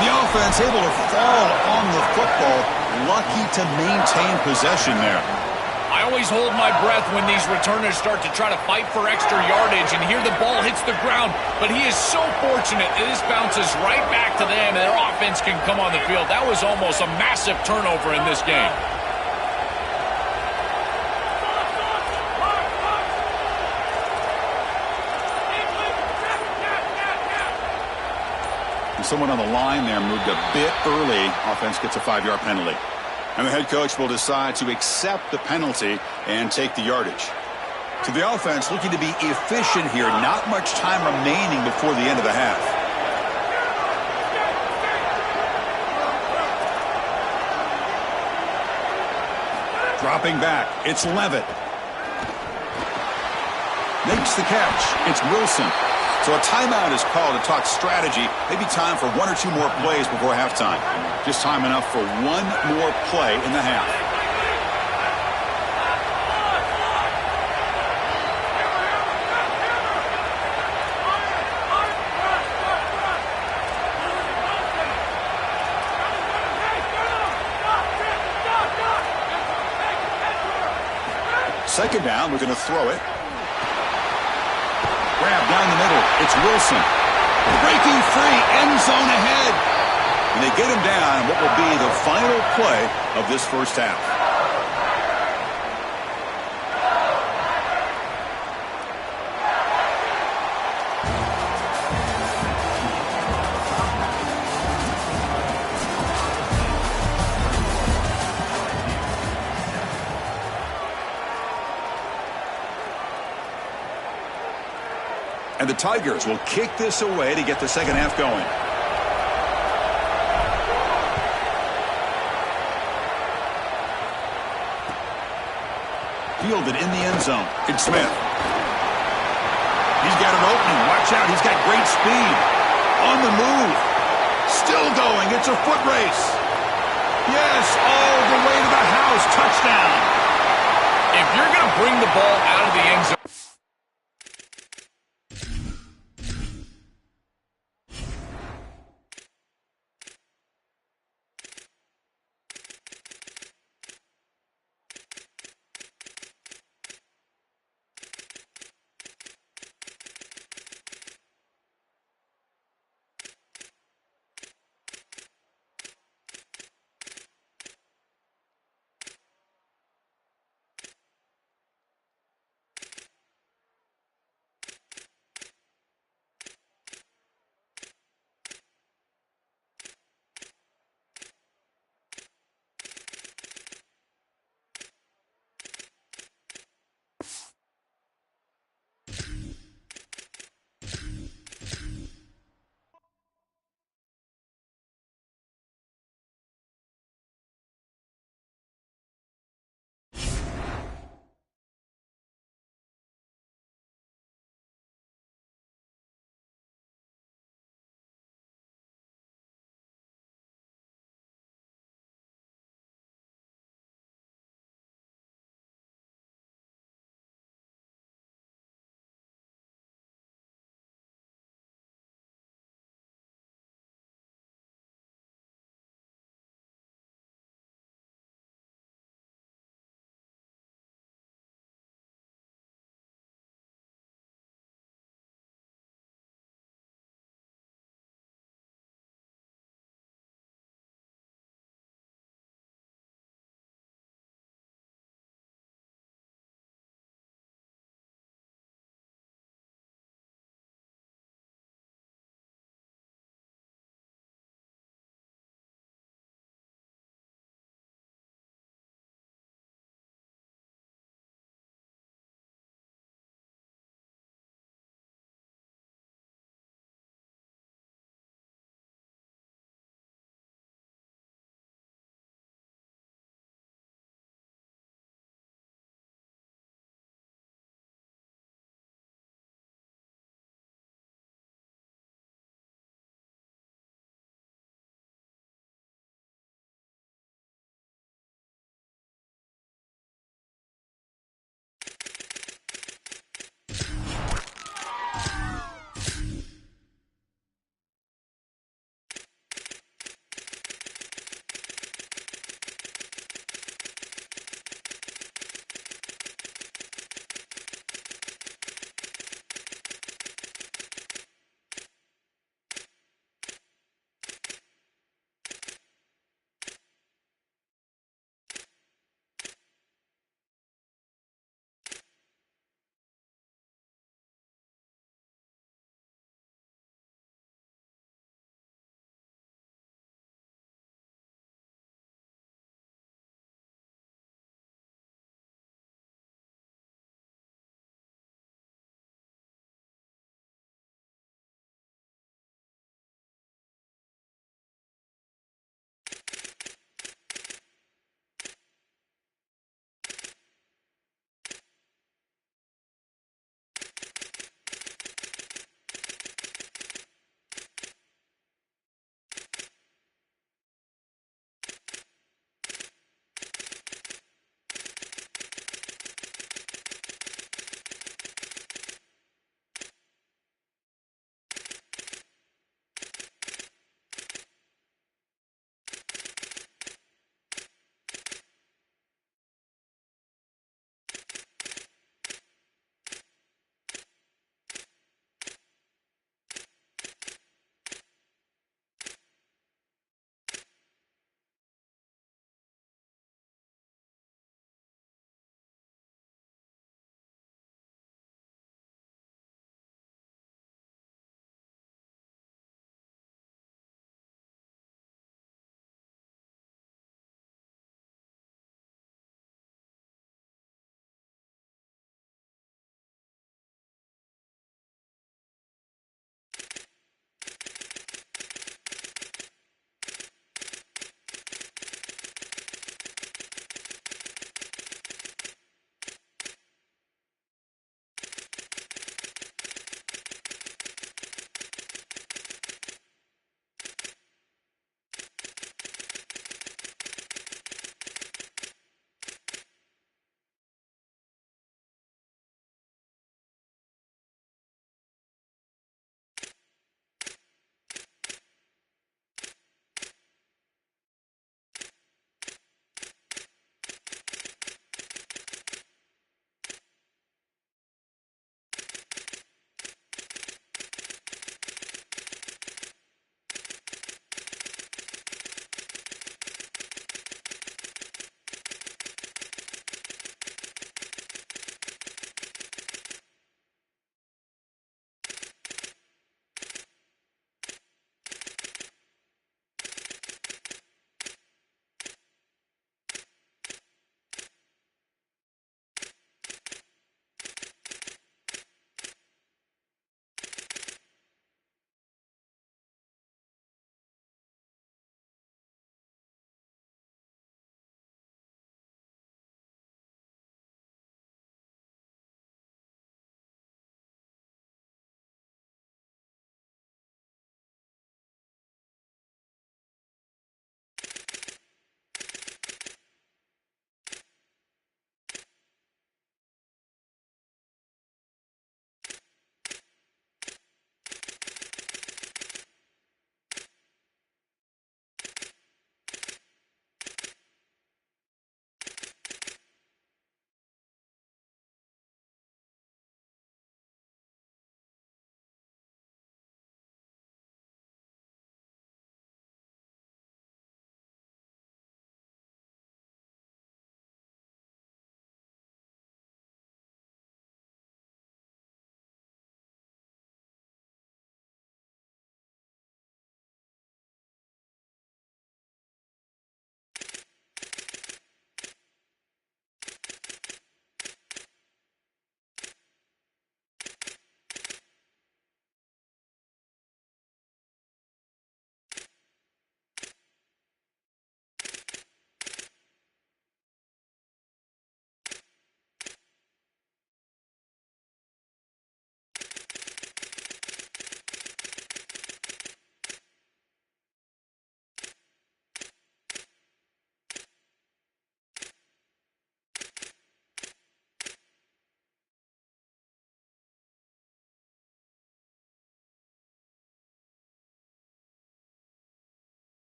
The offense able to fall on the football. Lucky to maintain possession there. I always hold my breath when these returners start to try to fight for extra yardage, and here the ball hits the ground. But he is so fortunate that this bounces right back to them, and their offense can come on the field. That was almost a massive turnover in this game. Someone on the line there moved a bit early. Offense gets a 5-yard penalty. And the head coach will decide to accept the penalty and take the yardage. So the offense looking to be efficient here. Not much time remaining before the end of the half. Dropping back, it's Levitt. Makes the catch. It's Wilson. So a timeout is called to talk strategy. Maybe time for 1 or 2 more plays before halftime. Just time enough for 1 more play in the half. Second down, we're going to throw it. Grab down the middle. It's Wilson. Breaking free. End zone ahead. And they get him down. What will be the final play of this first half. And the Tigers will kick this away to get the second half going. Fielded in the end zone. It's Smith. He's got an opening. Watch out. He's got great speed. On the move. Still going. It's a foot race. Yes, all the way to the house. Touchdown. If you're going to bring the ball out of the end zone,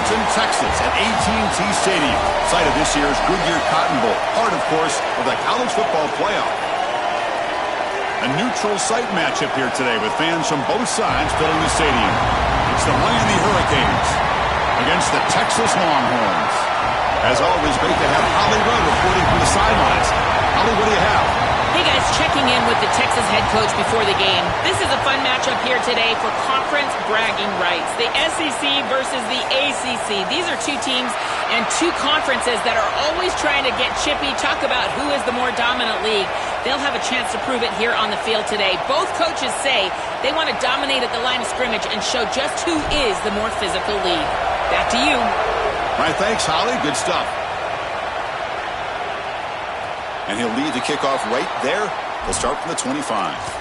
Arlington, Texas at AT&T Stadium, site of this year's Goodyear Cotton Bowl, part, of course, of the college football playoff. A neutral site matchup here today with fans from both sides filling the stadium. It's the Miami Hurricanes against the Texas Longhorns. As always, great to have Holly Rowe reporting from the sidelines. Holly, what do you have? Hey guys, checking in with the Texas head coach before the game. This is a fun matchup here today for conference bragging rights. The SEC versus the ACC. These are two teams and two conferences that are always trying to get chippy, talk about who is the more dominant league. They'll have a chance to prove it here on the field today. Both coaches say they want to dominate at the line of scrimmage and show just who is the more physical league. Back to you. All right, thanks, Holly. Good stuff. And he'll lead the kickoff right there. We'll start from the 25.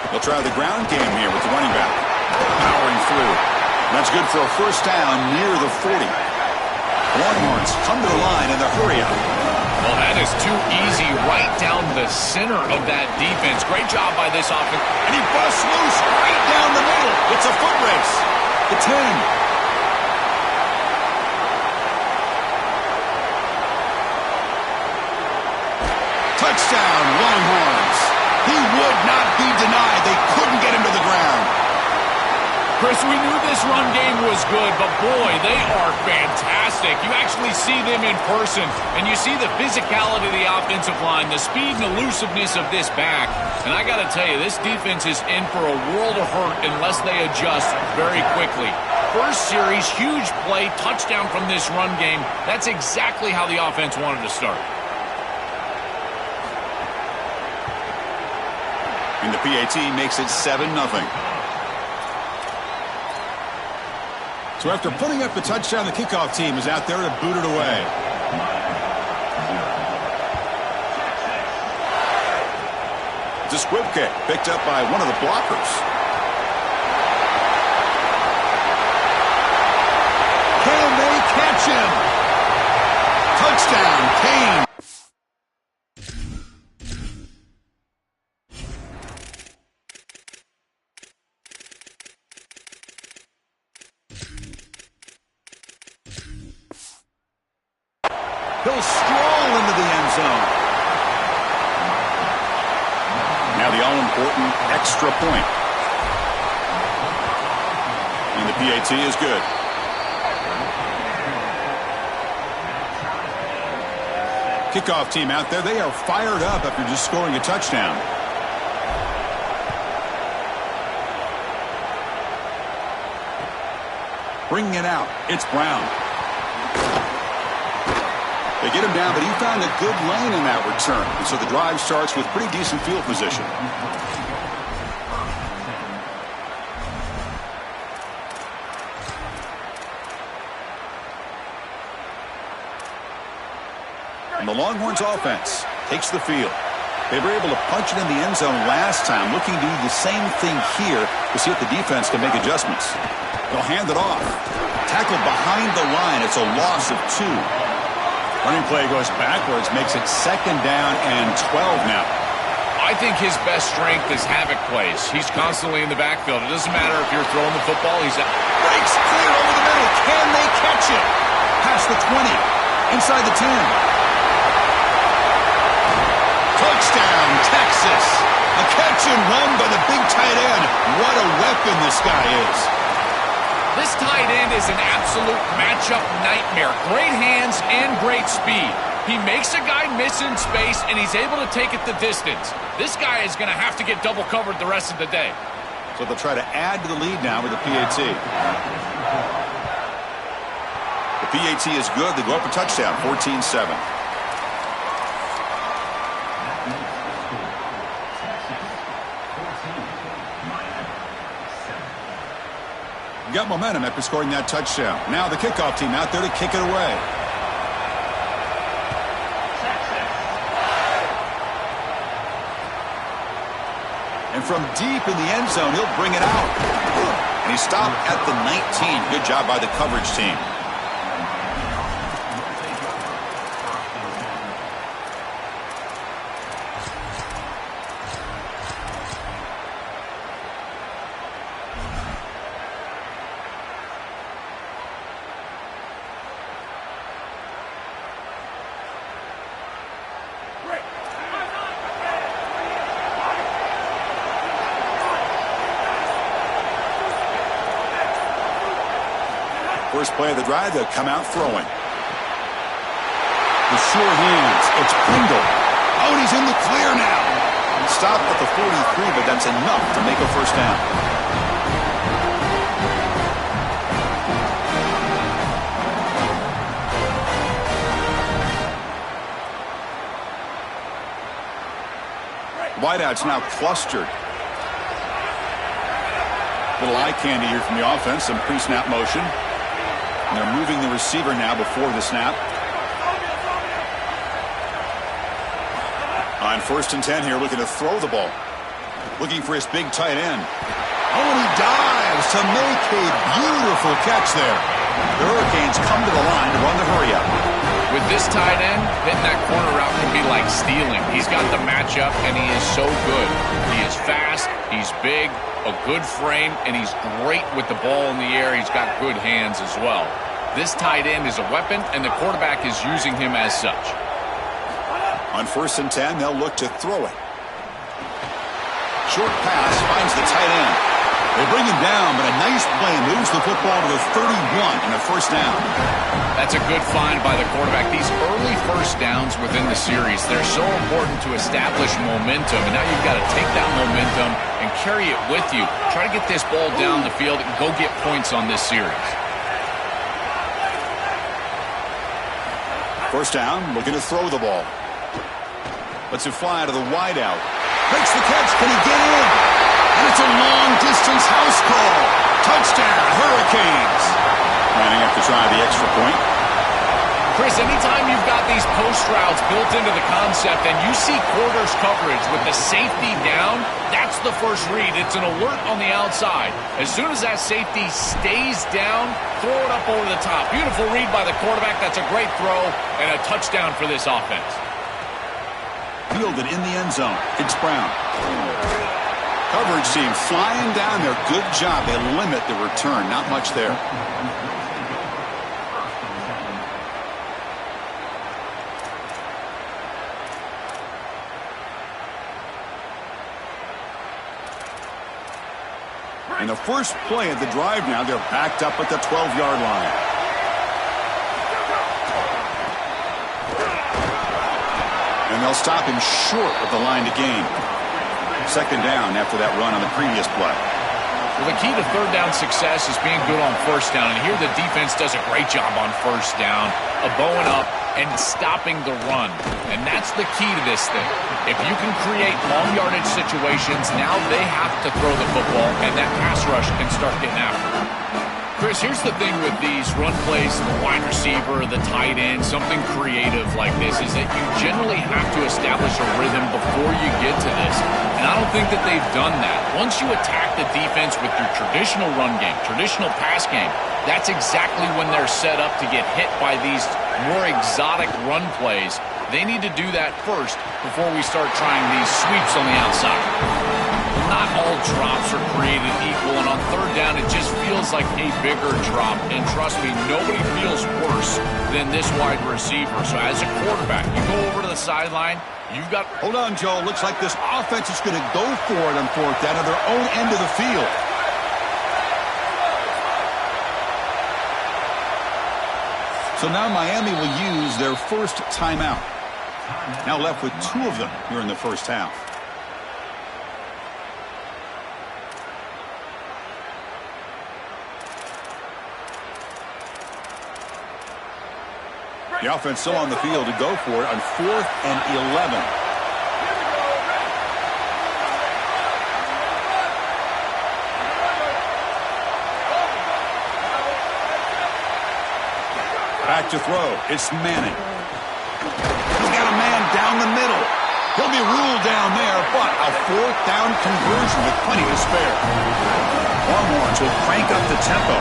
They'll try the ground game here with the running back. Powering through. That's good for a first down near the 40. Longhorns come to the line in the hurry up. Well, that is too easy right down the center of that defense. Great job by this offense. And he busts loose right down the middle. It's a foot race. The 10. Touchdown, Longhorns. He would not be denied. They couldn't get him to the ground. Chris, we knew this run game was good, but boy, they are fantastic. You actually see them in person, and you see the physicality of the offensive line, the speed and elusiveness of this back. And I got to tell you, this defense is in for a world of hurt unless they adjust very quickly. First series, huge play, touchdown from this run game. That's exactly how the offense wanted to start. And the PAT makes it 7-0. So after putting up the touchdown, the kickoff team is out there to boot it away. It's a squib kick picked up by one of the blockers. Can they catch him? Touchdown, Kane. He'll stroll into the end zone. Now the all-important extra point. And the PAT is good. Kickoff team out there, they are fired up after just scoring a touchdown. Bringing it out, it's Brown. They get him down, but he found a good lane in that return. And so the drive starts with pretty decent field position. And the Longhorns offense takes the field. They were able to punch it in the end zone last time, looking to do the same thing here to see if the defense can make adjustments. They'll hand it off. Tackled behind the line. It's a loss of 2. Running play goes backwards, makes it 2nd down and 12 now. I think his best strength is havoc plays. He's constantly in the backfield. It doesn't matter if you're throwing the football. He's out. Breaks clear over the middle. Can they catch it? Past the 20. Inside the 10. Touchdown, Texas. A catch and run by the big tight end. What a weapon this guy is. This tight end is an absolute matchup nightmare. Great hands and great speed. He makes a guy miss in space, and he's able to take it the distance. This guy is going to have to get double covered the rest of the day. So they'll try to add to the lead now with the PAT. The PAT is good. They go up a touchdown, 14-7. Got momentum after scoring that touchdown. Now the kickoff team out there to kick it away. And from deep in the end zone, he'll bring it out. And he stopped at the 19. Good job by the coverage team. First play of the drive, they'll come out throwing. With sure hands, it's Pringle. Oh, and he's in the clear now. Stopped at the 43, but that's enough to make a first down. Wideouts now clustered. Little eye candy here from the offense, some pre-snap motion. And they're moving the receiver now before the snap. On 1st and 10 here, looking to throw the ball. Looking for his big tight end. Oh, and he dives to make a beautiful catch there. The Hurricanes come to the line to run the hurry-up. With this tight end, hitting that corner route can be like stealing. He's got the matchup, and he is so good. He is fast, he's big, a good frame, and he's great with the ball in the air. He's got good hands as well. This tight end is a weapon, and the quarterback is using him as such. On 1st and 10, they'll look to throw it. Short pass finds the tight end. They bring him down, but a nice play moves the football to the 31 and a first down. That's a good find by the quarterback. These early first downs within the series, they're so important to establish momentum, and now you've got to take that momentum and carry it with you. Try to get this ball down the field and go get points on this series. First down, looking to throw the ball. Lets it fly to the wideout. Makes the catch. Can he get in? And it's a long-distance house call. Touchdown, Hurricanes. Lining up to try the extra point. Chris, anytime you've got these post routes built into the concept and you see quarters coverage with the safety down, that's the first read. It's an alert on the outside. As soon as that safety stays down, throw it up over the top. Beautiful read by the quarterback. That's a great throw and a touchdown for this offense. Fielded in the end zone. It's Brown. Coverage team flying down there. Good job. They limit the return. Not much there. And the first play of the drive now, they're backed up at the 12-yard line. And they'll stop him short of the line to gain. Second down after that run on the previous play. Well, the key to third down success is being good on first down. And here the defense does a great job on first down of bowing up and stopping the run. And that's the key to this thing. If you can create long yardage situations, now they have to throw the football, and that pass rush can start getting after it. Chris, here's the thing with these run plays, the wide receiver, the tight end, something creative like this, is that you generally have to establish a rhythm before you get to this. And I don't think that they've done that. Once you attack the defense with your traditional run game, traditional pass game, that's exactly when they're set up to get hit by these more exotic run plays. They need to do that first before we start trying these sweeps on the outside. Not all drops are created equal, and on third down, it just feels like a bigger drop. And trust me, nobody feels worse than this wide receiver. So as a quarterback, you go over to the sideline, you've got... Hold on, Joe. Looks like this offense is going to go for it on fourth down at their own end of the field. So now Miami will use their first timeout. Now left with 2 of them here in the first half. The offense still on the field to go for it on 4th and 11. Back to throw. It's Manning. He's got a man down the middle. He'll be ruled down there, but a 4th down conversion with plenty to spare. Longhorns will crank up the tempo.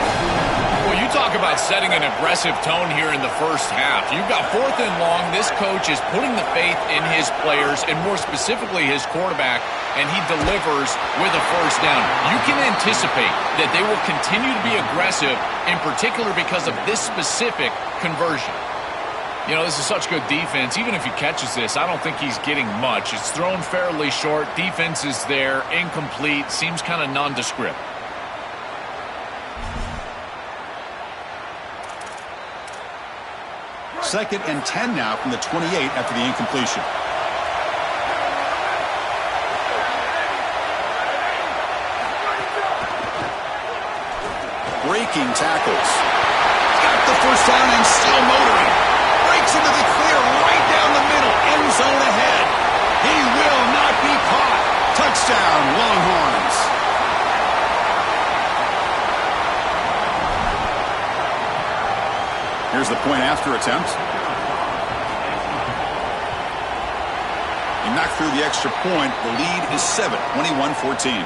Well, you talk about setting an aggressive tone here in the first half. You've got 4th and long. This coach is putting the faith in his players, and more specifically his quarterback, and he delivers with a first down. You can anticipate that they will continue to be aggressive, in particular because of this specific conversion. You know, this is such good defense. Even if he catches this, I don't think he's getting much. It's thrown fairly short. Defense is there. Incomplete. Seems kind of nondescript. Second and 10 now from the 28 after the incompletion. Breaking tackles. Got the first down and still motoring. Breaks into the clear right down the middle. End zone ahead. He will not be caught. Touchdown, Longhorns. Here's the point after attempt. He knocked through the extra point. The lead is 7, 21-14.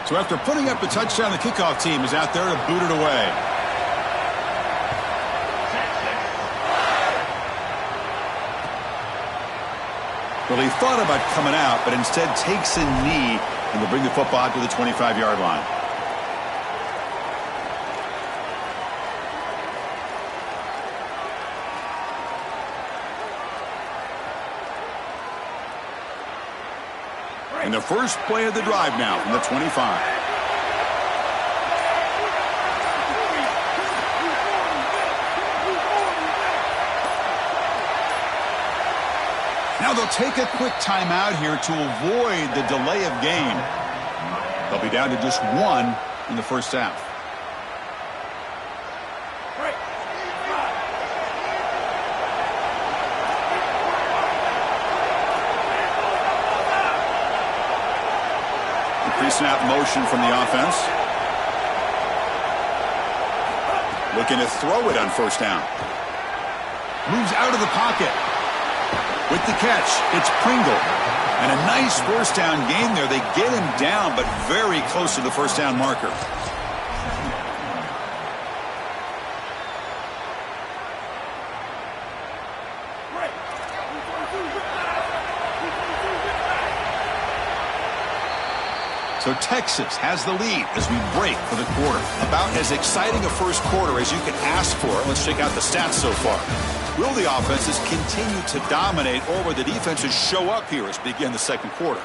So after putting up the touchdown, the kickoff team is out there to boot it away. Well, he thought about coming out, but instead takes a knee and will bring the football to the 25-yard line. And the first play of the drive now from the 25. Now they'll take a quick timeout here to avoid the delay of game. They'll be down to just 1 in the first half. The pre-snap motion from the offense. Looking to throw it on first down. Moves out of the pocket. With the catch, it's Pringle. And a nice first down gain there. They get him down, but very close to the first down marker. So Texas has the lead as we break for the quarter. About as exciting a first quarter as you can ask for. Let's check out the stats so far. Will the offenses continue to dominate, or will the defenses show up here as we begin the second quarter?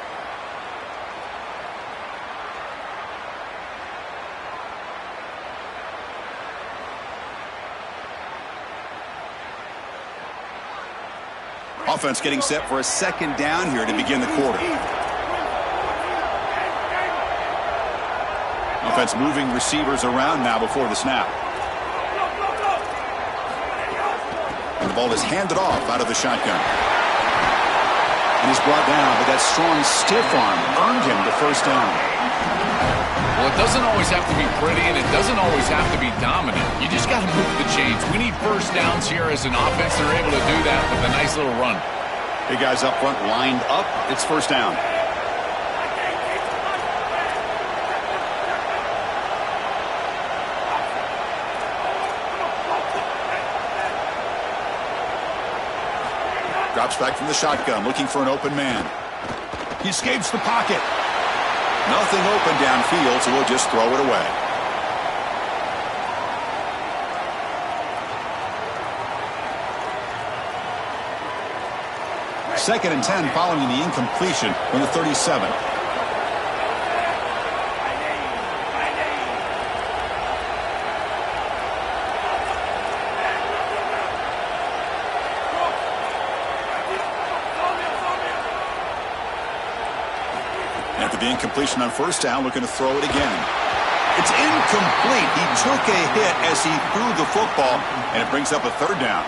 Offense getting set for a second down here to begin the quarter. Offense moving receivers around now before the snap. And the ball is handed off out of the shotgun. And he's brought down, but that strong stiff arm earned him the first down. Well, it doesn't always have to be pretty, and it doesn't always have to be dominant. You just got to move the chains. We need first downs here as an offense. They're able to do that with a nice little run. Big guys up front lined up. It's first down. Drops back from the shotgun, looking for an open man. He escapes the pocket. Nothing open downfield, so we'll just throw it away. Second and 10 following the incompletion from the 37. After the incompletion on first down, looking to throw it again. It's incomplete. He took a hit as he threw the football, and it brings up a third down.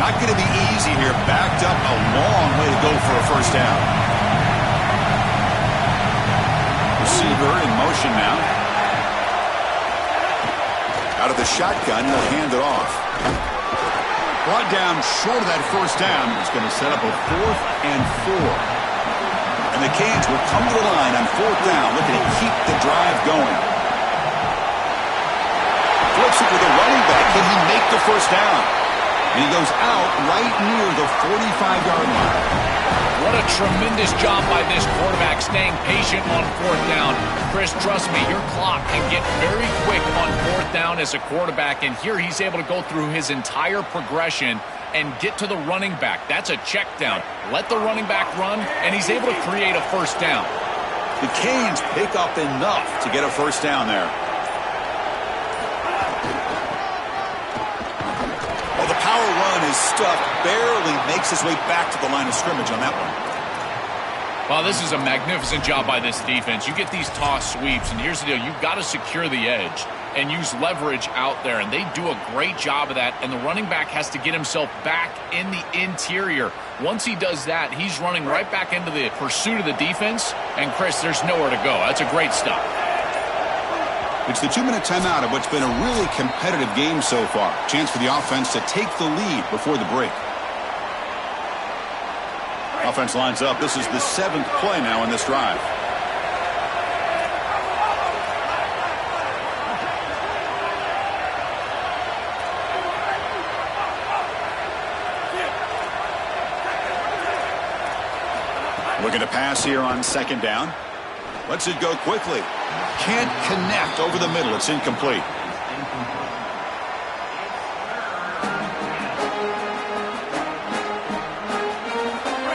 Not going to be easy here. Backed up a long way to go for a first down. Receiver in motion now. Out of the shotgun, he'll hand it off. Brought down short of that first down. It's going to set up a 4th and 4. And the Canes will come to the line on 4th down, looking to keep the drive going. Flips it with a running back. Can he make the first down? And he goes out right near the 45-yard line. What a tremendous job by this quarterback staying patient on 4th down. Chris, trust me, your clock can get very quick on 4th down as a quarterback, and here he's able to go through his entire progression and get to the running back. That's a check down. Let the running back run, and he's able to create a first down. The Canes pick up enough to get a first down there. Well, the power run is stuffed, barely makes his way back to the line of scrimmage on that one. Well, this is a magnificent job by this defense. You get these toss sweeps, and here's the deal. You've got to secure the edge and use leverage out there, and they do a great job of that, and the running back has to get himself back in the interior. Once he does that, he's running right back into the pursuit of the defense, and, Chris, there's nowhere to go. That's a great stop. It's the 2-minute timeout of what's been a really competitive game so far. Chance for the offense to take the lead before the break. Offense lines up. This is the 7th play now in this drive. Looking to pass here on 2nd down. Lets it go quickly. Can't connect over the middle. It's incomplete.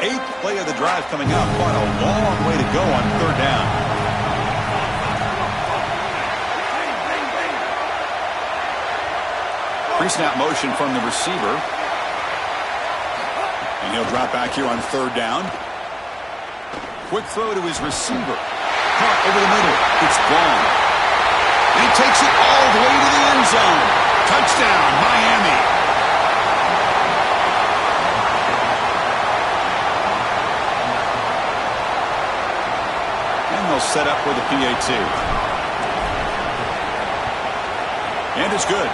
Eighth play of the drive coming up. Quite a long way to go on 3rd down. Pre-snap motion from the receiver. And he'll drop back here on 3rd down. Quick throw to his receiver. Caught over the middle. It's gone. And he takes it all the way to the end zone. Touchdown, Miami. And they'll set up for the PAT. And it's good.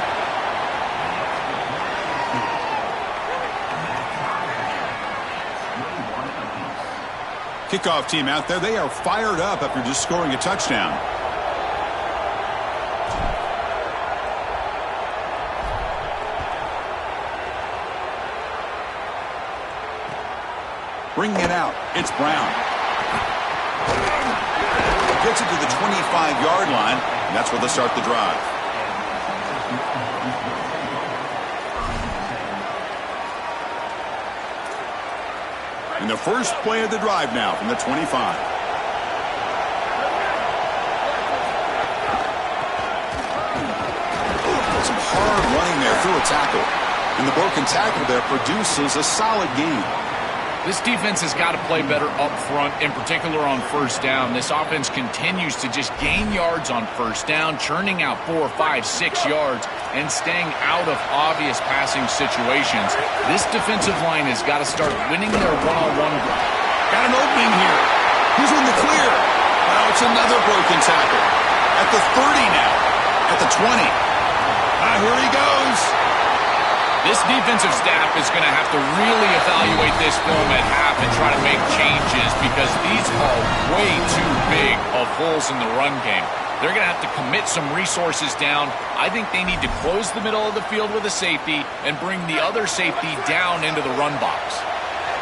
Kickoff team out there. They are fired up after just scoring a touchdown. Bringing it out. It's Brown. Gets it to the 25-yard line, and that's where they'll start the drive. And the first play of the drive now from the 25. Some hard running there through a tackle. And the broken tackle there produces a solid gain. This defense has got to play better up front, in particular on 1st down. This offense continues to just gain yards on 1st down, churning out 4, 5, 6 yards, and staying out of obvious passing situations. This defensive line has got to start winning their one-on-one. Got an opening here. Who's in the clear? Well, it's another broken tackle. At the 30 now. At the 20. Here he goes. This defensive staff is going to have to really evaluate this film at half and try to make changes because these are way too big of holes in the run game. They're going to have to commit some resources down. I think they need to close the middle of the field with a safety and bring the other safety down into the run box.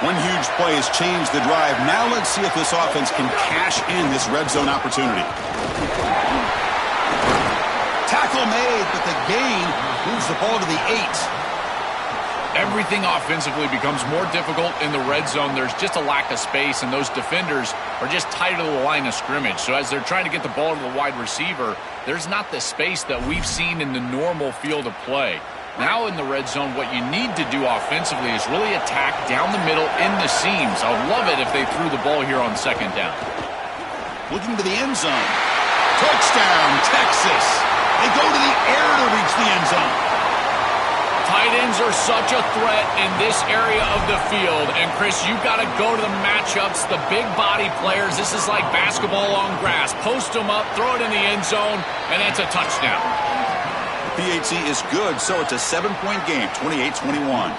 One huge play has changed the drive. Now let's see if this offense can cash in this red zone opportunity. Tackle made, but the gain moves the ball to the 8. Everything offensively becomes more difficult in the red zone. There's just a lack of space, and those defenders are just tight to the line of scrimmage. So as they're trying to get the ball to the wide receiver, there's not the space that we've seen in the normal field of play. Now in the red zone, what you need to do offensively is really attack down the middle in the seams. I would love it if they threw the ball here on second down. Looking to the end zone. Touchdown, Texas. They go to the air to reach the end zone. Tight ends are such a threat in this area of the field. And, Chris, you've got to go to the matchups, the big body players. This is like basketball on grass. Post them up, throw it in the end zone, and it's a touchdown. PAT is good, so it's a 7-point game, 28-21.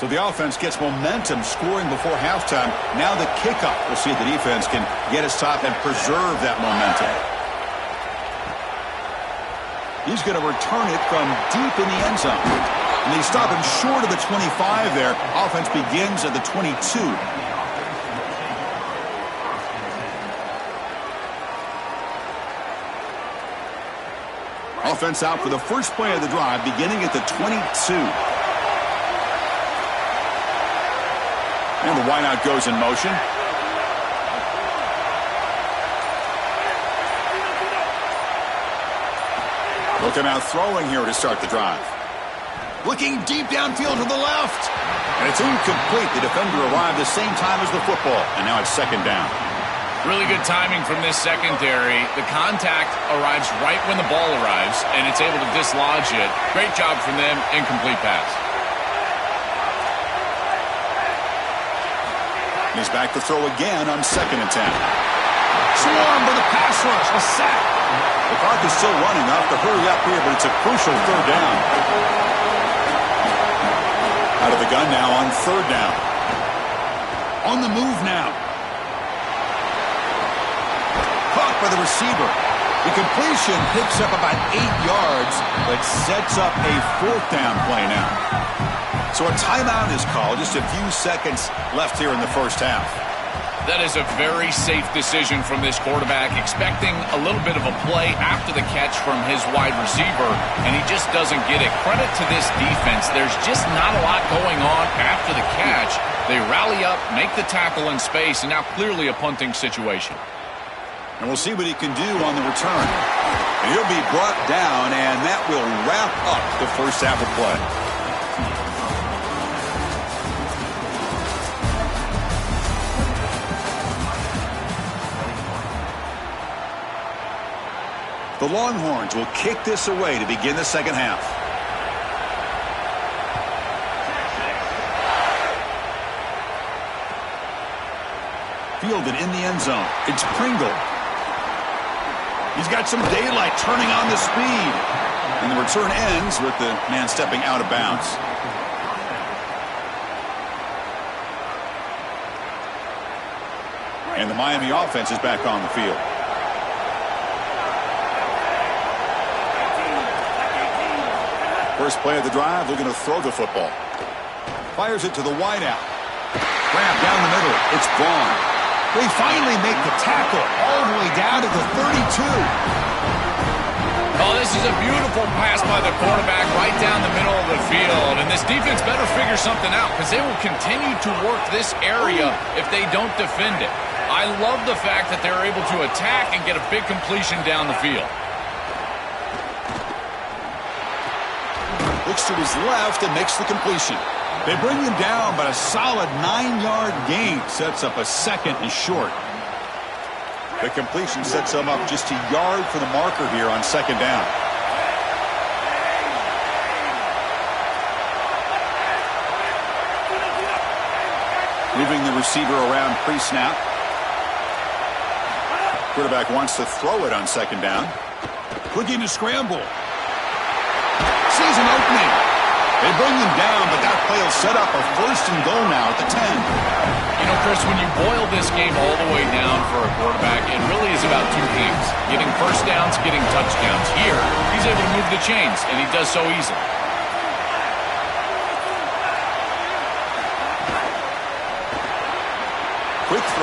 So the offense gets momentum scoring before halftime. Now the kickoff. We'll see if the defense can get his top and preserve that momentum. He's going to return it from deep in the end zone. And they stop him short of the 25 there. Offense begins at the 22. Offense out for the first play of the drive, beginning at the 22. And the wideout goes in motion. Looking out throwing here to start the drive. Looking deep downfield to the left. And it's incomplete. The defender arrived the same time as the football. And now it's second down. Really good timing from this secondary. The contact arrives right when the ball arrives, and it's able to dislodge it. Great job from them. Incomplete pass. He's back to throw again on second attempt. Swarmed by the pass rush. A sack. The clock is still running. Off to hurry up here, but it's a crucial third down. Out of the gun now on third down. On the move now. Caught by the receiver. The completion picks up about 8 yards, but sets up a fourth down play now. So a timeout is called. Just a few seconds left here in the first half. That is a very safe decision from this quarterback, expecting a little bit of a play after the catch from his wide receiver, and he just doesn't get it. Credit to this defense. There's just not a lot going on after the catch. They rally up, make the tackle in space, and now clearly a punting situation. And we'll see what he can do on the return. And he'll be brought down, and that will wrap up the first half of play. The Longhorns will kick this away to begin the second half. Fielded in the end zone. It's Pringle. He's got some daylight, turning on the speed. And the return ends with the man stepping out of bounds. And the Miami offense is back on the field. First play of the drive, looking to throw the football. Fires it to the wideout. Grab down the middle. It's Vaughn. They finally make the tackle all the way down to the 32. Oh, this is a beautiful pass by the quarterback right down the middle of the field. And this defense better figure something out, because they will continue to work this area if they don't defend it. I love the fact that they're able to attack and get a big completion down the field. Looks to his left and makes the completion. They bring him down, but a solid 9-yard gain sets up a second and short. The completion sets him up just a yard for the marker here on second down. Moving the receiver around pre-snap. Quarterback wants to throw it on second down. Looking to scramble. Sees an opening. They bring him down, but that play will set up a first and goal now at the 10. You know, Chris, when you boil this game all the way down for a quarterback, it really is about two things. Getting first downs, getting touchdowns. Here, he's able to move the chains, and he does so easily.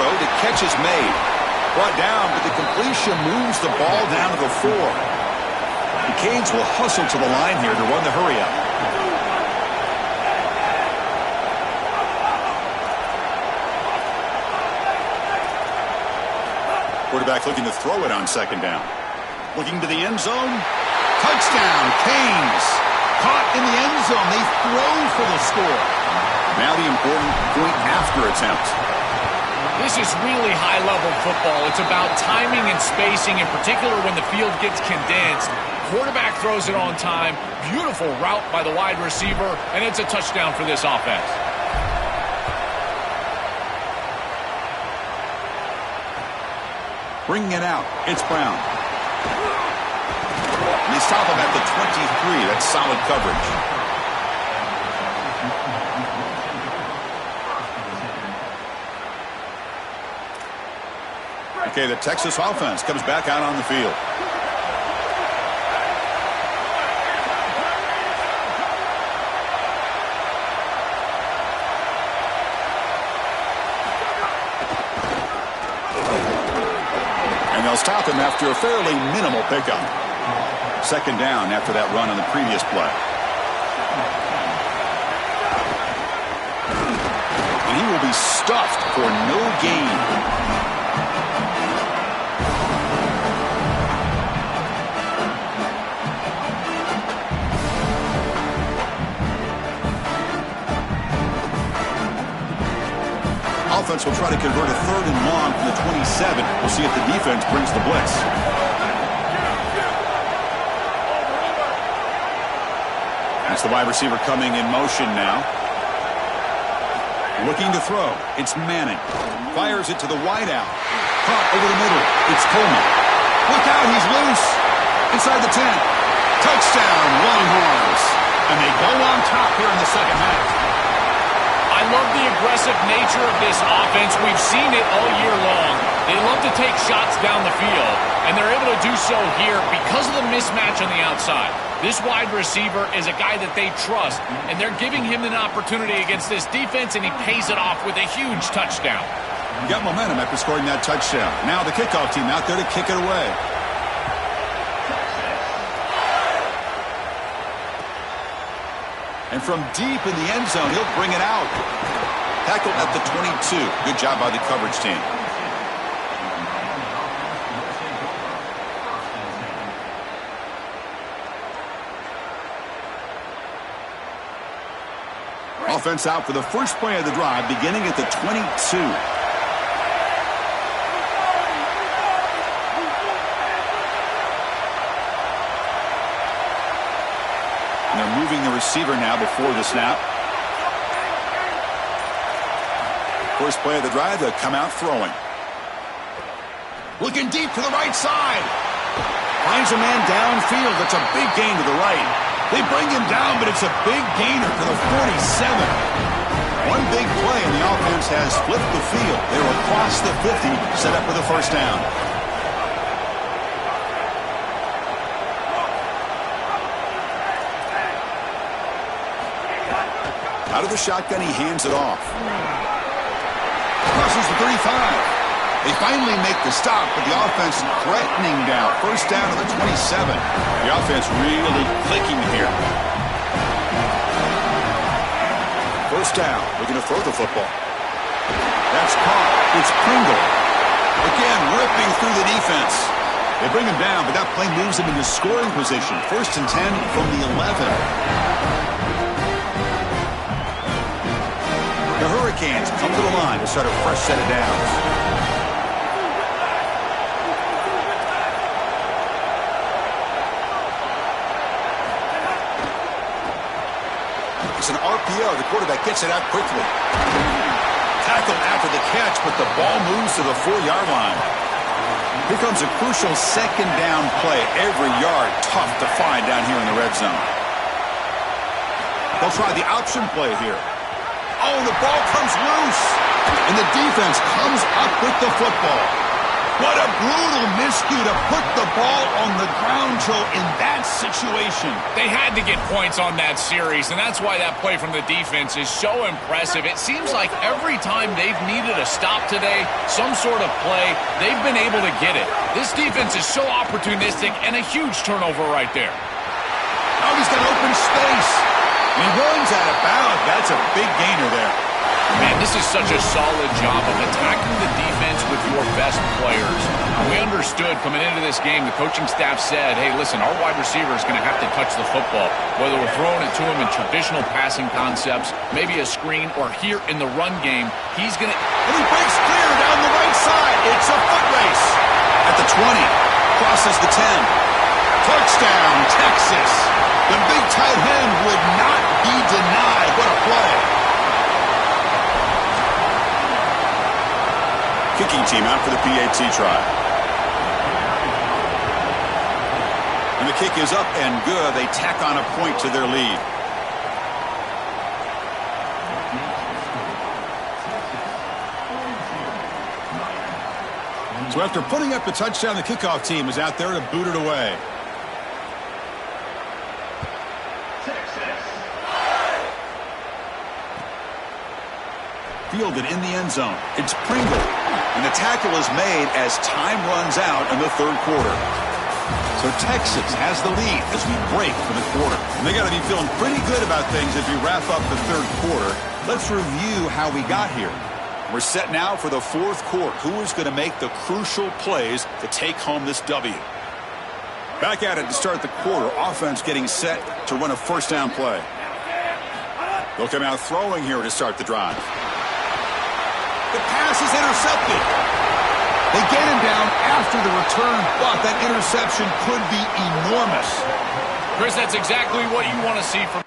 throw. The catch is made. Brought down, but the completion moves the ball down to the 4. The Canes will hustle to the line here to run the hurry up. Quarterback looking to throw it on second down. Looking to the end zone. Touchdown, Canes. Caught in the end zone. They throw for the score. Now the important point after attempt. This is really high-level football. It's about timing and spacing, in particular when the field gets condensed. Quarterback throws it on time. Beautiful route by the wide receiver, and it's a touchdown for this offense. Bringing it out, it's Brown. And they stop him at the 23. That's solid coverage. Okay, the Texas offense comes back out on the field. And they'll stop him after a fairly minimal pickup. Second down after that run on the previous play. And he will be stuffed for no gain. Offense will try to convert a 3rd and long from the 27. We'll see if the defense brings the blitz. That's the wide receiver coming in motion now. Looking to throw. It's Manning. Fires it to the wideout. Caught over the middle. It's Coleman. Look out, he's loose. Inside the 10. Touchdown, Longhorns. And they go on top here in the second half. I love the aggressive nature of this offense. We've seen it all year long. They love to take shots down the field, and they're able to do so here because of the mismatch on the outside. This wide receiver is a guy that they trust, and they're giving him an opportunity against this defense, and he pays it off with a huge touchdown. Got momentum after scoring that touchdown. Now the kickoff team out there to kick it away. And from deep in the end zone, he'll bring it out. Tackled at the 22. Good job by the coverage team. Offense out for the first play of the drive, beginning at the 22. They're moving the receiver now before the snap. First play of the drive, they'll come out throwing. Looking deep to the right side. Finds a man downfield. That's a big gain to the right. They bring him down, but it's a big gainer to the 47. One big play, and the offense has flipped the field. They're across the 50, set up for the first down. Out of the shotgun, he hands it off. Crosses the 35. They finally make the stop, but the offense threatening down. First down to the 27. The offense really clicking here. First down, looking to throw the football. That's caught. It's Pringle. Again, ripping through the defense. They bring him down, but that play moves him into scoring position. First and 10 from the 11. The Hurricanes come to the line to start a fresh set of downs. It's an RPO. The quarterback gets it out quickly. Tackled after the catch, but the ball moves to the 4-yard line. Here comes a crucial second down play. Every yard tough to find down here in the red zone. They'll try the option play here. Oh, the ball comes loose. And the defense comes up with the football. What a brutal missed lucky to put the ball on the ground, Joe, in that situation. They had to get points on that series, and that's why that play from the defense is so impressive. It seems like every time they've needed a stop today, some sort of play, they've been able to get it. This defense is so opportunistic, and a huge turnover right there. Oh, he's got open space. And he runs out of bounds. That's a big gainer there. Man, this is such a solid job of attacking the defense with your best players. We understood coming into this game, the coaching staff said, hey, listen, our wide receiver is going to have to touch the football, whether we're throwing it to him in traditional passing concepts, maybe a screen, or here in the run game, he's going to... And he breaks clear down the right side. It's a foot race. At the 20, crosses the 10. Touchdown, Texas. The big tight end would not be denied. What a play. Kicking team out for the PAT try. And the kick is up and good. They tack on a point to their lead. So after putting up the touchdown, the kickoff team is out there to boot it away. Fielded in the end zone. It's Pringle. And the tackle is made as time runs out in the third quarter. So Texas has the lead as we break for the quarter. And they got to be feeling pretty good about things as we wrap up the third quarter. Let's review how we got here. We're set now for the fourth quarter. Who is going to make the crucial plays to take home this W? Back at it to start the quarter. Offense getting set to run a first down play. They'll come out throwing here to start the drive. The pass is intercepted. They get him down after the return, but that interception could be enormous. Chris, that's exactly what you want to see from...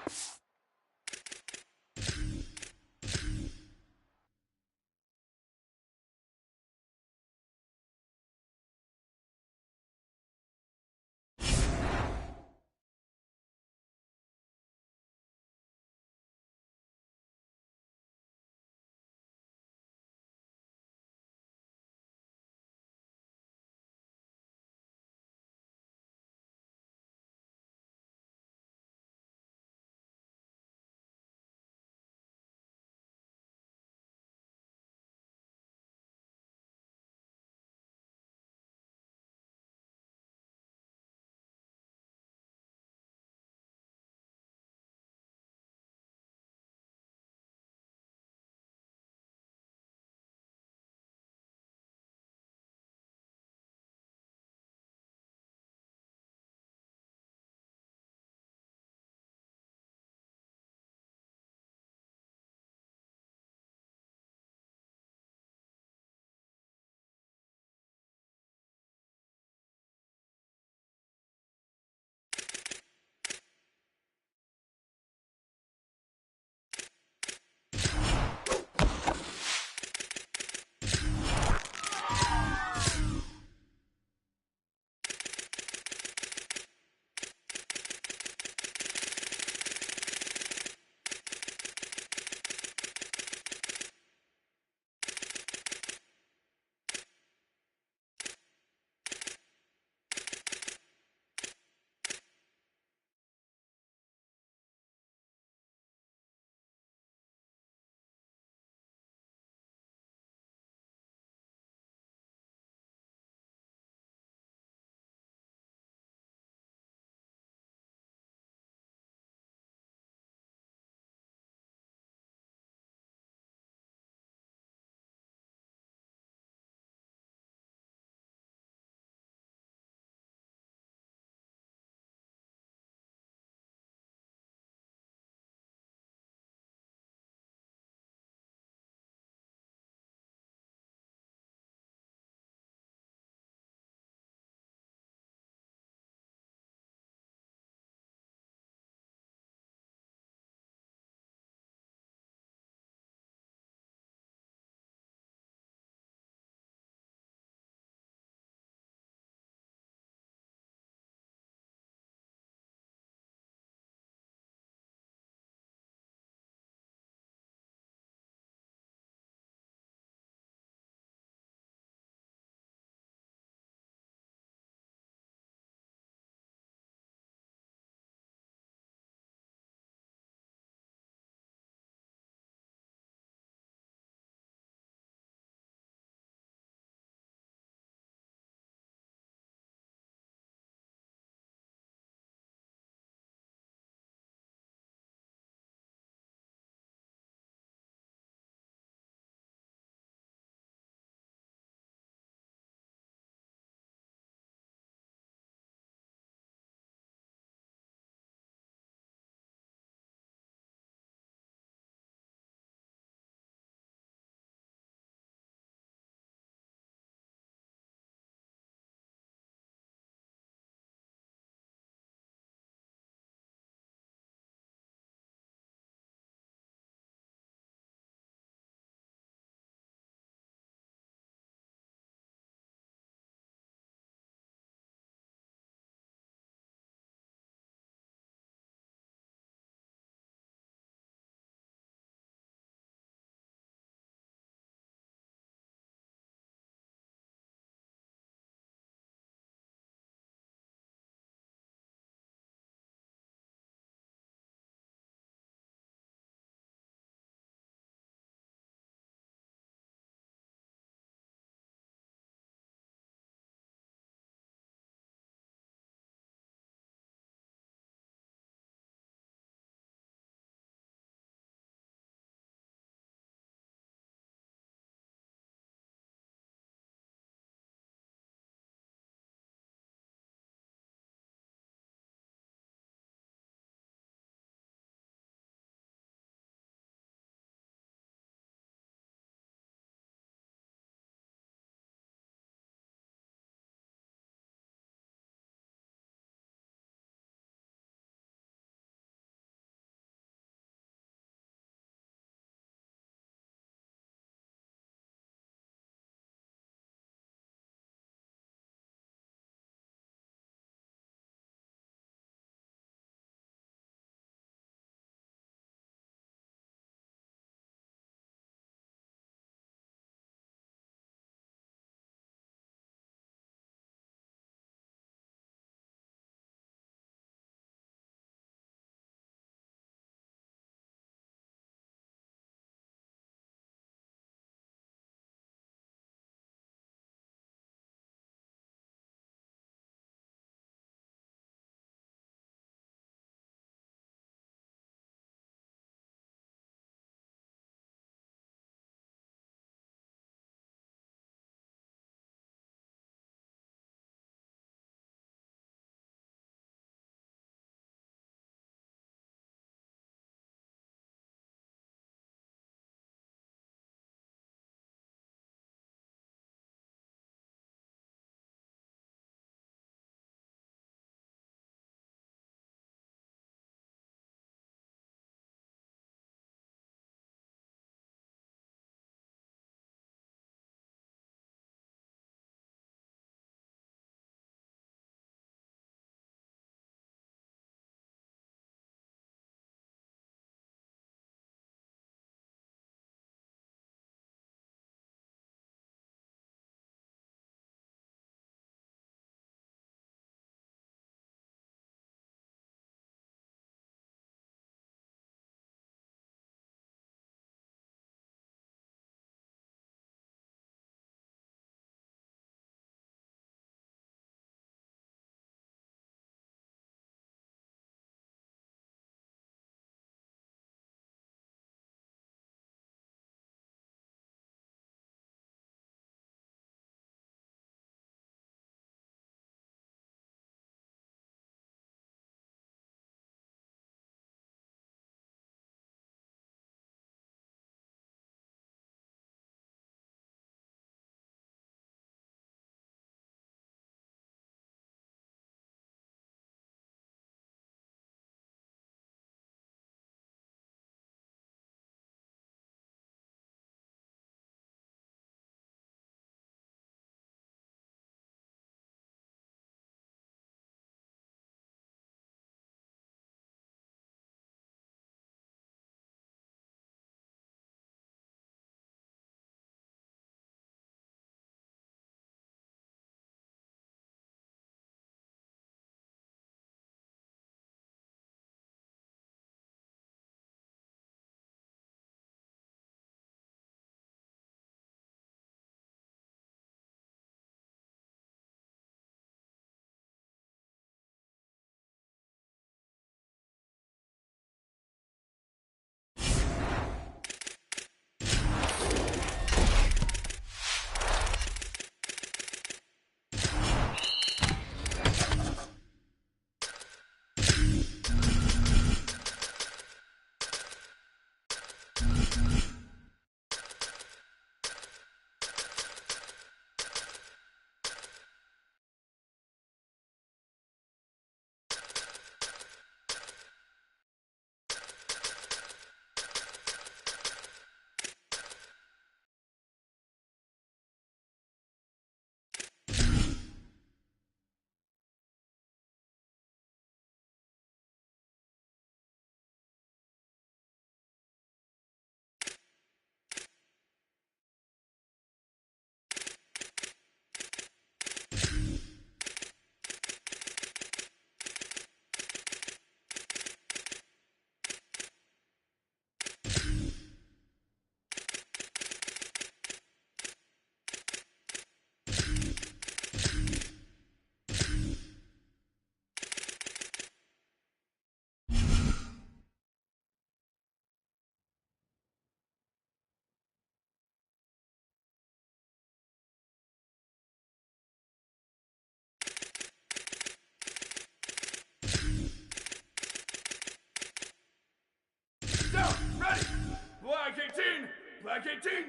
18.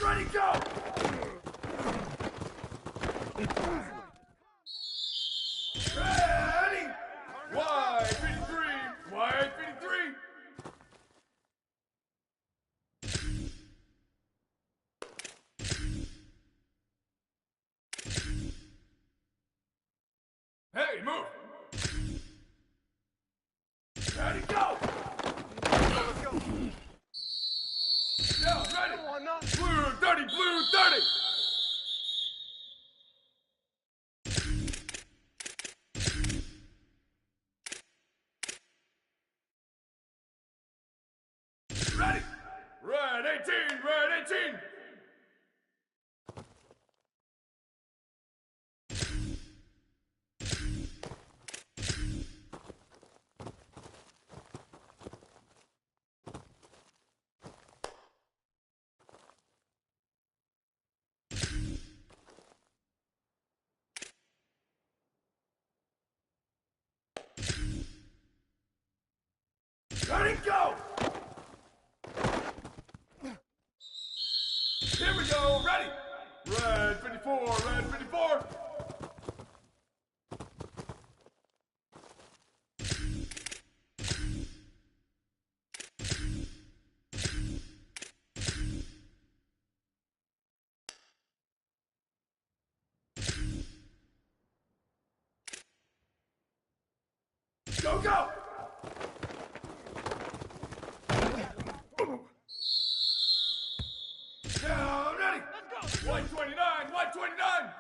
Ready, go! Ready! Wide 53, wide 53. Hey, move! Ready, go! Let's go! Down, ready! Blue 30, blue 30! Ready! Red 18, red 18! Ready, go! Here we go, ready! Red 54, red 54! Go, go! Down, ready! Let's go! 129, 129!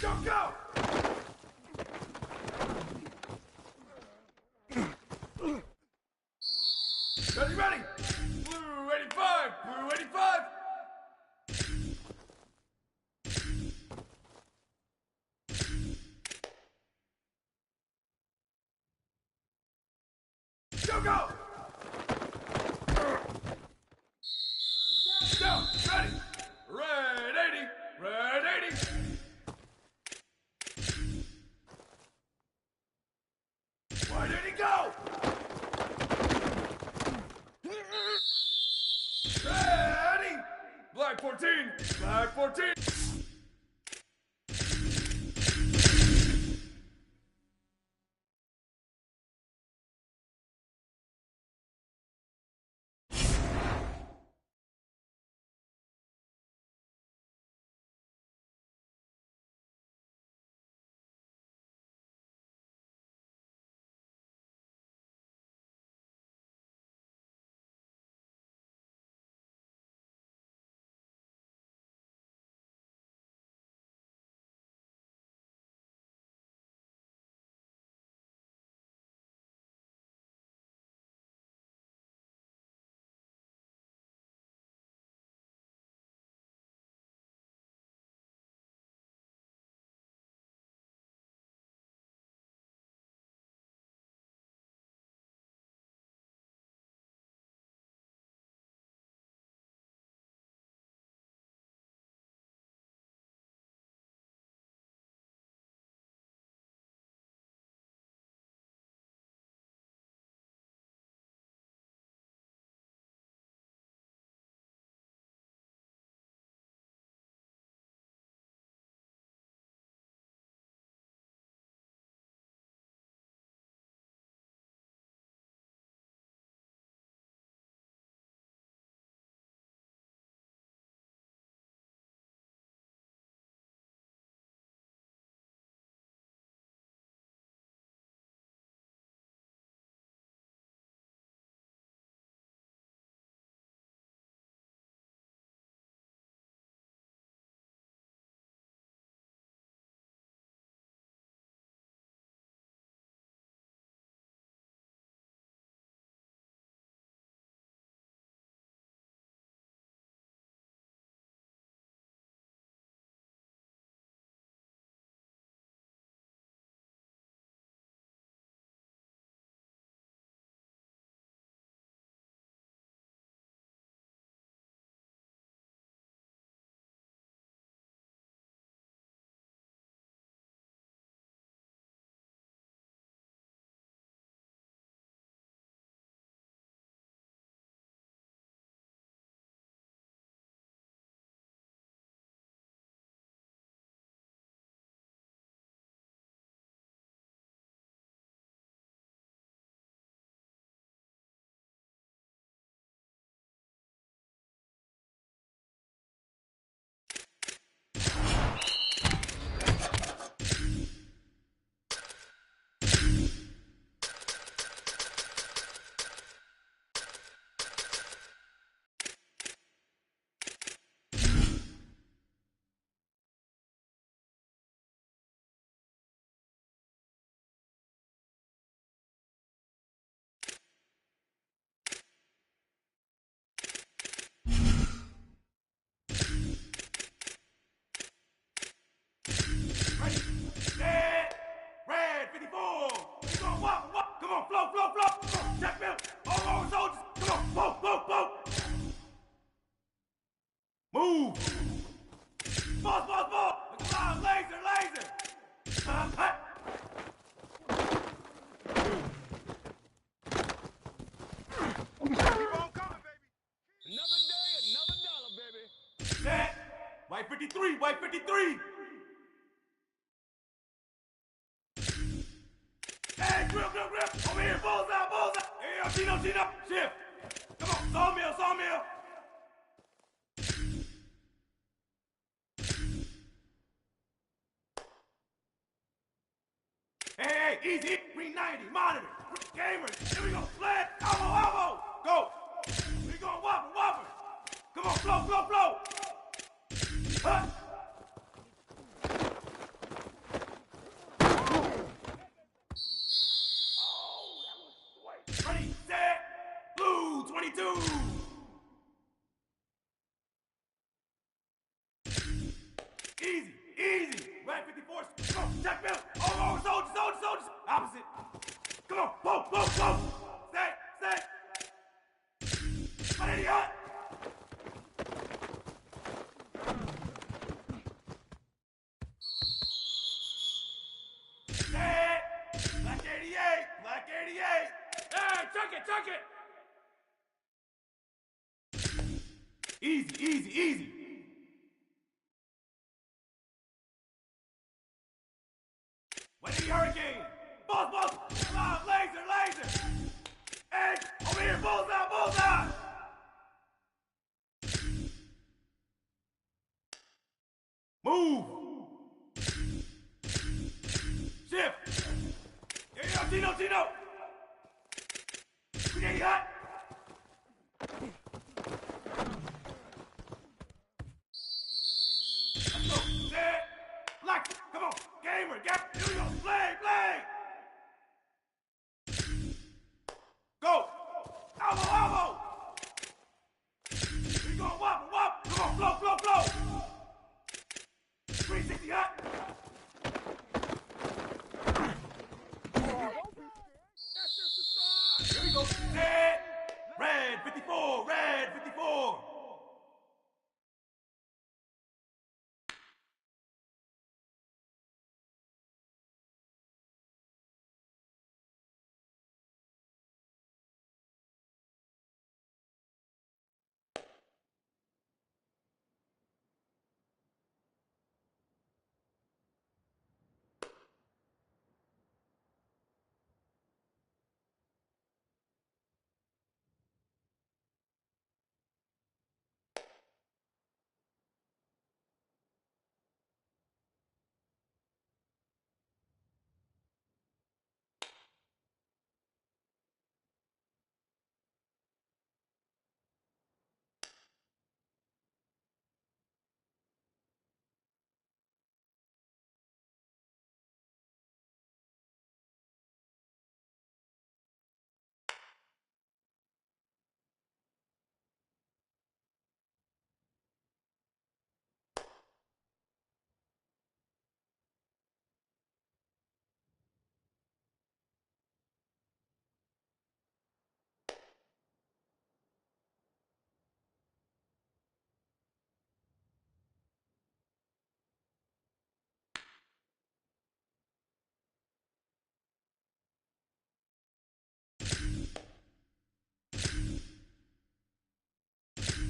Go, go! Ready, ready! Blue 85, blue 85! Go, go! Down, ready! Red 80, red 80! Why did he go? Ready! Black 14, black 14! Move! Boss, boss, boss! Look alive! Laser, laser! Hut! Keep on coming, baby! Another day, another dollar, baby! Set! White 53, white 53! Hey, grip, grip, grip! Over here, bullseye, bullseye! Hey, yo, Tino, Tino! Shift! Come on, sawmill, sawmill! Hey, easy, 390, monitor, gamers, here we go, sled, elbow, elbow, go. We go, whopper, whopper. Come on, flow, flow, flow. Huh. Oh, that was sweet. Ready, set, blue, 22. Easy, easy. Right 54. Come on, check bill. Oh, soldiers, soldiers, soldiers. Opposite. Come on, whoa, whoa, whoa. Stay, stay. What idiot? Stay. Black 88, black 88. Hey, check it, check it. Easy, easy, easy. What the hurricane? Boss, boss! Live, laser, laser! Hey, over here, bullseye, bullseye! Move! Shift! Here you go, Tino, Tino! We get hot! Let's go, set! Black, come on! Gamer, here we go, play, play! Go! Elbow, elbow! We go, whopper, whopper! Come on, flow, flow, flow! 360 hot! That's just the start! Here we go, set! Red 54, red 54!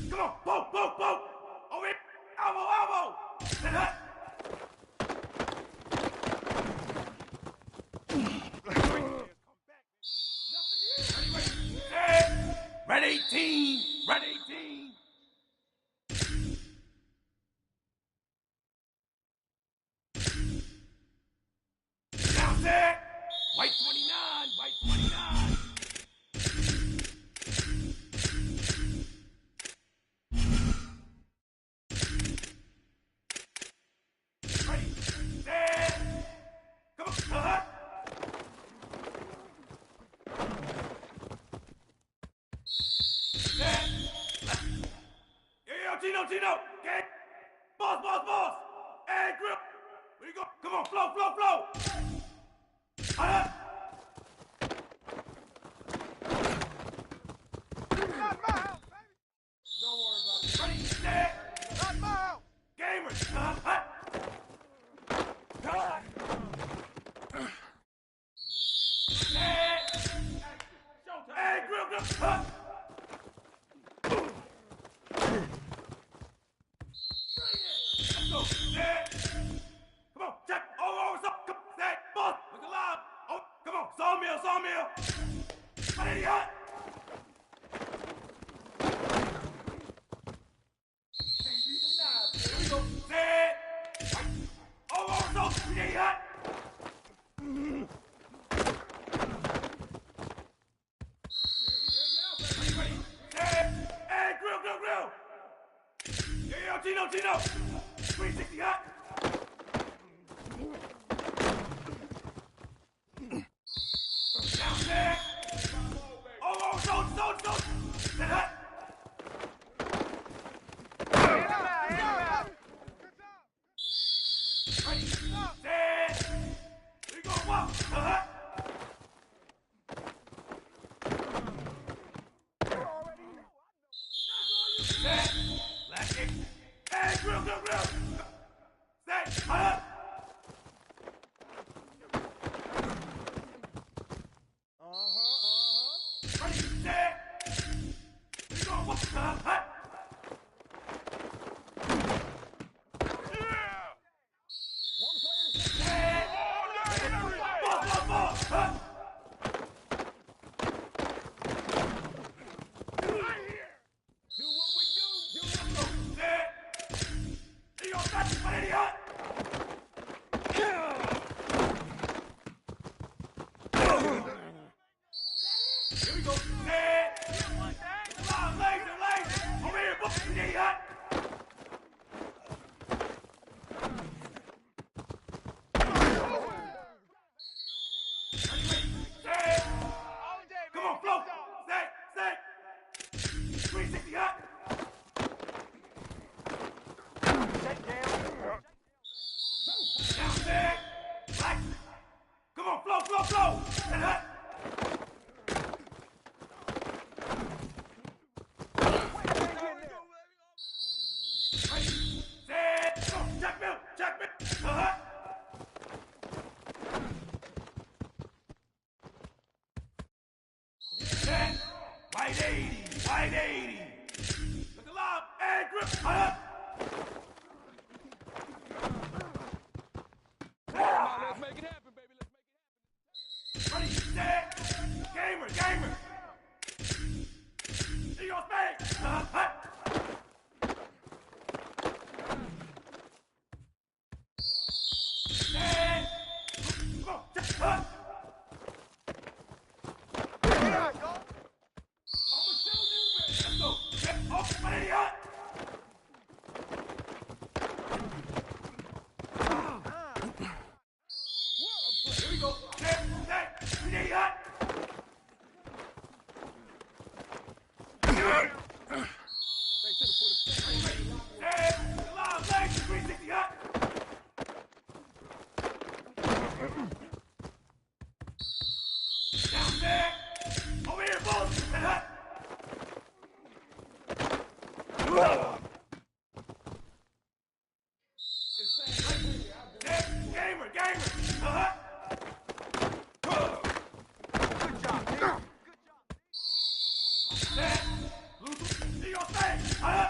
Come on, whoa, whoa, whoa! Over here, elbow, elbow! And hut! Red 18! Red 18! Now set! White 29! White 29! Ready, set! Come on, hut! Tino, Tino! Okay? Boss, boss, boss! Hey, grip! Where you go? Come on, flow, flow, flow! Not my house, baby! Don't worry about it. Ready, set! Go. Set. Come on. Check. Oh, stop. Come. Set. Ball. Look alive. Oh, come on. Sawmill. Sawmill. What idiot? Here we go. Set. Oh, stop. You idiot. Hey, grill! Yo, Tino! 360 hot! Down there! Oh, so! Set hot! Ready, set! We go, walk! Hot! Set! Last kick! Hey, grill! Set! Hot! Ready, set! We go, walk! Hot! Set! Ball! Hot! Here we go. Set. Come on, laser. Over here, book. You idiot. Ready. Set. Come on, float. Set. 360 hot. Down there. Black. Come on, flow. Set hot. Set. Go. Check me. Hot. Set. Wide 80. Look alive. And grip. Hot. Let's make it happen, baby. Ready, set, gamer. See your space. Hot. Set. Come on, check. Hot. Let's go. Get off, what idiot. Here we go. Set. You idiot. Set. Alive, legs. 360 hot. Down there. Over here, bulls. Set hot. Set. Gamer. Hot. Set. See your face. Hot.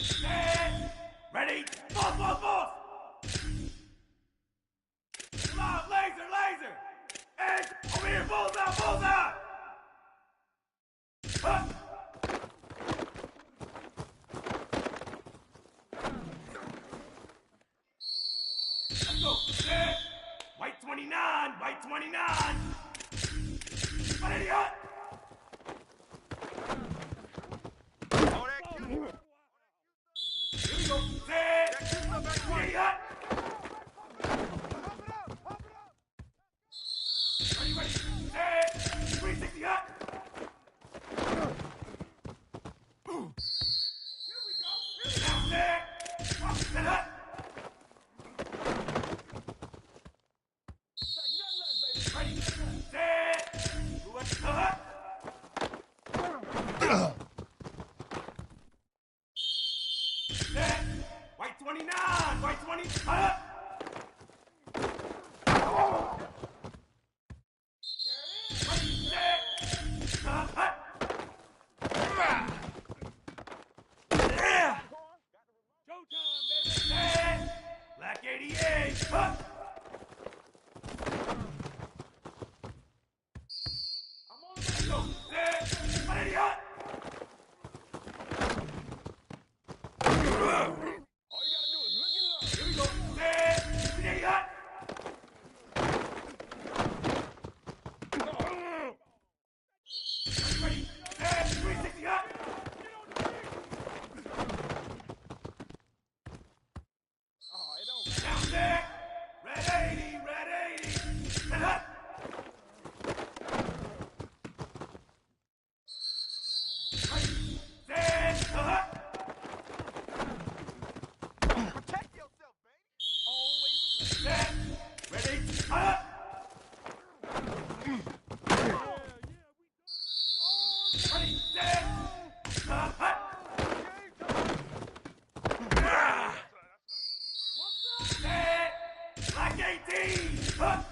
Set. Ready? Boss. Live, laser. And over here, bullseye. Up. Let's go. Set. White 29. Ready, hot. Here we go. Set. Ready, hot. Ready. Set. 360 hot. Here we go. Now set. Set hot. Ready. Set. What's hot? Set. White 29. White 20. Hot. Black 88. Huh? I'm on the go. Set. 180 hot. All you gotta do is look it up. Here we go. Set. 180 hot. Ready. Set. 360 hot. Oh, it don't Down set. Red 80. Set hot. Ready. Set. Hot. protect yourself, baby. Always. Set. Ready. Hot. Ready. Set. Hot. Set. Black 18. Hot.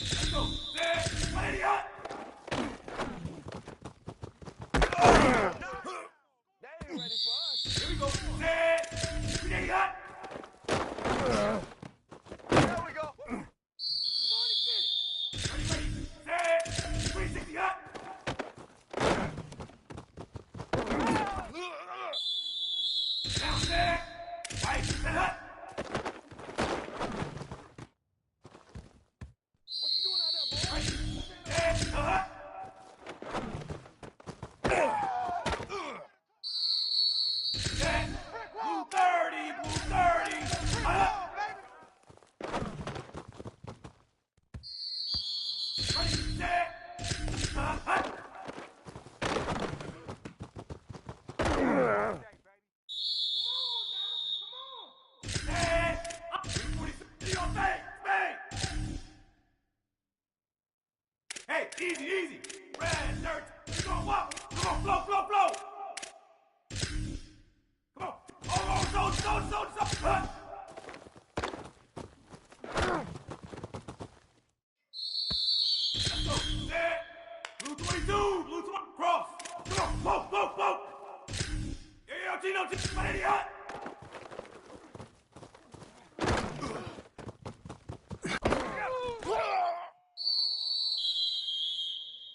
Let's go. Set. 180 hot. They ain't ready for us. Here we go. Set. 380 hot. There we go. Ready. Set. 360 hot. Down set. White. Set hot. What you doing out there, boy? Ready. Set. Hot. Set. Blue 30. Hot. Ready. Set. Hot. Set. 340 on Spain. Hey, easy. Red dirt. We gonna walk. Come on, flow. Come on. Oh, zone. Huh? Let's go. Set. Blue 22. Blue 20. Cross. Come on. Whoa. Yeah, Gino. 180 hot.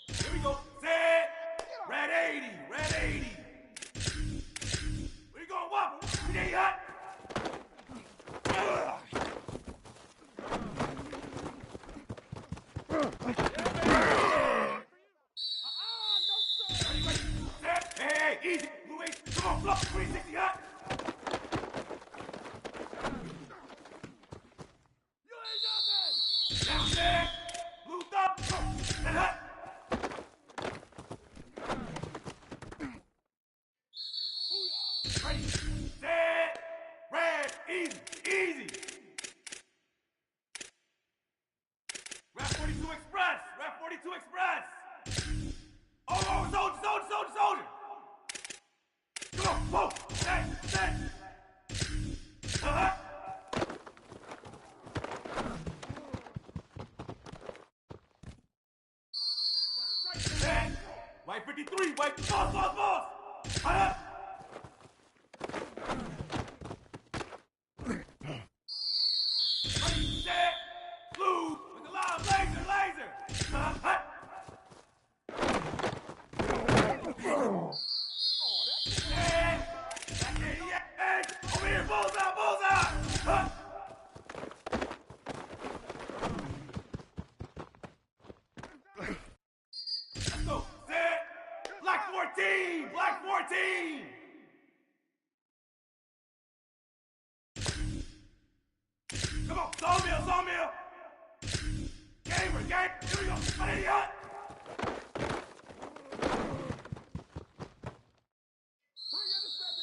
Here we go. Set. Red 80. We gonna wobble. 180 hot. Ready. Set. Hey, easy. Blue 8. Come on, flow. 360 hot. You ain't nothing. Down set. Blue thumb. Set hot. Ready. Set. Red. Easy. Rap 42 Express. Oh, soldier. Come on, whoa. Set. Uh-huh. Set. White 53, white, boss. Hot up. Ready, set, blue, with the line, laser. Hot. And, over here, bullseye. Hot. Let's go, set, black 14. Come on, sawmill. Gamer, here we go. Idiot.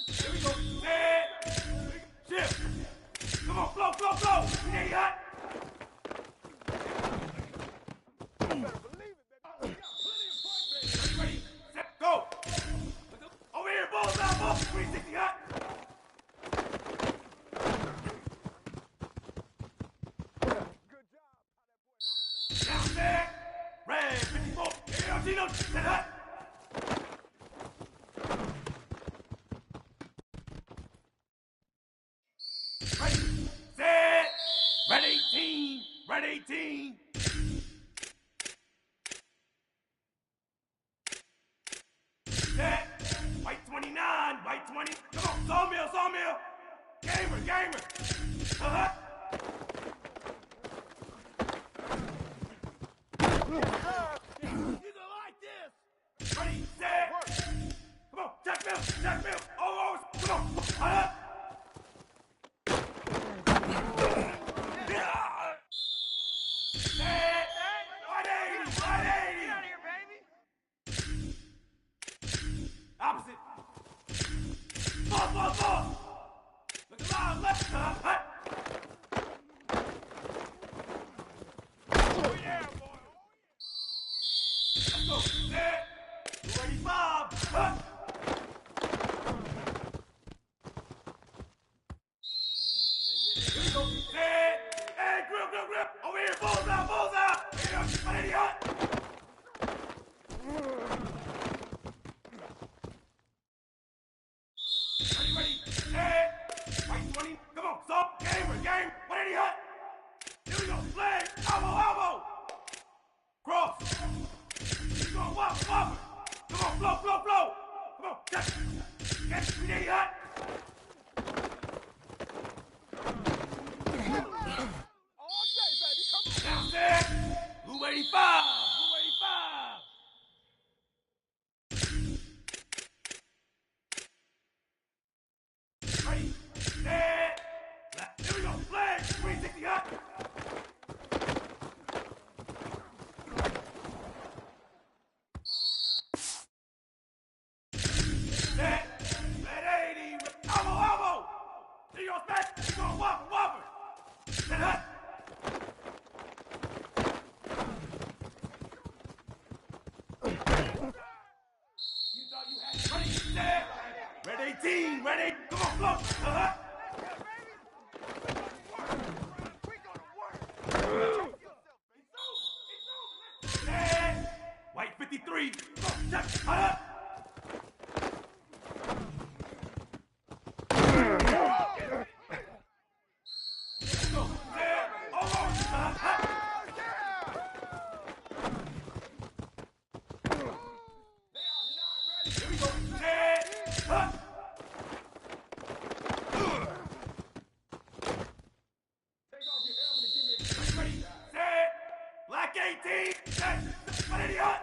Here we go. Set. Shift. Come on, flow. Idiot. Ready, set, go. Over here, bullseye. 360 hot. Down there. Red 54. Hey, Gino, set hot. Ready, set. Red 18. Set. White 29. White 20. Come on, sawmill. Gamer. Uh-huh. You gonna like this. Ready, set. Come on, Jack Mill. Oh, come on. Uh-huh. Set. 180. Get out of here, baby. Opposite. Boss. Look alive, left. Hut. Oh, yeah, boy. Let's go. Set. 285. Hut. Here we go. Set. Hey, grip. Over here, bullseye. Here, idiot. Ready, set, white 20, come on, stop, game, 180 hot, here we go, leg, elbow, cross, you go, whopper, come on, flow, come on, catch, 180 hot, All day, baby. Come on. down set, blue 85, Ready, set, here we go, leg, 360 hot. Set, red 80, elbow. Here you go, smash, you go, whopper. Set hot. You thought you had ready, set, red 18, come on, flow. Uh-huh. We gonna work. Set, white 53, go, check, uh-huh. Go, set, almost, uh-huh. Here we go, set, huh. Ready, set, black 18, set, what idiot?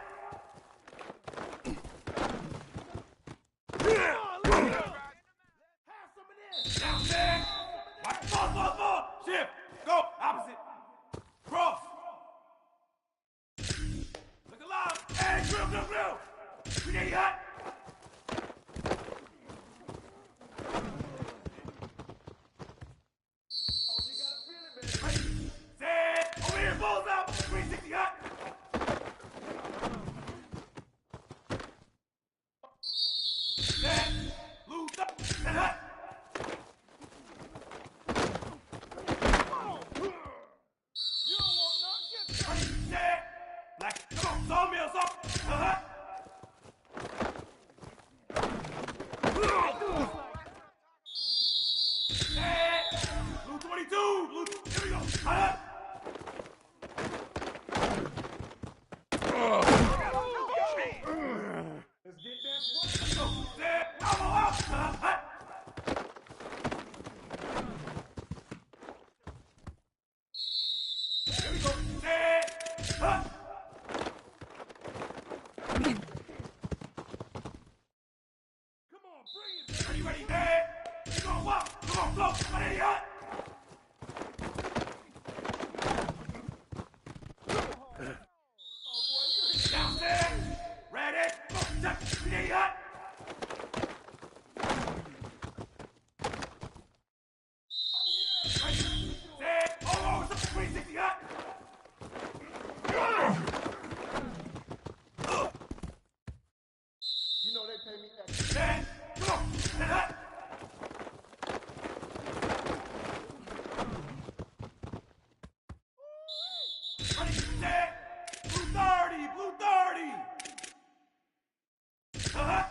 Down there, watch, ball, shift, go, opposite, cross. Look alive, hey, grill, we hot. Ready, set, over here, balls out, 360 hot. Huh? Come on, bring it. Are you ready, man? You gonna walk? Come on, float. What idiot? Downstairs. Ready? Go, check. Idiot. Stand. Oh, it's a 360 hut. You know they pay me extra. Stand. Come on. Stand up. Ready? Stand. Blue 30. Blue 30. Uh-huh.